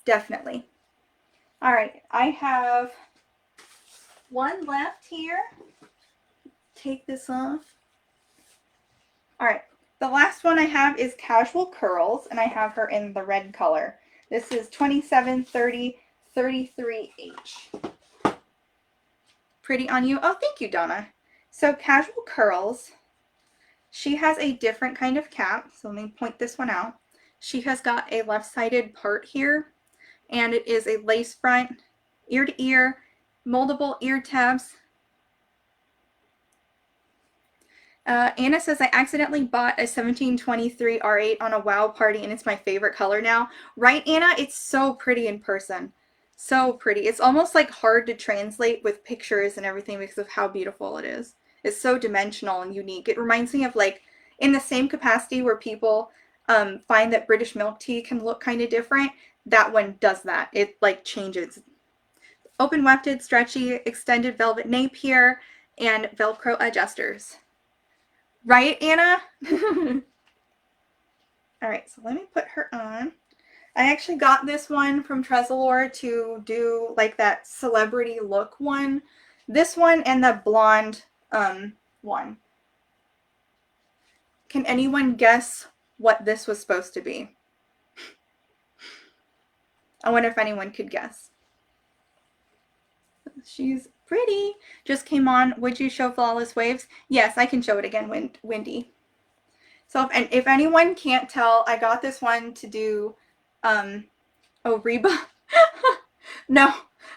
Definitely. All right, I have one left here. Take this off. All right, the last one I have is Casual Curls, and I have her in the red color. This is 2730 33H. Pretty on you. Oh, thank you, Donna. So Casual Curls, she has a different kind of cap. So let me point this one out. She has got a left-sided part here, and it is a lace front, ear-to-ear, moldable ear tabs. Anna says, I accidentally bought a 1723 R8 on a WOW party, and it's my favorite color now. Right, Anna? It's so pretty in person. So pretty. It's almost like hard to translate with pictures and everything because of how beautiful it is. It's so dimensional and unique. It reminds me of, like, in the same capacity where people find that British milk tea can look kind of different, that one does that. It, like, changes. Open wefted, stretchy, extended velvet nape here, and Velcro adjusters. Right, Anna? All right, so let me put her on. I actually got this one from Tressallure to do like that celebrity look one. This one and the blonde one. Can anyone guess what this was supposed to be? I wonder if anyone could guess. She's pretty. Just came on. Would you show Flawless Waves? Yes, I can show it again, Wendy. So if anyone can't tell, I got this one to do, oh, Reba. No,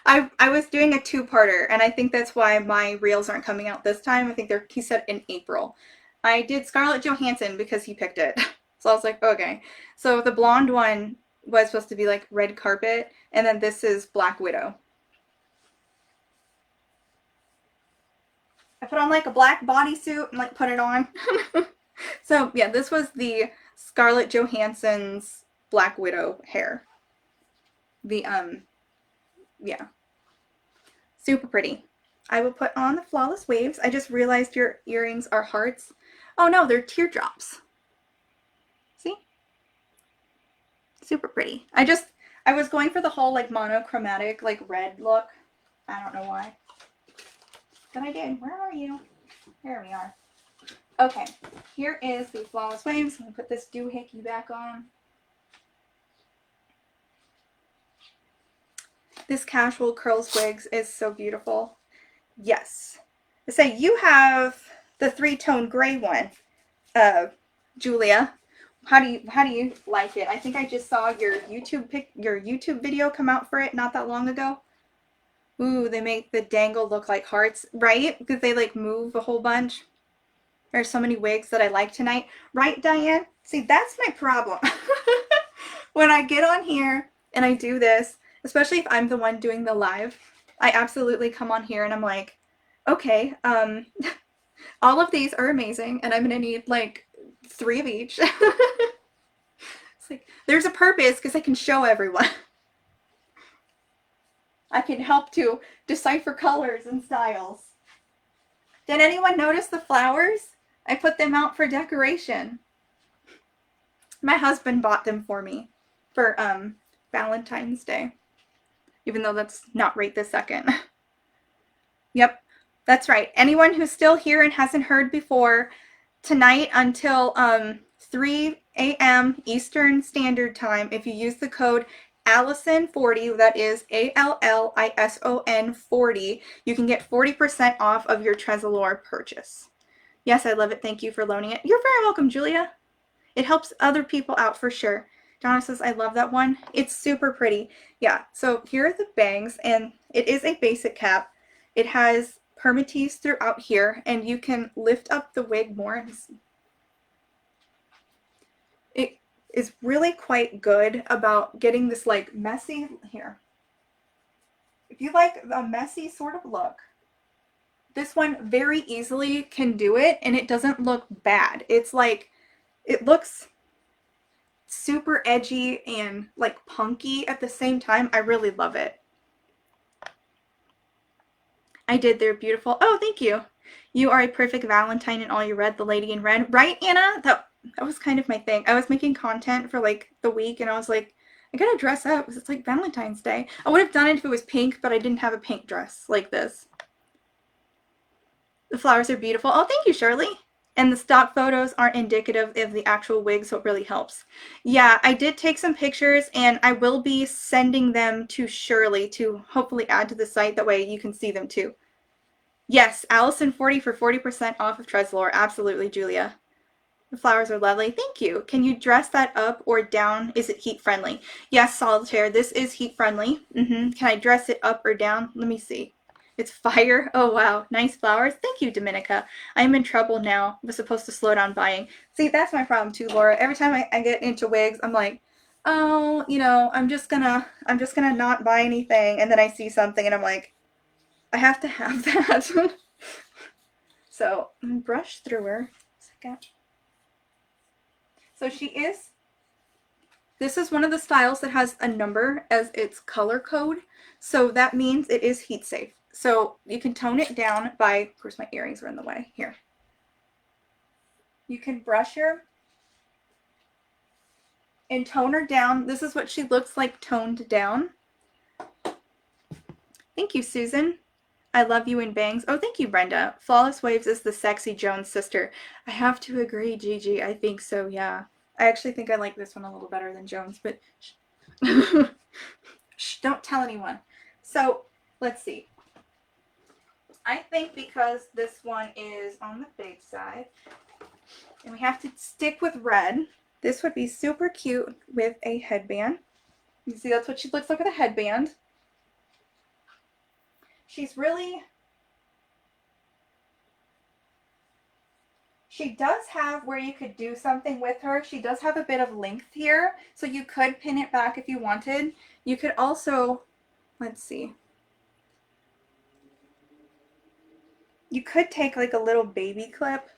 I was doing a two-parter, and I think that's why my reels aren't coming out this time. I think he said in April. I did Scarlett Johansson because he picked it. So I was like, okay. So the blonde one was supposed to be like red carpet, and then this is Black Widow. I put on like a black bodysuit and like put it on. So yeah, this was the Scarlett Johansson's Black Widow hair. The yeah, super pretty. I will put on the Flawless Waves. I just realized your earrings are hearts. Oh no, they're teardrops. See? Super pretty. I was going for the whole like monochromatic like red look. I don't know why. But I did. Where are you? There we are. Okay, here is the Flawless Waves. I'm going to put this doohickey back on. This Casual Curls Wigs is so beautiful. Yes. I say you have the three-tone gray one, Julia. How do you like it? I think I just saw your YouTube video come out for it not that long ago. Ooh, they make the dangle look like hearts, right? Because they like move a whole bunch. There's so many wigs that I like tonight. Right, Diane? See, that's my problem. When I get on here and I do this, especially if I'm the one doing the live, I absolutely come on here and I'm like, okay, all of these are amazing and I'm going to need like 3 of each. It's like, there's a purpose because I can show everyone. I can help to decipher colors and styles. Did anyone notice the flowers? I put them out for decoration. My husband bought them for me for Valentine's Day, even though that's not right this second. Yep, that's right. Anyone who's still here and hasn't heard before, tonight until 3 a.m. Eastern Standard Time, if you use the code Allison40, that is ALLISON 40, you can get 40% off of your Tressallure purchase. Yes, I love it. Thank you for loaning it. You're very welcome, Julia. It helps other people out for sure. Donna says, I love that one. It's super pretty. Yeah, so here are the bangs, and it is a basic cap. It has permatease throughout here, and you can lift up the wig more. It is really quite good about getting this like messy here. If you like a messy sort of look, this one very easily can do it, and it doesn't look bad. It's like, it looks super edgy and like punky at the same time. I really love it. I did. They're beautiful. Oh, thank you. You are a perfect Valentine in all you red, the lady in red. Right, Anna? That was kind of my thing. I was making content for like the week and I was like, I gotta dress up because it's like Valentine's Day. I would have done it if it was pink, but I didn't have a pink dress like this. The flowers are beautiful. Oh, thank you, Shirley. And the stock photos aren't indicative of the actual wig, so it really helps. Yeah, I did take some pictures, and I will be sending them to Shirley to hopefully add to the site. That way you can see them too. Yes, Allison40 for 40% off of Tressallure. Absolutely, Julia. The flowers are lovely. Thank you. Can you dress that up or down? Is it heat friendly? Yes, Solitaire. This is heat friendly. Can I dress it up or down? Let me see. It's fire. Oh, wow. Nice flowers. Thank you, Dominica. I'm in trouble now. I was supposed to slow down buying. See, that's my problem too, Laura. Every time I get into wigs, I'm like, oh, you know, I'm just gonna not buy anything. And then I see something and I'm like, I have to have that. So, brush through her. Second. So this is one of the styles that has a number as its color code. So that means it is heat safe. So you can tone it down by, of course my earrings are in the way, here. You can brush her and tone her down. This is what she looks like toned down. Thank you, Susan. I love you in bangs. Oh, thank you, Brenda. Flawless Waves is the sexy Jones sister. I have to agree, Gigi. I think so, yeah. I actually think I like this one a little better than Jones, but shh, don't tell anyone. So, let's see. I think because this one is on the big side, and we have to stick with red, this would be super cute with a headband. You see, that's what she looks like with a headband. She's really... She does have where you could do something with her. She does have a bit of length here, so you could pin it back if you wanted. You could also, let's see. You could take like a little baby clip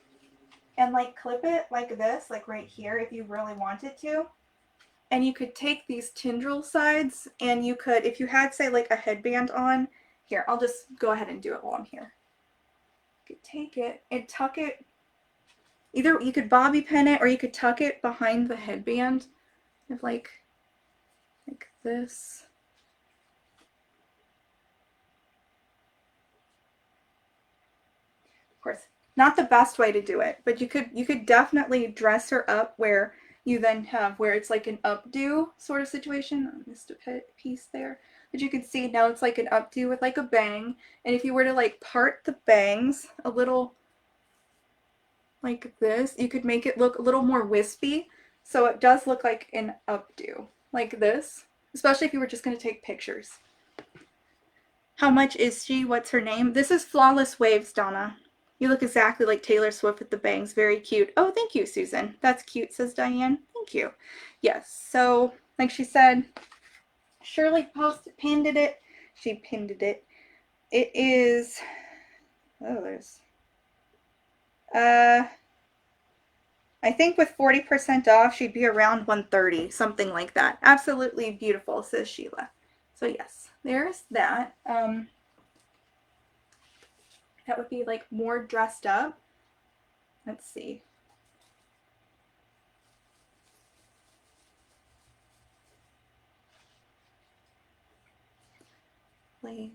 and like clip it like this, like right here if you really wanted to. And you could take these tendril sides and you could, if you had say like a headband on, here, I'll just go ahead and do it while I'm here. You could take it and tuck it. Either you could bobby pin it or you could tuck it behind the headband. If like this. Of course, not the best way to do it, but you could definitely dress her up where you then have where it's like an updo sort of situation. I missed a piece there. But you can see now it's like an updo with like a bang. And if you were to like part the bangs a little like this, you could make it look a little more wispy. So it does look like an updo, like this, especially if you were just going to take pictures. How much is she? What's her name? This is Flawless Waves, Donna. You look exactly like Taylor Swift with the bangs. Very cute. Oh, thank you, Susan. That's cute, says Diane. Thank you. Yes, so like she said, Shirley pinned it. She pinned it. It is, oh, there's, I think with 40% off, she'd be around 130, something like that. Absolutely beautiful, says Sheila. So yes, there's that. That would be like more dressed up. Let's see. I'm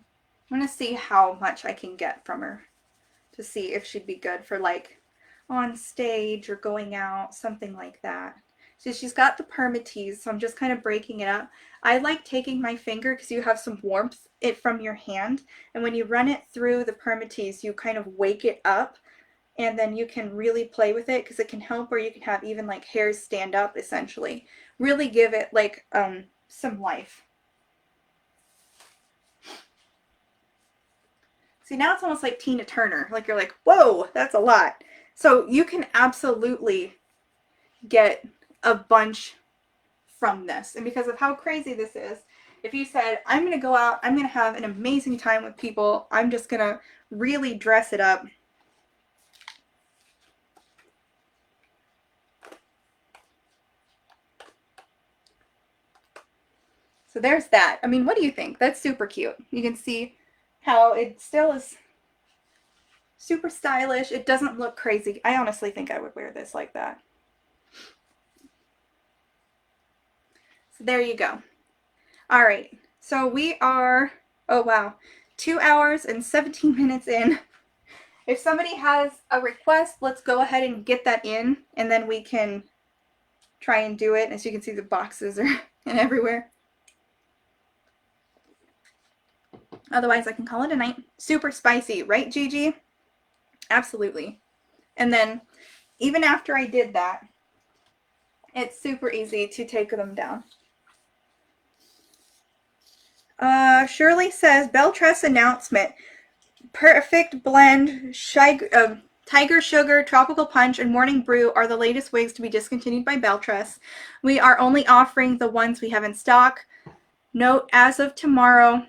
gonna see how much I can get from her to see if she'd be good for like on stage or going out, something like that. So she's got the permatease, so I'm just kind of breaking it up. I like taking my finger because you have some warmth from your hand, and when you run it through the permatease, you kind of wake it up, and then you can really play with it because it can help, or you can have even like hairs stand up essentially. Really give it like some life. See, now it's almost like Tina Turner. Like you're like, whoa, that's a lot. So you can absolutely get a bunch from this. And because of how crazy this is, if you said, I'm going to go out, I'm going to have an amazing time with people, I'm just going to really dress it up. So there's that. I mean, what do you think? That's super cute. You can see how it still is super stylish. It doesn't look crazy. I honestly think I would wear this like that. So there you go. All right. So we are, oh wow, 2 hours and 17 minutes in. If somebody has a request, let's go ahead and get that in, and then we can try and do it. As you can see, the boxes are in everywhere. Otherwise, I can call it a night. Super spicy, right, Gigi? Absolutely. And then, even after I did that, it's super easy to take them down. Shirley says, Bell Tress announcement. Perfect Blend, Tiger Sugar, Tropical Punch, and Morning Brew are the latest wigs to be discontinued by Bell Tress. We are only offering the ones we have in stock. Note, as of tomorrow,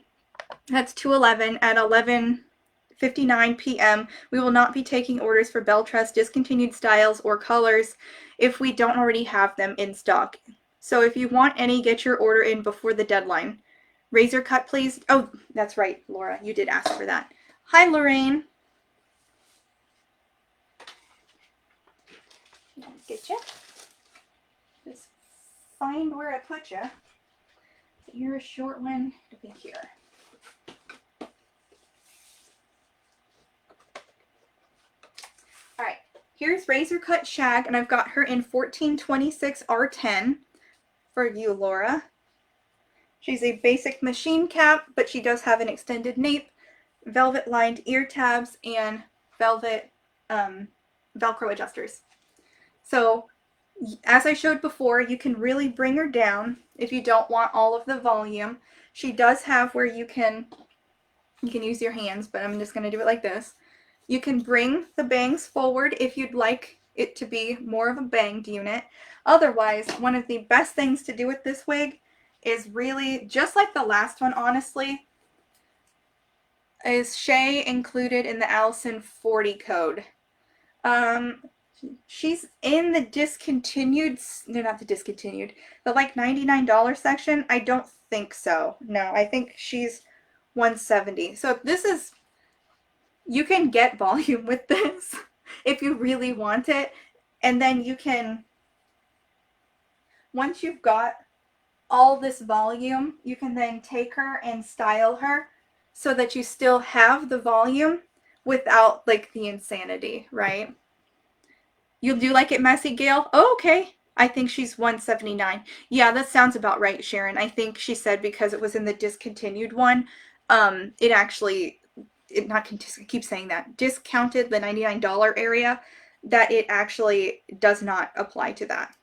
that's 2/11 at 11:59 p.m. We will not be taking orders for Bell Tress discontinued styles or colors if we don't already have them in stock. So if you want any, get your order in before the deadline. Razor cut, please. Oh, that's right, Laura. You did ask for that. Hi, Lorraine. Get you. Just find where I put you. You're a short one. I think here. here's Razor Cut Shag, and I've got her in 1426 R10 for you, Laura. She's a basic machine cap, but she does have an extended nape, velvet lined ear tabs, and velvet Velcro adjusters. So as I showed before, you can really bring her down if you don't want all of the volume. She does have where you can use your hands, but I'm just going to do it like this. You can bring the bangs forward if you'd like it to be more of a banged unit. Otherwise, one of the best things to do with this wig is really, just like the last one, honestly, is Shay included in the Ashlyn 40 code. She's in the discontinued, no, not the discontinued, the like $99 section. I don't think so. No, I think she's 170. So this is, you can get volume with this if you really want it. And then you can, once you've got all this volume, you can then take her and style her so that you still have the volume without like the insanity, right? You do like it messy, Gail? Oh, okay. I think she's 179. Yeah, that sounds about right, Sharon. I think she said because it was in the discontinued one, it actually, I keep saying that, discounted the $99 area, that it actually does not apply to that.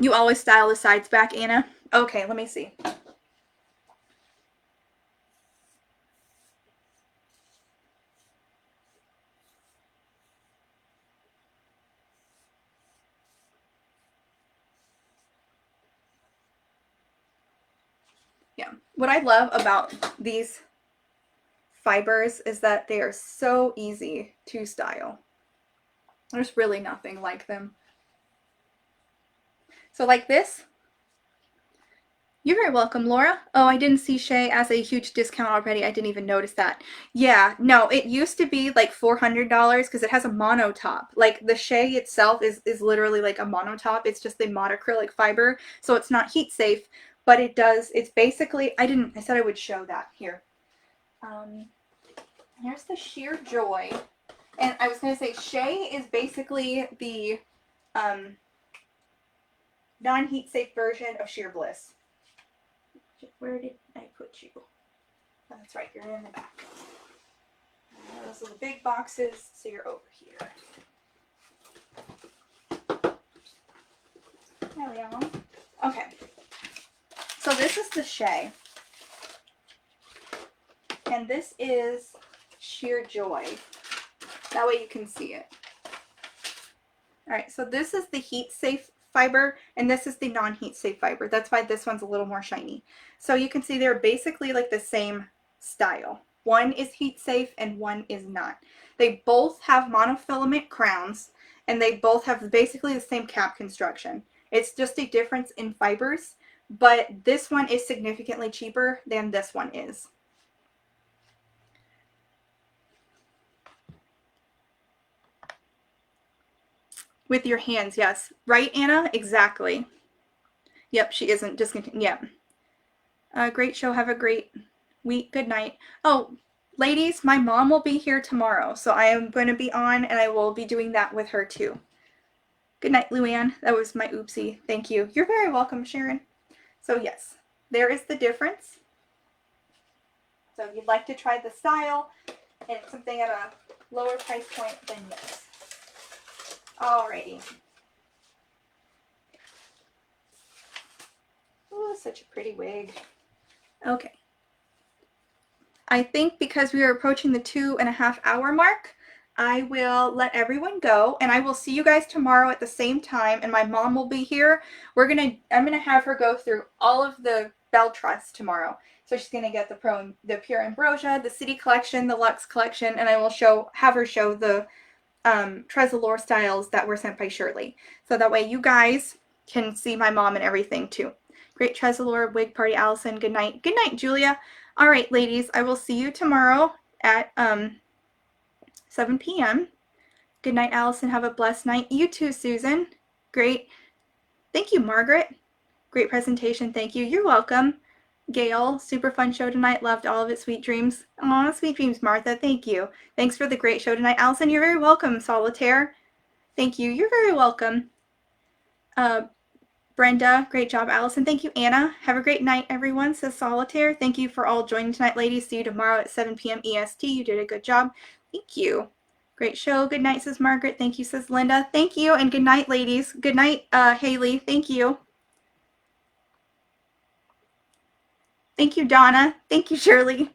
You always style the sides back, Anna? Okay, let me see. Yeah, what I love about these fibers is that they are so easy to style. There's really nothing like them. So like this. You're very welcome, Laura. Oh, I didn't see Shay as a huge discount already. I didn't even notice that. Yeah, no, it used to be like $400 because it has a mono top. Like the Shay itself is literally like a mono top. It's just the monocrylic fiber, so it's not heat safe, but it does, it's basically, I said I would show that here. Here's the Sheer Joy. And I was going to say Shay is basically the non-heat safe version of Sheer Bliss. Where did I put you? Oh, that's right, you're in the back. Those are the big boxes, so you're over here. There we go. Okay. So this is the Shay. And this is Sheer Joy. That way you can see it. Alright, so this is the heat safe fiber, and this is the non-heat safe fiber. That's why this one's a little more shiny. So you can see they're basically like the same style. One is heat safe and one is not. They both have monofilament crowns, and they both have basically the same cap construction. It's just a difference in fibers, but this one is significantly cheaper than this one is. With your hands, yes. Right, Anna? Exactly. Yep, she isn't discontinued. Yep. Great show. Have a great week. Good night. Oh, ladies, my mom will be here tomorrow, so I am going to be on, and I will be doing that with her too. Good night, Luann. That was my oopsie. Thank you. You're very welcome, Sharon. So yes, there is the difference. So if you'd like to try the style and something at a lower price point, then yes. Alrighty. Oh, such a pretty wig. Okay. I think because we are approaching the 2.5 hour mark, I will let everyone go, and I will see you guys tomorrow at the same time, and my mom will be here. I'm gonna have her go through all of the Bell Tress tomorrow. So she's gonna get the Pure Ambrosia, the City Collection, the Luxe Collection, and I will have her show the Tressallure styles that were sent by Shirley. So that way you guys can see my mom and everything too. Great Tressallure wig party, Allison. Good night. Good night, Julia. All right, ladies, I will see you tomorrow at 7 p.m. Good night, Allison. Have a blessed night. You too, Susan. Great. Thank you, Margaret. Great presentation. Thank you. You're welcome. Gail, super fun show tonight. Loved all of it. Sweet dreams. Aw, sweet dreams, Martha. Thank you. Thanks for the great show tonight. Allison, you're very welcome. Solitaire. Thank you. You're very welcome. Brenda, great job. Allison, thank you. Anna, have a great night, everyone, says Solitaire. Thank you for all joining tonight, ladies. See you tomorrow at 7 p.m. EST. You did a good job. Thank you. Great show. Good night, says Margaret. Thank you, says Linda. Thank you, and good night, ladies. Good night, Haley. Thank you. Thank you, Donna. Thank you, Shirley.